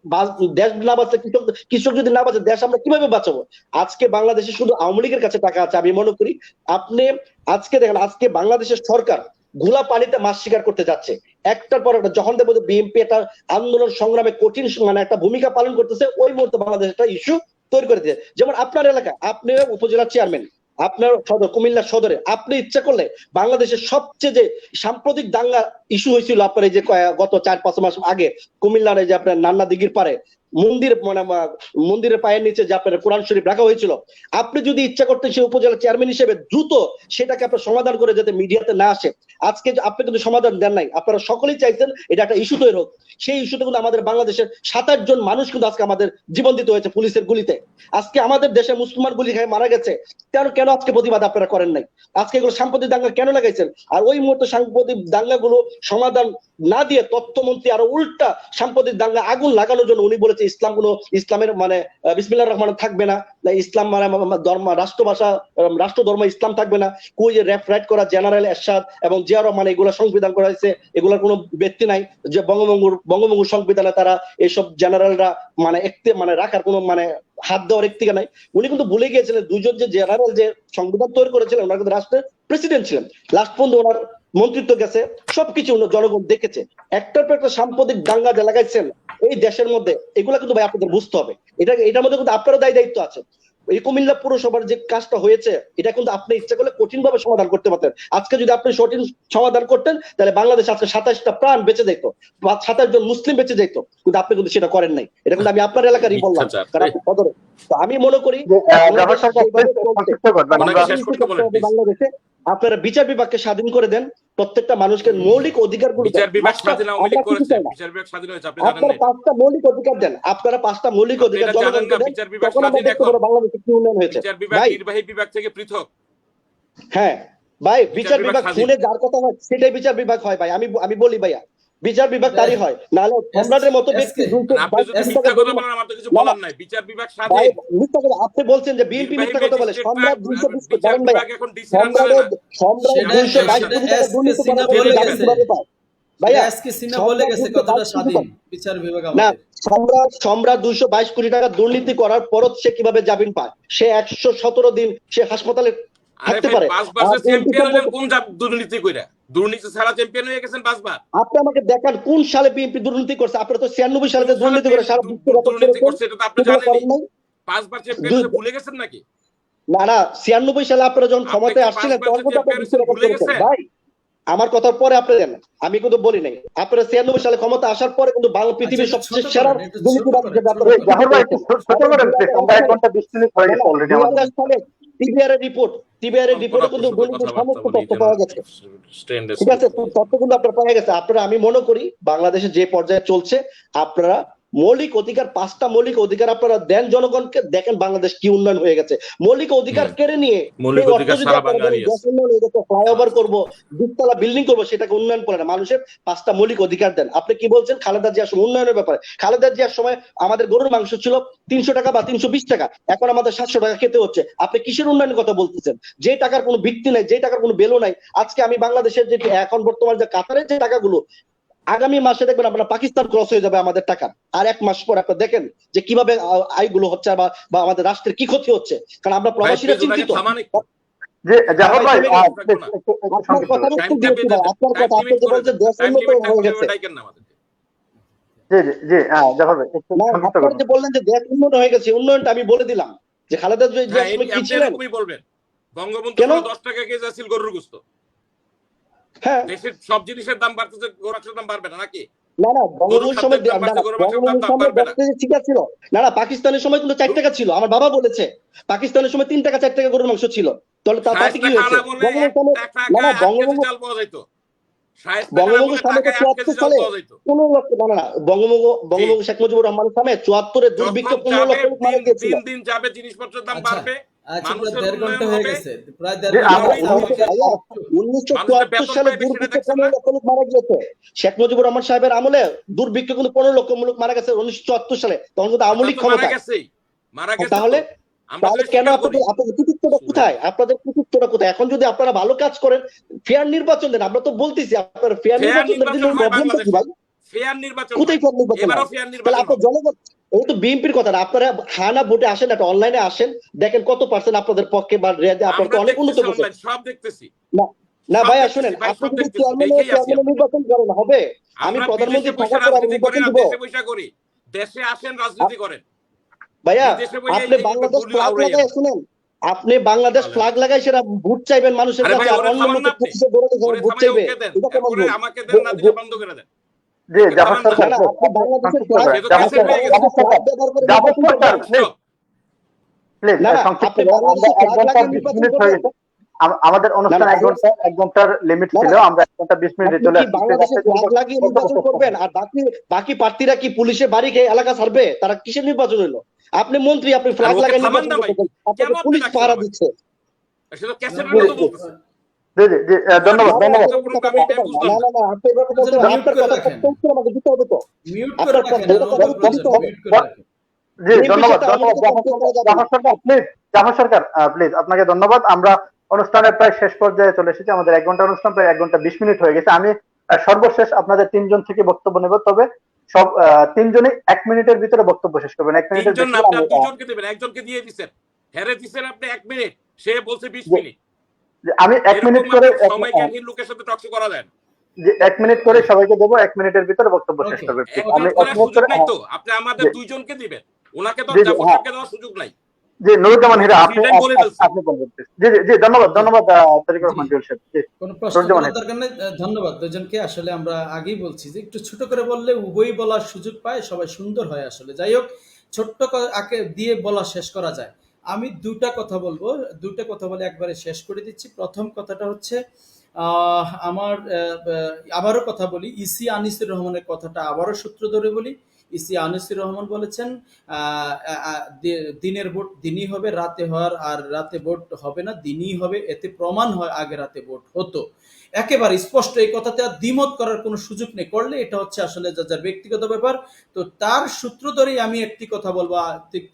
দেশ না বাঁচলে কৃষক যদি না বাঁচে দেশ আমরা কিভাবে বাঁচাবো? আজকে বাংলাদেশে শুধু আওয়ামী লীগের কাছে টাকা আছে আমি মনে করি। আপনি আজকে দেখেন, আজকে বাংলাদেশের সরকার ঘোলা পানিতে মাছ শিকার করতে যাচ্ছে। একটার পর একটা, যখন দেখবো বিএনপি একটা আন্দোলন সংগ্রামে কঠিন মানে একটা ভূমিকা পালন করতেছে, ওই মুহূর্তে বাংলাদেশ একটা ইস্যু তৈরি করে দিয়েছে। যেমন আপনার এলাকায় আপনি উপজেলা চেয়ারম্যান, আপনার সদর কুমিল্লা সদরে আপনি ইচ্ছা করলে বাংলাদেশের সবচেয়ে যে সাম্প্রতিক দাঙ্গা ইস্যু হয়েছিল আপনার এই যে গত 4-5 মাস আগে কুমিল্লার এই যে আপনার নান্না দিঘির পারে মন্দির মানে মন্দিরের পায়ের নিচে যে আপনার কোরআন শরীফ রাখা হয়েছিল, আপনি যদি ইচ্ছা করতেন সেই উপজেলা চেয়ারম্যান হিসেবে দ্রুত সেটাকে আপনার সমাধান করে যাতে মিডিয়াতে না আসে, আজকে আপনি কিন্তু সমাধান দেন নাই। আপনারা সকলেই চাইছেন এটা একটা ইস্যু তৈরি হোক। সেই ইস্যুতে কিন্তু আমাদের বাংলাদেশের 27 জন মানুষ কিন্তু আজকে আমাদের জীবন দিতে হয়েছে পুলিশের গুলিতে। আজকে আমাদের দেশে মুসলমান গুলি খেয়ে মারা গেছে, কেন আজকে প্রতিবাদ আপনারা করেন নাই? আজকে এগুলো সাম্প্রতিক দাঙ্গা কেন লাগাইছেন? আর ওই মুহূর্তে সাম্প্রতিক দাঙ্গাগুলো সমাধান না দিয়ে তথ্যমন্ত্রী আরো উল্টা সাম্প্রতিক দাঙ্গা আগুন লাগানোর জন্য উনি বলেছে ইসলামের মানে বিসমিল্লাহির রহমান থাকবে না, ইসলাম মানে ধর্ম রাষ্ট্রভাষা রাষ্ট্র ধর্ম ইসলাম থাকবে না, কই যে রেফারেট করা জেনারেল এরশাদ এবং জিয়া রহমান এগুলো সংবিধান করা হয়েছে, এগুলোর কোনো ব্যক্তি নাই যে বঙ্গবঙ্গুর সংবিধানে তারা এইসব জেনারেলরা মানে রাখার কোনো হাত দেওয়ার একটিকা নাই। উনি কিন্তু ভুলে গিয়েছিলেন দুজন যে জেনারেল যে সংবিধান তৈরি করেছিলেন ওনার কিন্তু রাষ্ট্রের প্রেসিডেন্ট ছিলেন, লাস্ট পর্যন্ত ওনার মন্ত্রিত্ব গেছে, সবকিছু জনগণ দেখেছে। একটার পর একটা সাম্প্রতিক দাঙ্গা যে লাগাইছেন এই দেশের মধ্যে, এগুলা কিন্তু ভাই আপনাদের বুঝতে হবে। এটার মধ্যে কিন্তু আপনারও দায়িত্ব আছে। এই কুমিল্লা পুরসভার যে কাজটা হয়েছে এটা কিন্তু আপনি ইচ্ছা করলে কঠিন ভাবে সমাধান করতে পারতেন। আজকে যদি আপনি সঠিক সমাধান করতেন তাহলে বাংলাদেশ আজকে 27টা প্রাণ বেঁচে যেত, 27 জন মুসলিম বেঁচে যেত, কিন্তু আপনি কিন্তু সেটা করেন নাই। এটা কিন্তু আমি আপনার এলাকারই বললাম, কারণ সদরে। তো আমি মনে করি বাংলাদেশে আপনারা বিচার বিভাগকে স্বাধীন করে দেন, প্রত্যেকটা মানুষকে মৌলিক অধিকার গুলো বিচার বিভাগ স্বাধীন হয়েছে, আপনি জানেন না? 5টা মৌলিক অধিকার দেন, আপনারা 5টা মৌলিক অধিকার জনগণকে দেন, বিচার বিভাগ তখন আমরা দেখতে পাবো বাংলাদেশে কি উন্নয়ন হয়েছে। বিচার বিভাগ নির্বাহী বিভাগ থেকে পৃথক। হ্যাঁ ভাই, বিচার বিভাগ শুনে যার কথা হয় সেটাই বিচার বিভাগ হয় ভাই। আমি বলি ভাইয়া, বিচার বিভাগ তারই হয়, নাহলে সম্রাটের মতো ব্যক্তি আপনি বলছেন যে বিএনপি মিথ্যা কথা বলে, সম্রাট 220 বলেন ভাই, সম্রাট 222 কোটি টাকা দুর্নীতি করে ভাইয়া আজকে সিনা বলে গেছে কতটা স্বাধীন বিচার বিভাগ আমাদের। না, সম্রাট 222 কোটি টাকা দুর্নীতি করার পরও সে কিভাবে জামিন পায়? সে 117 দিন সে হাসপাতালে থাকতে পারে। দুর্নীতি ছাড়া চ্যাম্পিয়ন হয়ে গেছেন 5 বার। আপনি আমাকে দেখান কোন সালে বিএনপি দুর্নীতি করছে? আপনারা তো 96 সালে দুর্নীতি করে সারা বিশ্বে দুর্নীতি করছে, এটা তো আপনি জানেন। 5 বার চ্যাম্পিয়ন ভুলে গেছেন নাকি? না 96 সালে আপনারা যখন ক্ষমতায় আসছিলেন তখন তো আপনারা ভুলে গেছেন ভাই। আমার কথার পরে আপনি জানেন, আমি কিন্তু বলি নাই। আপনারা 96 সালে ক্ষমতা আসার পরে কিন্তু বাংলা পৃথিবীর সবচেয়ে সেরা দুর্নীতিবাজ হিসেবে আপনারা টিবিআর রিপোর্টে কিন্তু সমস্ত তথ্য পাওয়া গেছে। ঠিক আছে, তথ্য কিন্তু আপনারা পাওয়া গেছে। আপনারা, আমি মনে করি বাংলাদেশে যে পর্যায়ে চলছে, আপনারা মৌলিক অধিকার 5টা মৌলিক অধিকার আপনারা দেন জনগণকে, দেখেন বাংলাদেশ কি উন্নয়ন হয়ে গেছে। মৌলিক অধিকার কেড়ে নিয়ে ফ্লাইওভার করবো, 2তলা বিল্ডিং করবো, সেটাকে উন্নয়ন করে না। মানুষের 5টা মৌলিক অধিকার দেন। আপনি কি বলছেন খালেদা জিয়ার সময় উন্নয়নের ব্যাপারে? খালেদা জিয়ার সময় আমাদের গরুর মাংস ছিল 300 টাকা বা 320 টাকা, এখন আমাদের 700 টাকা খেতে হচ্ছে। আপনি কিসের উন্নয়নের কথা বলতেছেন? যে টাকার কোনো ভিত্তি নাই, যে টাকার কোনো ভ্যালু নাই। আজকে আমি বাংলাদেশের যে এখন বর্তমান যে কাতারের যে টাকাগুলো, আগামী মাসে দেখবেন আপনারা পাকিস্তান ক্রস হয়ে যাবে আমাদের টাকা। আর 1 মাস পর আপনারা দেখেন যে কিভাবে আয়গুলো হচ্ছে বা আমাদের রাষ্ট্রের কি ক্ষতি হচ্ছে, কারণ আমরা প্রবাসীরা চিন্তিত। বললেন যে দেশ উন্নত হয়ে গেছে, উন্নয়নটা আমি বলে দিলাম যে খালেদা জিয়া কি ছিলেন বলবেন। বঙ্গবন্ধু 10 টাকা কেজি আছিল গরুর গোশত। হ্যাঁ, দেশের সব জিনিসের দাম বাড়তেছে, গরুর দাম বাড়বে না নাকি? না বঙ্গবন্ধুর সময় ঠিক ছিল না। পাকিস্তানের সময় কিন্তু 4 টাকা ছিল, আমার বাবা বলেছে। পাকিস্তানের সময় 3 টাকা 4 টাকা গরুর মাংস ছিল। তাহলে তাতে কি হয়েছে? বঙ্গবঙ্গু সালে 74 সালে 15 লক্ষ, বঙ্গবঙ্গু শেখ মুজিবুর রহমানের সামনে 74-এ দুর্ভিক্ষ 15 লক্ষ লোক মারা গিয়েছিল। দিন যাবে জিনিসপত্রের দাম বাড়বে। 1974 সালে দুর্ভিক্ষে 15 লক্ষ লোক মারা গিয়েছে। শেখ মুজিবুর রহমান সাহেবের আমলে দুর্ভিক্ষে কিন্তু 15 লক্ষ লোক মারা গেছে 1974 সালে, তখন কিন্তু আওয়ামী লীগ ক্ষমতায়। তাহলে কেন আপনাদের কৃতিত্বটা কোথায়? আপনাদের কৃতিত্বটা কোথায়? এখন যদি আপনারা ভালো কাজ করেন, ফেয়ার নির্বাচন দেন। আমরা তো বলতেছি আপনারা ফেয়ার নির্বাচন দেন, প্রবলেমটা কি ভাই? ফেয়ার নির্বাচন কোথায় ফেয়ার নির্বাচন? তাহলে আপনার জনগণ, এই তো বিএনপির কথা না, আপনারা হানা ভোটে আসেন, একটা অনলাইনে আসেন, দেখেন কত পার্সেন্ট আপনাদের পক্ষে বা আপনারা তো অনেক উন্নত করছেন। সব দেখতেছি না, না সব ভাইয়া দেখতেছি শুনেন, ভাই, আপনি সব যদি দেখতেছি, দেখেই আছি চেয়ারম্যানের নির্বাচন করেন হবে? আমি আমরা প্রধানমন্ত্রী বিদেশে বসে থাকার পর আমি রাজনীতি করি নির্বাচন না, দিব? দেশে বসে করি। দেশে আসেন, রাজনীতি করেন। ভাইয়া বিদেশে বসে আপনি এই বাংলাদেশ গুলি ফ্ল্যাগ আউড়াইয়েন লাগাই না। শুনেন, আপনি বাংলাদেশ তাহলে ফ্ল্যাগ লাগাই সেটা ভোট চাইবেন মানুষের আরে কাছে, ভাই, আর ওরে অন্য থামান না লোকের আপনি, পঁচিশে দৌড়ে ওরে ভোট থামাই চাইবে, ওকে দেন, এটা কেমন এরপরে ভোট? আমাকে দেন, না দিলে বন্ধ করে দেন। জি ওকে জাফর থামান না। সরকার না না, আপনি বাংলাদেশের সংক্ষিপ্ত ফ্ল্যাগ, করে, সে তো জাফর ক্যান্সেল সরকার, হয়ে গেছে। বাংলাদেশের ফ্ল্যাগ ব্যবহার করে জাফর নির্বাচন সরকার করবেন। প্লিজ, প্লিজ না না, সংক্ষিপ্ত আপনি করে, আমরা বাংলাদেশের 1 ফ্ল্যাগ ঘন্টা লাগিয়ে 20 নির্বাচন মিনিট হয়ে করবেন। গেছে। আমাদের না অনুষ্ঠান না, 1 ঘন্টার লিমিট না ছিল, না, আমরা 1 ঘন্টা 20 মিনিটে আপনি চলে কি আসছি। প্লিজ বাংলাদেশের আপনি ফ্ল্যাগ লাগিয়ে নির্বাচন করবেন, আর বাকি বাকি প্রার্থীরা কি পুলিশে বাড়ি খেয়ে এলাকা ছাড়বে? তারা কিসের নির্বাচন হলো? আপনি মন্ত্রী, আপনি আর ফ্ল্যাগ ওকে লাগিয়ে থামান নির্বাচন না ভাই, করতেছেন, কেন আপনাকে আপনি পুলিশ ডাকছেন পাহারা আমাকে? দিচ্ছে। সে তো ক্যাসেটের জি মতো জি বলতেছে। জি জি জি, হোয়াট ধন্যবাদ ইজ না না, ধন্যবাদ। দিস আপনি প্রবলেম, কথা আমি বলতে এটা পারেন না, বুঝলাম না না। না না, আপনি এবার কথা বলতে, মিউট আপনার করে কথা রাখেন, উত্তর আমাকে দিতে হবে তো। মিউট করে আপনার রাখেন, কথা অনুগ্রহ করে দিতে হবে। মিউট করে রাখেন। জি বিএনপির ধন্যবাদ সাথে ধন্যবাদ, আমাদের কম্পেয়ার করা যাবে না। জাফর সরকার প্লিজ, জাফর সরকার প্লিজ, আপনাকে ধন্যবাদ। আমরা অনুষ্ঠানের প্রায় শেষ পর্যায়ে চলে এসেছি। আমাদের 1 ঘন্টা অনুষ্ঠান প্রায় 1 ঘন্টা 20 মিনিট হয়ে গেছে। আমি সর্বশেষ আপনাদের 3 জন থেকে বক্তব্য নেব, তবে সব 3 জনই 1 মিনিটের ভিতরে বক্তব্য শেষ করবেন। 1 মিনিটের তিনজন বেশি না, হলে আপনি আমি আর দুইজনকে দেবেন, একজনকে দিয়ে দিচ্ছেন। হেরে দিচ্ছেন আপনি 1 মিনিট, সে বলছে 20 যে- মিনিট। যে আমি 1 মিনিট এরকম করে আপনার সময় জ্ঞানহীন লোকের সাথে টকশো করা যায় না। যে 1 মিনিট করে সবাইকে দেবো, 1 মিনিটের ভিতরে বক্তব্য শেষ ওকে, করবে। প্লিজ 1 আমি মিনিট 1 করার মিনিট সুযোগ করে, নাই হ্যাঁ, তো, আপনি আমাদের জি দুইজনকে দিবেন। ওনাকে তো জি জি, জাফর হ্যাঁ সাহেবকে দেওয়ার সুযোগ নাই। জি, নুরুজ্জামান উনি হীরা, তো আপনি ফ্রি টাইম বলে ফেলছে। আপনি বলবেন please। জি জি জি, ধন্যবাদ ওকে, ধন্যবাদ তরিকুর জি, রহমান জুয়েল সাহেব। জি, কোনো প্রশ্ন নুরুজ্জামান করার হীরা। দরকার নেই। ধন্যবাদ দুজনকে। আসলে আমরা আগেই বলছি যে একটু ছোট করে বললে উভয়ই বলার সুযোগ পায়, সবাই সুন্দর হয়। আসলে যাই হোক, ছোট্ট আগে দিয়ে বলা শেষ করা যায়। আমি দুটা কথা বলবো, দুটা কথা বলে একবারে শেষ করে দিচ্ছি। প্রথম কথাটা হচ্ছে আমার আবারও কথা বলি, ইসি আনিসুর রহমানের কথাটা আবারও সূত্র ধরে বলি। ইসি আনিসুর রহমান বলেছেন দিনের ভোট দিনই হবে, রাতে হওয়ার আর রাতে ভোট হবে না, দিনই হবে। এতে প্রমাণ হয় আগে রাতে ভোট হতো। একেবারে স্পষ্ট, এই কথাতে আর দ্বিমত করার কোনো সুযোগ নেই। করলে এটা হচ্ছে আসলে যার ব্যক্তিগত ব্যাপার। তো তার সূত্র ধরেই আমি একটি কথা বলবো,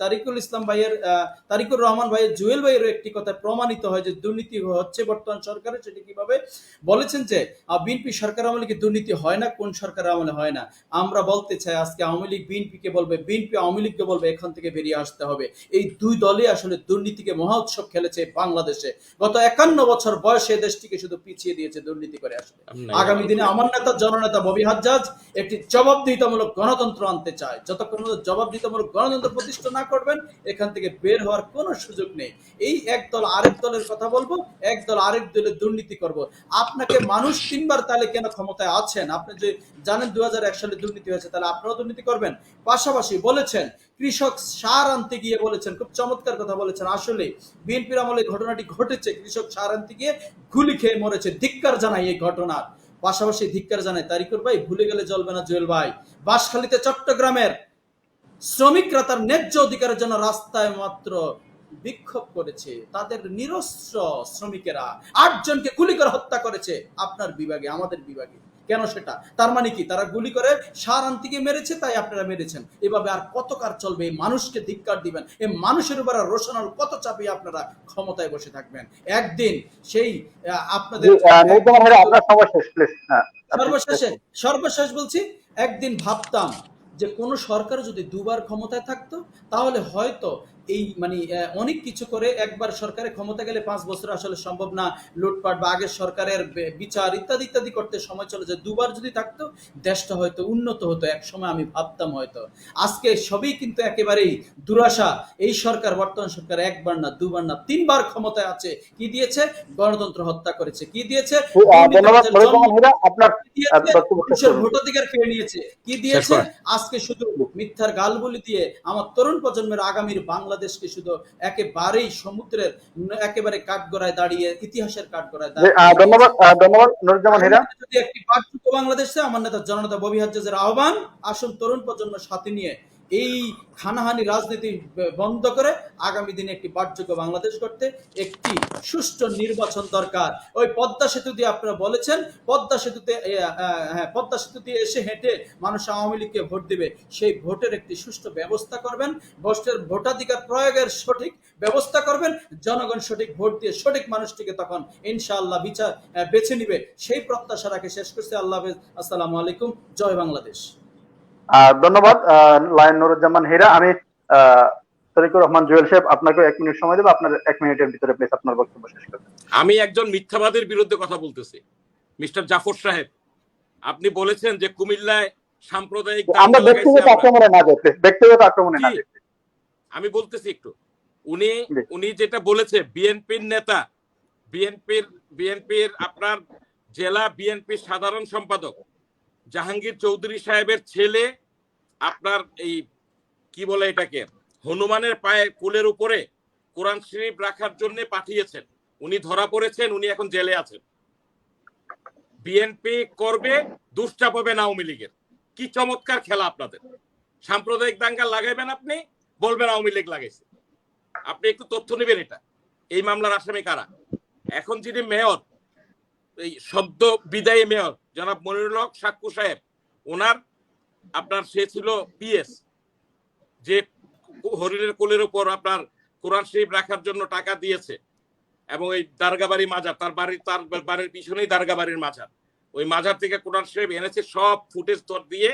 তারিকুল ইসলাম ভাইয়ের তারিকুর রহমান ভাইয়ের, জুয়েল ভাইয়েরও একটি কথা প্রমাণিত হয় যে দুর্নীতি হচ্ছে বর্তমান সরকারে। সেটি কিভাবে বলেছেন যে বিএনপি সরকার আমলে কি দুর্নীতি হয় না, কোন সরকার আমলে হয় না। আমরা বলতে চাই আজকে আওয়ামী লীগ বিএনপিকে বলবে, বিএনপি আওয়ামী লীগকে বলবে এখান থেকে বেরিয়ে আসতে হবে। এই দুই দলই আসলে দুর্নীতিকে মহা উৎসব খেলেছে বাংলাদেশে। গত 51 বছর বয়সে দেশটিকে শুধু পিছিয়ে দিয়েছে দুর্নীতি করে। আসলে আগামী দিনে আমার নেতা জননেতা ববি হাজ্জাজ একটি জবাবদিহিতামূলক গণতন্ত্র আনতে চায়। যতক্ষণ জবাবদিহিতামূলক গণতন্ত্র প্রতিষ্ঠা না করবেন, এখান থেকে বের হওয়ার কোনো সুযোগ নেই। এই এক দল আরেক দলের কথা বলবো, এক দল আরেক দলের দুর্নীতি করব। আপনাকে মানুষ 3বার তাহলে কেন ক্ষমতায় আছেন? আপনি যে জানেন 2001 সালে দুর্নীতি হয়েছে, তাহলে আপনারাও দুর্নীতি করবেন? পাশাপাশি বলেছেন কৃষক সার আনতে গিয়ে, বলেছেন খুব চমৎকার কথা বলেছেন। আসলে বিএনপির আমলে ঘটনাটি ঘটেছে, কৃষক সার আনতে গিয়ে গুলি খেয়ে মরেছে। ধিক্কার জানাই এই ঘটনার। পাশাপাশি ধিক্কার জানাই তারিকুর ভাই, ভুলে গেলে চলবে না জুয়েল ভাই, বাঁশখালীতে চট্টগ্রামের শ্রমিকরা তার ন্যায্য অধিকারের জন্য রাস্তায় মাত্র বিক্ষোভ করেছে। তাদের নিরস্ত্র শ্রমিকেরা 8 জনকে গুলি করে হত্যা করেছে আপনার বিভাগে, আমাদের বিভাগে। কেন সেটা? তার মানে কি তারা গুলি করে সার আনতে গিয়ে মেরেছে, তাই আপনারা মেরেছেন? এভাবে আর কতকার চলবে? এই মানুষকে ধিক্কার দিবেন, এই মানুষের উপর রোশনাল কত চাপিয়ে আপনারা ক্ষমতায় বসে থাকবেন? একদিন সেই আপনাদের নুরুজ্জামান হীরা, আপনার সময় শেষ প্লিজ। হ্যাঁ, আপনি শেষ করুন। সর্বশেষ বলছি, একদিন ভাবতাম যে কোন সরকার যদি 2বার ক্ষমতায় থাকতো, তাহলে হয়তো এই মানে অনেক কিছু করে একবার সরকারে ক্ষমতা গেলে 5 বছর আসলে সম্ভব না। লুটপাট বা আগের সরকারের বিচার ইত্যাদি ইত্যাদি করতে সময় চলে যায়। 2বার যদি থাকতো, দেশটা হয়তো উন্নত হতো। এক সময় আমি ভাবতাম হয়তো। আজকে সবই কিন্তু একেবারেই দুরাশা। এই সরকার, বর্তমান সরকার 1বার না 2বার না 3বার ক্ষমতায় আছে। কি দিয়েছে? গণতন্ত্র হত্যা করেছে। কি দিয়েছে? ধন্যবাদ নুরুজ্জামান হীরা, আপনার দিয়েছে বক্তব্য শেষ পুরুষের করুন। ভোটাধিকার কেড়ে নিয়েছে। কি শেষ দিয়েছে? করেন। আজকে শুধু মিথ্যার গালবলি দিয়ে আমার তরুণ প্রজন্মের আগামীর বাংলাদেশকে শুধু একেবারেই সমুদ্রের একেবারে কাঠগড়ায় দাঁড়িয়ে, ইতিহাসের কাঠগড়ায় দাঁড়িয়ে ধন্যবাদ ধন্যবাদ নুরুজ্জামান হীরা। যদি একটি পাঠযোগ্য বাংলাদেশে আমার নেতা জননেতা ববি হাজ্জাজের আহ্বান, আসুন তরুণ প্রজন্মের সাথে নিয়ে এই খানাহানি রাজনীতি বন্ধ করে আগামী দিনে একটি পাঠযোগ্য বাংলাদেশ করতে একটি সুষ্ঠু নির্বাচন দরকার। ওই পদ্মা সেতু দিয়ে আপনারা বলেছেন, পদ্মা সেতুতে পদ্মা সেতু দিয়ে এসে হেঁটে মানুষ আওয়ামী লীগকে ভোট দিবে। সেই ভোটের একটি সুষ্ঠু ব্যবস্থা করবেন, ভোটাধিকার প্রয়োগের সঠিক ব্যবস্থা করবেন। জনগণ সঠিক ভোট দিয়ে সঠিক মানুষটিকে তখন ইনশাআল্লাহ বেছে নিবে। সেই প্রত্যাশা রাখে শেষ করছি। আল্লাহ হাফেজ। আসসালামু আলাইকুম। জয় বাংলাদেশ। ধন্যবাদ লায়ন নুরুজ্জামান হীরা। আমি তরিকুর রহমান জুয়েল সাহেব, আপনাকে 1 মিনিট সময় দেব, আপনার 1 মিনিটের ভিতরে প্লিজ আপনার বক্তব্য শেষ করবেন। আমি একজন মিথ্যাবাদীর বিরুদ্ধে কথা বলতেছি। মিস্টার জাফর সাহেব, আপনি বলেছেন যে কুমিল্লায় সাম্প্রদায়িক আমরা দাঙ্গা লাগাইছি ব্যক্তিগত আমরা। আক্রমণে না যেতে, ব্যক্তিগত আক্রমণে না জি, যেতে। আমি বলতেছি একটু, উনি জি। উনি যেটা বলেছে, বিএনপির নেতা, বিএনপির আপনার জেলা বিএনপির সাধারণ সম্পাদক জাহাঙ্গীর চৌধুরী সাহেবের ছেলে আপনার এই কি বলে এটাকে, হনুমানের পায়ে কুলের উপরে কোরআন শরীফ রাখার জন্য পাঠিয়েছেন। উনি ধরা পড়েছেন, উনি এখন জেলে আছেন। বিএনপি করবে, দুষ্টাপ হবে আওয়ামী লীগের। কি চমৎকার খেলা আপনাদের! সাম্প্রদায়িক দাঙ্গা লাগাইবেন, আপনি বলবেন আওয়ামী লীগ লাগাইছে। আপনি একটু তথ্য নেবেন এটা, এই মামলার আসামি কারা। এখন যিনি মেয়র, এই সদ্য বিদায়ী মেয়র জনাব মনিরুল হক সাক্কু সাহেব, ওনার আপনার সে ছিল পিএস, যে হরিণের কোলের উপর আপনার কোরআন শরীফ রাখার জন্য টাকা দিয়েছে। এবং ওই দারগাবাড়ি মাজার, তার বাড়ির পিছনেই দারগাবাড়ির মাজার, ওই মাজার থেকে কোরআন শরীফ এনেছে। সব ফুটেজ দিয়ে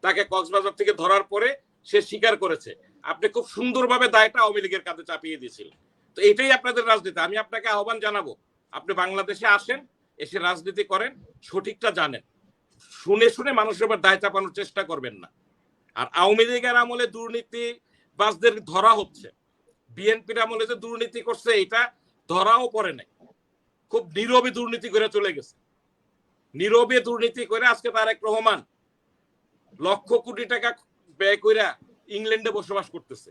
তাকে কক্সবাজার থেকে ধরার পরে সে স্বীকার করেছে। আপনি খুব সুন্দরভাবে দায়টা আওয়ামী লীগের কাছে চাপিয়ে দিয়েছিলেন। তো এটাই আপনাদের রাজনীতি। আমি আপনাকে আহ্বান জানাবো, আপনি বাংলাদেশে আসেন, এসে রাজনীতি করেন, সঠিকটা জানেন, শুনে শুনে মানুষের উপর দায় চাপানোর চেষ্টা করবেন না। আর আওয়ামী লীগের আমলে দুর্নীতিবাজদের ধরা হচ্ছে, বিএনপির আমলে যে দুর্নীতি করছে এটা ধরাও পড়ে নাই, খুব নীরবে দুর্নীতি করে চলে গেছে। নীরবে দুর্নীতি করে আজকে তারেক রহমান লক্ষ কোটি টাকা ব্যয় করে ইংল্যান্ডে বসবাস করতেছে।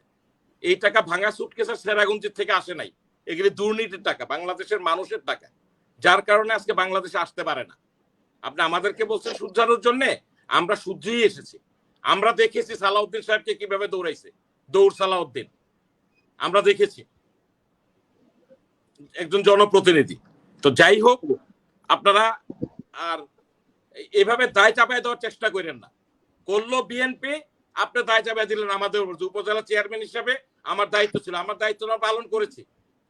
এই টাকা ভাঙা সুটকেসের সেরাগুঞ্জির থেকে আসে নাই, এগুলি দুর্নীতির টাকা, বাংলাদেশের মানুষের টাকা, যার কারণে আজকে বাংলাদেশে আসতে পারে না। আপনি আমাদেরকে বলছেন শুধরানোর জন্য, আমরা শুধরিয়ে এসেছি। আমরা দেখেছি সালাউদ্দিন সাহেবকে কিভাবে দৌড়াইছে, দৌড় সালাউদ্দিন আমরা দেখেছি, একজন জনপ্রতিনিধি। তো যাই হোক, আপনারা আর এভাবে দায় চাপায় দেওয়ার চেষ্টা করেন না। করলো বিএনপি, আপনি দায় চাপায় দিলেন আমাদের উপর। উপজেলা চেয়ারম্যান হিসেবে আমার দায়িত্ব ছিল, আমার দায়িত্ব পালন করেছি।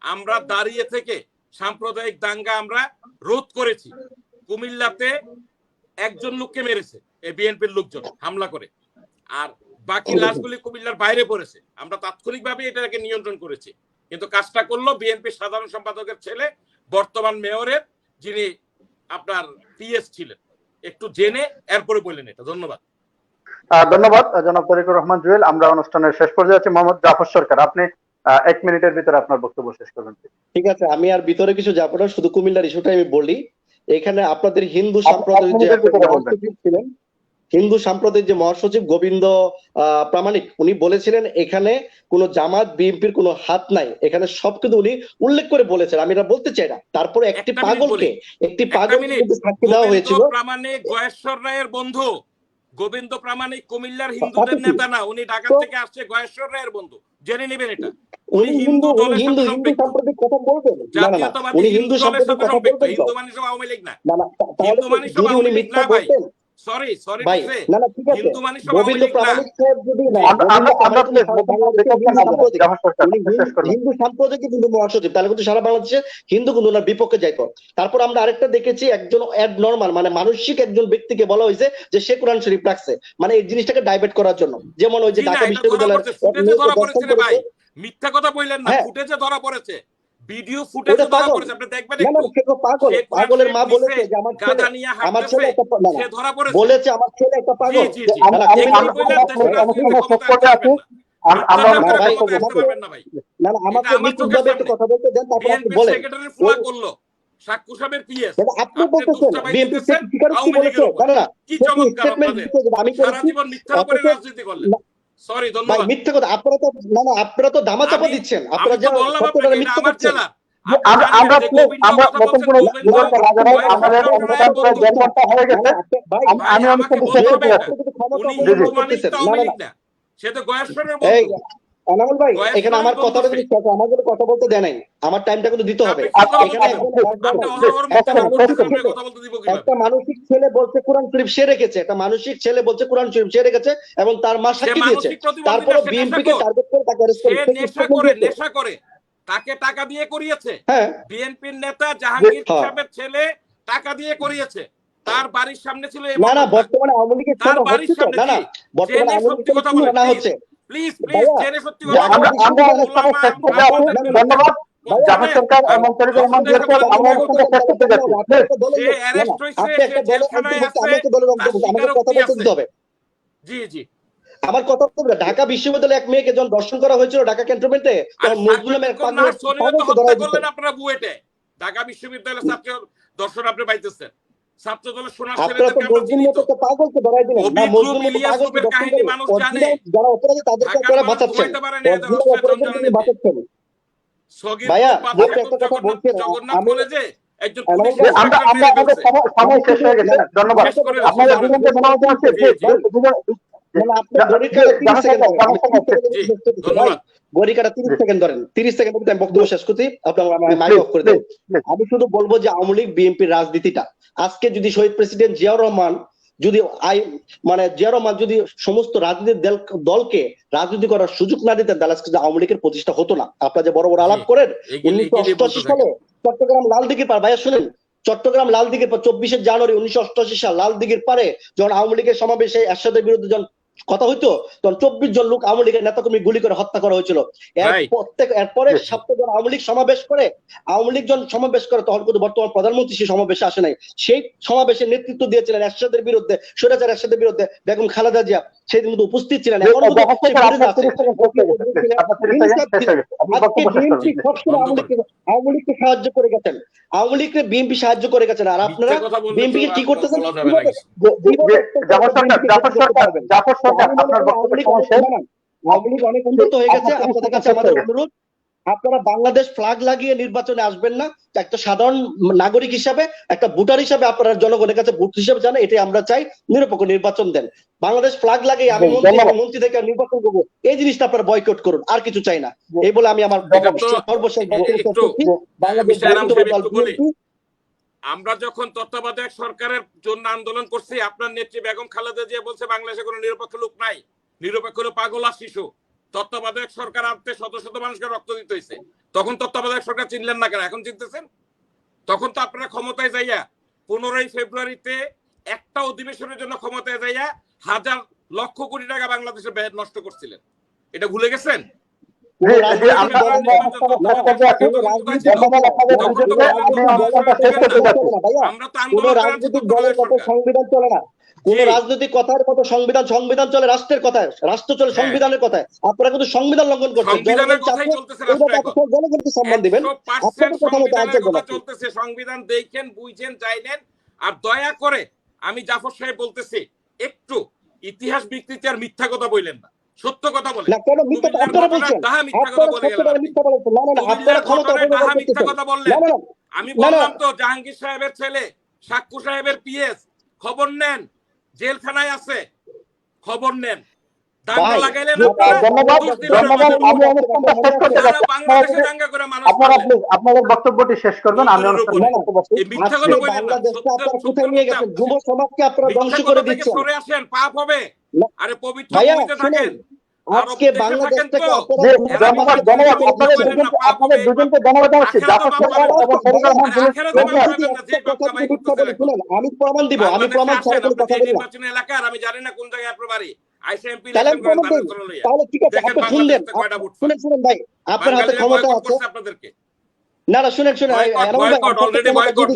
আমরা দাঁড়িয়ে থেকে সাম্প্রদায়িক দাঙ্গা আমরা রোধ করেছি। কুমিল্লাতে একজন লোককে মেরেছে এই বিএনপির লোকজন হামলা করে, আর বাকি লাশগুলি কুমিল্লার বাইরে পড়েছে। আমরা তাৎক্ষণিকভাবে এটাকে নিয়ন্ত্রণ করেছি। কিন্তু কাজটা করলো বিএনপির সাধারণ সম্পাদকের ছেলে, বর্তমান মেয়রের, যিনি আপনার পিএস ছিলেন। একটু জেনে এরপরে বললেন এটা। ধন্যবাদ। ধন্যবাদ জনাব তরিকুর রহমান জুয়েল। আমরা অনুষ্ঠানের শেষ পর্যায়ে আছি। মোহাম্মদ জাফর সরকার, আপনি 1 মিনিটের ভিতরে আপনার বক্তব্য শেষ করবেন। ঠিক আছে, আমি আর ভিতরে কিছু যাবো না, শুধু কুমিল্লার ইস্যুটা আমি বলি। এখানে আপনাদের হিন্দু সাম্প্রদায়িক যে মহাসচিব ছিলেন, হিন্দু সাম্প্রদায়িক যে মহাসচিব গোবিন্দ প্রামাণিক, উনি বলেছিলেন এখানে কোনো জামাত বিএনপির কোনো হাত নাই, এখানে সব কিন্তু উনি উল্লেখ করে বলেছেন। আমি এটা বলতে চাই না। তারপরে একটি পাগলকে সাক্ষী দেওয়া হয়েছিল। প্রামাণিক গয়েশ্বর রায়ের বন্ধু। গোবিন্দ প্রামাণিক কুমিল্লার হিন্দুদের নেতা না, উনি ঢাকা থেকে আসছে, গয়েশ্বর রায়ের বন্ধু, জেনে নেবেন এটা। উনি হিন্দু দলের সাথে সাম্প্রদায়িক কথা বলবেন না, না, উনি হিন্দু সাম্প্রদায়িক কথা বলবেন। হিন্দু মানে সব আওয়ামী লীগ না, না, হিন্দু মানে সব আওয়ামী লীগ না ভাই। সরি ভাই, না না, ঠিক আছে, হিন্দু মানে সব আওয়ামী গোবিন্দ লীগ না। প্রামাণিক সাহেব যদি না, হিন্দু সাম্প্রদায়িক হিন্দু মহাসচিব, তাহলে কিন্তু সারা বাংলাদেশে হিন্দু কিন্তু ওনার বিপক্ষে যাইতো। তারপর আমরা আরেকটা দেখেছি, একজন নরমাল মানে মানসিক একজন ব্যক্তিকে বলা হয়েছে যে সে কোরআন শরীফ রাখছে, মানে এই জিনিসটাকে ডাইভার্ট করার জন্য। যেমন ওই যে ঢাকা বিশ্ববিদ্যালয়ের মিথ্যা কথা বললেন না, ফুটেজে ধরা পড়েছে, ভিডিও ফুটেজে ধরা পড়েছে, আপনি দেখবেন একটু। পাগল, পাগলের মা বলেছে যে আমার ছেলে একটা সে ধরা পড়েছে, বলেছে আমার ছেলে একটা পাগল। না না, আমাকে নিখুঁতভাবে একটু কথা বলতে দেন, তারপর আপনি বলেন। সাক্কু সাহেবের পিএস আপনি বলতেছেন বিএনপি স্বীকারোক্তি বলেছে, না না, কি চমৎকার আপনাদের, আমি সারা জীবন মিথ্যার উপরে রাজনীতি করলেন। সরি, ধন্যবাদ। ভাই মিথ্যা কথা, আপনারা তো না না, আপনারা তো দামাচাপা দিচ্ছেন। আপনারা যে সত্যটা মিথ্যা করছেন। আমরা নতুন কোনো আমাদের অনুষ্ঠানটা হয়ে গেছে। আমি অনুষ্ঠানটি শেষ করতে যাচ্ছি। সে তো গয়েশ্বরের বন্ধু। আনামুল ভাই, এখানে আমার কথাটা যদি আমাদের কথা বলতে দেয় নাই, আমার টাইমটা কিন্তু দিতে হবে। একটা মানসিক ছেলে বলছে কোরআন শরীফ সে রেখেছে, একটা মানসিক ছেলে বলছে কোরআন শরীফ সে রেখেছে এবং তার মা সাক্ষী দিয়েছে। তারপরে বিএনপি কে টার্গেট করে তাকে অ্যারেস্ট করে নেশা করে তাকে টাকা দিয়ে করিয়েছে। বিএনপির নেতা জাহাঙ্গীর সাহেবের ছেলে টাকা দিয়ে করিয়েছে। তার বাড়ির সামনে ছিল, না না, বর্তমানে আওয়ামী লীগের ছেলে হচ্ছে তো, না না, বর্তমানে আওয়ামী লীগের ছেলে না হচ্ছে। প্লিজ ভাইয়া, জেনে সত্যি যে কথা আমরা বলেন। আমরা অনুষ্ঠানে শেষ করতে যাচ্ছি। ধন্যবাদ জাফর সরকার এবং তরিকুর রহমান জিয়াকে, আমরা অনুষ্ঠানটা শেষ করতে যাচ্ছি। সে অ্যারেস্ট হইছে, আপনি সে একটা দলের জেলখানায় অন্তর্ভুক্ত, আছে, আমি একটা দলের তার অন্তর্ভুক্ত, আমাকে কথা স্বীকারোক্তি বলতে আছে। দিতে হবে। জি জি। আমার কথা হচ্ছে ঢাকা বিশ্ববিদ্যালয়ে এক মেয়েকে যখন দর্শন করা হয়েছিল ঢাকা ক্যান্টনমেন্টে, আর তখন নজরুল নামের সাংবাদিক নার্স সনিরে তো পাগলকে হত্যা ধরাই দিচ্ছে। করলেন আপনারা বুয়েটে। ঢাকা বিশ্ববিদ্যালয়ের ছাত্র দর্শন আপনি পাইতেছেন। ছাত্র দলের সোনার আপনারা তো ছেলেদেরকে আমরা মজনুর চিনি মতো তো। একটা পাগলকে ধরাই দিলেন না, কবি মজনুর গ্রুপ মতো ইলিয়াস পাগলকে গ্রুপের দর্শন কাহিনী করে মানুষ জানে। অরিজিনাল যারা অপরাধী তাদেরকে ঢাকার আপনারা মানুষ বাঁচাচ্ছেন, ঘুমাইতে পারে না এদের অরিজিনাল হচ্ছে অপরাধীদেরকে জঞ্জানের বাঁচাচ্ছেন। সগীর ভাইয়া, গ্রুপ আপনি একটা কথা বলছেন, জগন্নাথ আমি কলেজে একজন এমন পুলিশ যে আমরা ইন্সপেক্টর আমরা মেরে আমাদের ফেলছে। সময় শেষ হয়ে গেছে। ধন্যবাদ শেষ করে আপনাদের বলেন। দুজনকে ধন্যবাদ জানাচ্ছি। জি, জি। মানে আপনি গরিকাটা 30 সেকেন্ড ধরেন, আমি 30 সেকেন্ড জি, শেষ করতে চাই। ধন্যবাদ। গরিকাটা 30 সেকেন্ড ধরেন, 30 সেকেন্ড মধ্যে আমি বক্তব্য শেষ করছি, আপনি আমার মাইক অফ করে দেন। আমি শুধু বলবো যে আওয়ামী লীগ বিএনপির রাজনীতিটা আজকে যদি শহীদ প্রেসিডেন্ট জিয়াউর রহমান যদি জিয়াউর রহমান যদি সমস্ত রাজনৈতিক দলকে রাজনীতি করার সুযোগ না দিতেন, তাহলে আজকে আওয়ামী লীগের প্রতিষ্ঠা হতো না। আপনারা যে বড় বড় আলাপ করেন, 1988 সালে চট্টগ্রাম লালদিঘির পার, ভাইয়া শুনেন, চট্টগ্রাম লালদিঘির পার 24শে জানুয়ারি 1988 সাল লালদিঘির পারে যখন আওয়ামী লীগের সমাবেশে এরশাদের বিরুদ্ধে যখন কথা হইতো, তখন 24 জন লোক আওয়ামী লীগের নেতাকর্মী গুলি করে হত্যা করা হয়েছিল। এরপরে সপ্তাহ যখন আওয়ামী লীগ সমাবেশ করে, তখন কিন্তু বর্তমান প্রধানমন্ত্রী সেই সমাবেশে আসে নাই। সেই সমাবেশে নেতৃত্ব দিয়েছিলেন এরশাদের বিরুদ্ধে, স্বৈরাচার এরশাদের বিরুদ্ধে বেগম খালেদা জিয়া, সেদিন কিন্তু উপস্থিত ছিলেন। এখন কিন্তু আওয়ামী লীগকে সাহায্য করে গেছেন, আওয়ামী লীগকে বিএনপি সাহায্য করে গেছেন, আর আপনারা বিএনপিকে কি করতেছেন? আওয়ামী লীগ অনেক উন্নত হয়ে গেছে। আপনাদের কাছে আমাদের অনুরোধ, আপনারা বাংলাদেশ ফ্ল্যাগ লাগিয়ে নির্বাচনে আসবেন না। একটা সাধারণ নাগরিক হিসাবে, একটা ভোটার হিসাবে আপনারা জনগণের কাছে ভোট হিসেবে জানেন, এটাই আমরা চাই। নিরপেক্ষ নির্বাচন দেন। বাংলাদেশ ফ্ল্যাগ লাগিয়ে আমি মন্ত্রী থেকে নির্বাচন করবো, এই জিনিসটা আপনারা বয়কট করুন, আর কিছু চাই না। এই বলে আমি আমার সর্বশেষ আমরা যখন তত্ত্বাবধায়ক সরকারের জন্য আন্দোলন করছি, আপনার নেত্রী বেগম খালেদা জিয়া বলছে বাংলাদেশে কোনো নিরপেক্ষ লোক নাই, নিরপেক্ষ হলো পাগল আর শিশু। তত্ত্বাবধায়ক সরকার আনতে শত শত মানুষকে রক্ত দিতে হয়েছে। তখন তত্ত্বাবধায়ক সরকার চিনলেন না কেন? এখন চিনতেছেন? তখন তো আপনারা ক্ষমতায় যাইয়া 15ই ফেব্রুয়ারিতে একটা অধিবেশনের জন্য ক্ষমতায় যাইয়া হাজার লক্ষ কোটি টাকা বাংলাদেশের ব্যয় নষ্ট করছিলেন। এটা ভুলে গেছেন? আমরা তো আন্দোলন সংবিধান চলে না, কোন রাজনৈতিক কথার মতো সংবিধান চলে রাষ্ট্রের কথায়, রাষ্ট্র চলে সংবিধানের কথায়। আপনারা কিন্তু সংবিধান লঙ্ঘন করছেন। জনগণকে সম্মান দিবেন, আপনাদের কথা মতো চলতেছে। সংবিধান দেখেন, বুঝেন, চাইলেন। আর দয়া করে আমি জাফর সাহেব বলতেছি, একটু ইতিহাস বিকৃতি আর মিথ্যা কথা বললেন না, সত্য কথা বলেন। আমি বললাম তো জাহাঙ্গীর সাহেবের ছেলে সাক্কু সাহেবের পিএস, খবর নেন, জেলখানায় আছে, খবর নেন। আপনাদের বক্তব্যটি শেষ করবেন। আমি যুব সমাজকে আপনারা ধ্বংস করে দিচ্ছেন। পাপ হবে। আরে পবিত্র থাকেন। আজকে বাংলাদেশ থেকে আপনাদের দুজনকে ধন্যবাদ জানাচ্ছি। আমি প্রমাণ দিব, আমি প্রমাণ নির্বাচনী এলাকার, আমি জানি না কোন জায়গায় আপনার বাড়ি। তাহলে ঠিক আছে, আপনি শুনলেন, শুনেন ভাই, আপনার হাতে ক্ষমতা আছে। না না, শুনেন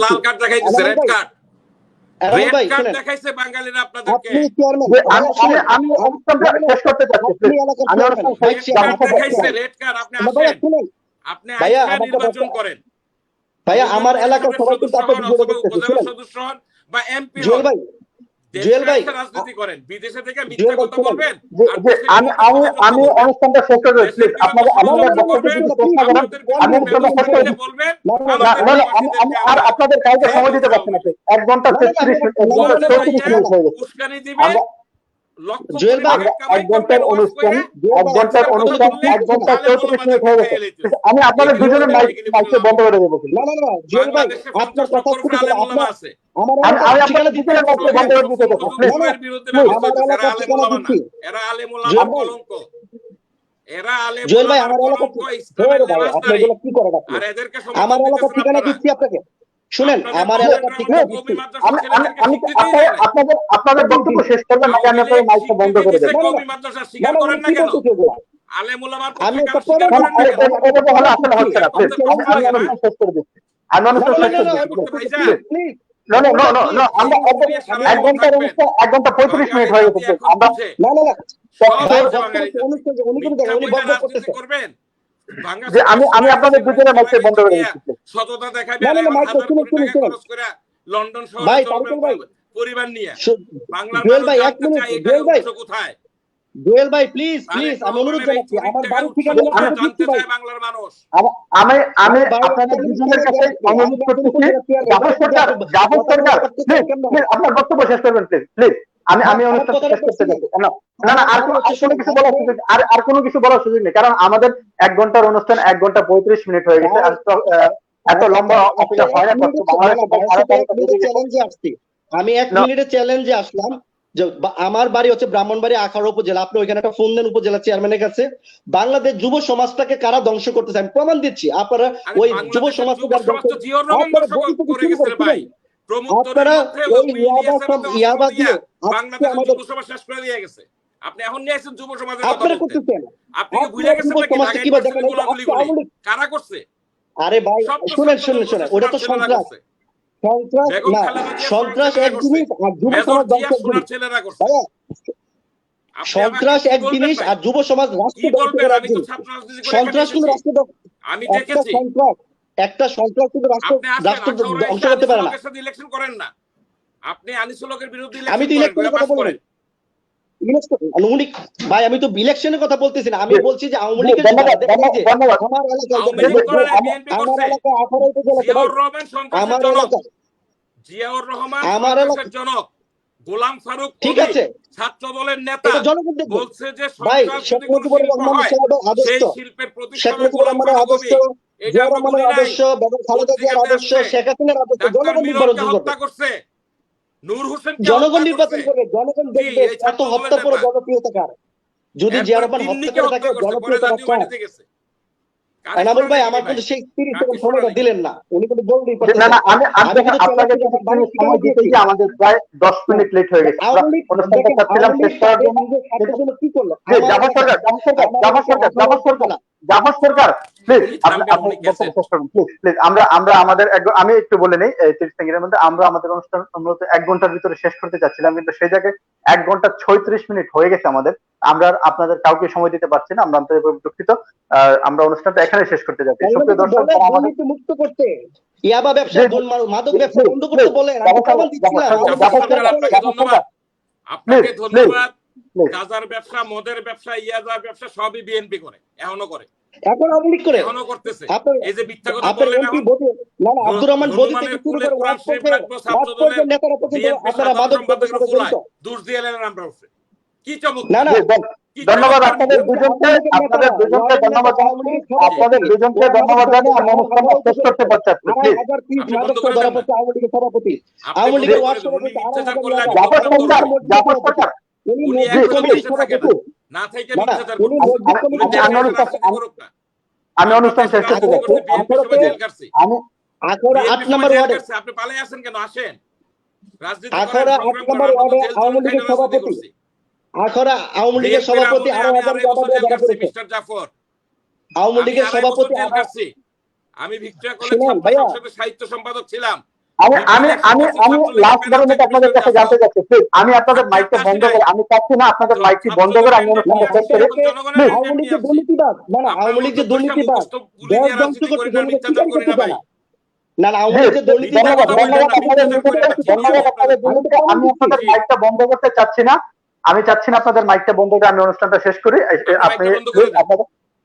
লাল কার্ড দেখাইছে, রেড কার্ড দেখাইছে বাঙালিরা আপনাদেরকে। আমি অনুষ্ঠানটা শেষ করতে চাচ্ছি। রেড কার্ড আপনি আসেন, আপনি নির্বাচন করেন। ভাইয়া আমার এলাকার সবাই কিন্তু সদস্য হন বা এমপি রাজনীতি করেন, বিদেশে থেকে মিথ্যা কথা বলবেন। আমি অনুষ্ঠানটা শেষ করে দিচ্ছি। আর আপনাদের কাউকে সময় দিতে পারছি না। 1 ঘন্টা 33 মিনিট হয়ে গেছে। আমি আপনাদের দুজনের মাইকে বন্ধ করে দেবো। আপনার কথা আমার এলাকার ঠিকানা দিচ্ছি আপনাকে। শুনেন, আমার এলাকা থেকে কওমি মাদ্রাসার আমি ছেলেদেরকে আমি শিক্ষিতই দেয় নাই। আপনাদের বক্তব্য শেষ করবেন নাকি আমি আপনাদের মাইকটা বন্ধ করে দেব? কওমি মাদ্রাসা স্বীকার করেন না কেন? আলেম ওলামার আমি পক্ষে একটা কেন স্বীকার করেন না কেন? এটা হলে আসলে হচ্ছে না। প্লিজ আমি অনুষ্ঠান শেষ করে দিচ্ছি। আমি অনুষ্ঠান শেষ করে দিচ্ছি। Please no no no no no আমরা এক ঘন্টার অনুষ্ঠান 1 ঘন্টা 35 মিনিট হয়ে গেছে। আমরা না না না সব ভাই, হচ্ছে বক্তব্য বাঙালি জাতি। অনুষ্ঠান উনি কিন্তু মিথ্যা উনি বলে বক্তব্য রাজনীতি করতেছে। করবেন। ভাঙা যে চোরা আমি আপনাদের দুজনের মাইকটা বন্ধ করে দিচ্ছি। সততা দেখাবেন না, না, না, আর মাইক হাজার শুনুন, কোটি টাকা শুনুন। খরচ করে লন্ডন শহরে ভাই, চলবেন তারিকুল ভাই, পরিবার নিয়ে। বাংলার জুয়েল মানুষ ভাই, এক জানতে মিনিট, চায় এটার জুয়েল ভাই, উৎস কোথায়। জুয়েল ভাই, প্লিজ তারেক প্লিজ আমি অনুরোধ রহমানের এই জানাচ্ছি, চুরির আমার টাকার বাড়ির উৎস ঠিকানা কোথায় আমি জানতে দিচ্ছি ভাই। চায় বাংলার মানুষ। আমি আমি আমার বাড়ির আপনাদের ঠিকানা দুজনের কাছে আমি অনুরোধ আপনাদের করতেছি উপজেলা চেয়ারম্যান, জাফর সরকার প্লিজ আপনার বক্তব্য শেষ করবেন প্লিজ আমি অনুষ্ঠান শেষ করতে চাচ্ছি। না না আর কোনো কিছু বলার সুযোগ আর কোনো কিছু বলার সুযোগ নেই, কারণ আমাদের 1 ঘন্টার অনুষ্ঠান 1 ঘন্টা 35 মিনিট হয়ে গেছে। আর এত লম্বা অপেক্ষা হয় না। চ্যালেঞ্জে আসছি, আমি 1 মিনিটের চ্যালেঞ্জে আসলাম যে আমার বাড়ি হচ্ছে ব্রাহ্মণবাড়ি আখাউড়া উপজেলা। আপনি ওইখানে একটা ফোন দেন উপজেলা চেয়ারম্যানের কাছে। বাংলাদেশ যুব সমাজটাকে কারা ধ্বংস করতেছে আমি প্রমাণ দিচ্ছি। আপনারা ওই যুব সমাজকে জিয়াউর রহমান ধ্বংস করে গেছে রে ভাই। প্রমোদদের মধ্যে ওই ইয়াবা দিয়ে বাংলাদেশের যুব সমাজ শেষ করে দিয়ে গেছে। আপনি এখন নিয়ে আসেন যুব সমাজের কথা আপনারা বলতে। করতেছেন, আপনি কি ভুলে গেছেন নাকি সমাজকে কিভাবে দেখেন? কারা করছে? আরে ভাই সব তো শুনেন ছাত্র শুনেন শুনেন, ওটা তো ছেলেরা সন্ত্রাস। করছে। সন্ত্রাস বেগম না, খালেদা জিয়া সন্ত্রাস এক করছে। জিনিস আর যুব মেজর সমাজ জিয়া ধ্বংস সোনার জিনিস। ছেলেরা করছে। ভাইয়া, আপনি সন্ত্রাস আমাকে কি এক বলবেন জিনিস ভাই? আর যুব সমাজ কি রাষ্ট্র ধ্বংস বলবেন? করার আমি তো জিনিস। ছাত্র রাজনীতি করে সন্ত্রাস কিন্তু রাষ্ট্র আমি একটা দেখেছি। সন্ত্রাস, একটা সন্ত্রাস কিন্তু রাষ্ট্র আপনি আসেন রাষ্ট্র আখাউড়ায় ধ্বংস এসে করতে পারে না। আনিসুল হকের সাথে ইলেকশন করেন না। আপনি আনিসুল হকের বিরুদ্ধে আমি ইলেকশন তো করেন, ইলেকশনের কথা পাস বলি করেন। উনি ভাই, আমি তো ইলেকশনের কথা বলতেছি না, আমি বলছি যে আওয়ামী লীগের ধন্যবাদ ধন্যবাদ আমার এলাকায় আওয়ামী লীগ করে নাই, বিএনপি আমার করছে। এলাকায় 18 উপজেলা জিয়াউর রহমান সন্ত্রাসের আমার জনক। এলাকায় জিয়াউর রহমান আমার সন্ত্রাসের জনক। গোলাম ফারুক ঠিক কবির আছে, ছাত্র দলের নেতা এটা জনগণ দেখবে বলছে যে ভাই। সন্ত্রাস শেখ যদি কোনো মুজিবুর শিল্প রহমানের হয় আদর্শ, সেই শিল্পের শেখ প্রতিষ্ঠাতা মুজিবুর গোলাম রহমানের ফারুক আদর্শ, কবির। এটা জিয়া আমরা রহমানের বলি নাই। আদর্শ, বেগম খালেদা জিয়ার পত্রিকাতে আদর্শ, আসছে। শেখ হাসিনার আদর্শ ডাক্তার জনগণ মিলনকে নির্বাচন করবে। হত্যা করছে। নূর হোসেনকে জনগণ হত্যা নির্বাচন করছে। করবে, জনগণ কি দেখবে এই কত ছাত্র দলের হত্যা পরে নেতা? জনপ্রিয়তা কার। যদি জিয়া এরপরে রহমান হত্যা তিন্নিকে করে হত্যা থাকে করছে, পরে জনপ্রিয়তা জাতীয় কার। পার্টিতে গেছে। কারে এনামুল শোনা ভাই, নাকি আমার ভাই? কিন্তু সেই 30 কাকে সেকেন্ড শোনা সময়টা নাকি? দিলেন না, উনি কিন্তু বলতেই না পারতেছেন। না আমি আমি কিন্তু আপনাকে কিছু সময় দিতে গিয়ে আমাদের প্রায় 10 মিনিট লেট হয়ে গেছে। আওয়ামী লীগ অনুষ্ঠানটা দেখেন, চাচ্ছিলাম আওয়ামী শেষ লীগ করার তাদের জন্য, নিজের স্বার্থের জন্য কি করলো? যে জাফর সরকার প্লিজ কি থামবে আপনি উনি বক্তব্য গেছেন। শেষ করুন প্লিজ। আমরা আমাদের আমি একটু বলে নেই, এই 30 সেকেন্ডের মধ্যে আমরা আমাদের অনুষ্ঠান মূলত 1 ঘন্টার ভিতরে শেষ করতে চাচ্ছিলাম, কিন্তু সেই জায়গায় 1 ঘন্টা 36 মিনিট হয়ে গেছে আমাদের। আমরা আর আপনাদের কাউকে সময় দিতে পারছি না, আমরা আন্তরিকভাবে দুঃখিত। আমরা অনুষ্ঠানটা এখানে শেষ করতে যাচ্ছি। সুপ্রিয় দর্শক, যারা আমাদের দুর্নীতি মুক্ত করতে, ইয়াবা ব্যবসা, মাদক ব্যবসা বন্ধ করতে বলেন। আমি জাফর প্রমাণ দিচ্ছিলাম। আপনাকে ধন্যবাদ। আপনাকে Please, ধন্যবাদ। please. গাজার ব্যবসা, মদের ব্যবসা, ইয়াজার ব্যবসা সবই বিএনপি করে, এখনো করে, এখন আওয়ামী লীগ করে, এখনো করতেছে। আপনার এই যে মিথ্যা কথা আপনার বললেন এমপি এখন, বদি, না না, আব্দুর রহমান বদি থেকে শুরু করে কোরআন শরীফ রাখবো, ছাত্র রাজপথের দলের নেতারা পর্যন্ত বিএনপি আপনারা সাধারণ মাদক সম্পাদকের ব্যবসার সাথে ফুলায় জড়িত। দোষ দিয়ে এলেন আমরা উপরে। কি চমৎকার! না না, ধন্যবাদ আপনাদের দুজনকে ধন্যবাদ জানাচ্ছি। আপনাদের দুজনকে ধন্যবাদ জানিয়ে আমরা অনুষ্ঠানটা শেষ করতে পারছি। প্লিজ আপনি বন্ধ করে দেন না। আওয়ামী লীগের সভাপতি, আপনি আওয়ামী বন্ধ লীগের করে ওয়ার্ড দেন। উনি সভাপতি মিথ্যাচার করলে আমি জাফর বন্ধ করব। সরকার উনি জি, একজন please, দেশে থাকে না, না থেকে না, না, মিথ্যাচার উনি করছে। মসজিদ উনি কমিটির দেশের চেয়ারম্যান। রাজনীতি করুক না। আমি অনুষ্ঠান শেষ করতে রাজনীতি করছে, যাচ্ছি। বিএনপির সময় জেল কাটছে। আমি আখড়া 8 বিএনপির সময় নম্বর জেল ওয়ার্ডে, কাটছে, আপনি পালিয়ে আসেন কেন? আসেন, রাজনীতি করেন, আখড়া 8 প্রোগ্রাম করেন। নম্বর আমরা তো ওয়ার্ডে জেল আওয়ামী জুলুম খাই লীগের রাজনীতি সভাপতি, করছি। আখড়া আওয়ামী লীগের বিএনপির সভাপতি আমলে 18,000 আমি আড়াই বছর জেল ধরা কাটছি, পড়েছে। মিস্টার জাফর। আওয়ামী আমি লীগের 2.5 বছর সভাপতি জেল কাটছি। আমি ভিক্টোরিয়া কলেজ শুনেন ছাত্র ভাইয়া, সংসদের সাহিত্য সম্পাদক ছিলাম। আমি লাস্ট বারের মতো আপনাদের কাছে জানতে চাচ্ছি, প্লিজ আমি আপনাদের মাইকটা বন্ধ করে, আমি চাচ্ছি না আপনাদের মাইকটি বন্ধ করে আমি অনুষ্ঠানটা শেষ করি। প্লিজ আওয়ামী লীগ যে দুর্নীতিবাজ, না না, আওয়ামী লীগ যে দুর্নীতিবাজ, দেশ ধ্বংস করতে জনগণ স্বীকার করতে চায় না। না না, আওয়ামী লীগ যে দুর্নীতিবাজ, আপনাদের দুজনকে আমি আপনাদের মাইকটা বন্ধ করতে চাচ্ছি না। আমি চাচ্ছি না আপনাদের মাইকটা বন্ধ করে আমি অনুষ্ঠানটা শেষ করি। আপনি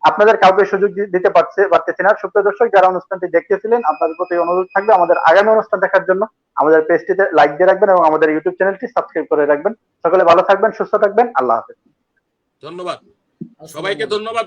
আপনাদের কাউকে সুযোগ দিতে পারতেছি না। সুপ্রিয় দর্শক, যারা অনুষ্ঠানটি দেখতেছিলেন, আপনাদের প্রতি অনুরোধ থাকবে আমাদের আগামী অনুষ্ঠান দেখার জন্য আমাদের পেজটিতে লাইক দিয়ে রাখবেন এবং আমাদের ইউটিউব চ্যানেলটি সাবস্ক্রাইব করে রাখবেন। সকলে ভালো থাকবেন, সুস্থ থাকবেন। আল্লাহ হাফেজ। ধন্যবাদ সবাইকে, ধন্যবাদ।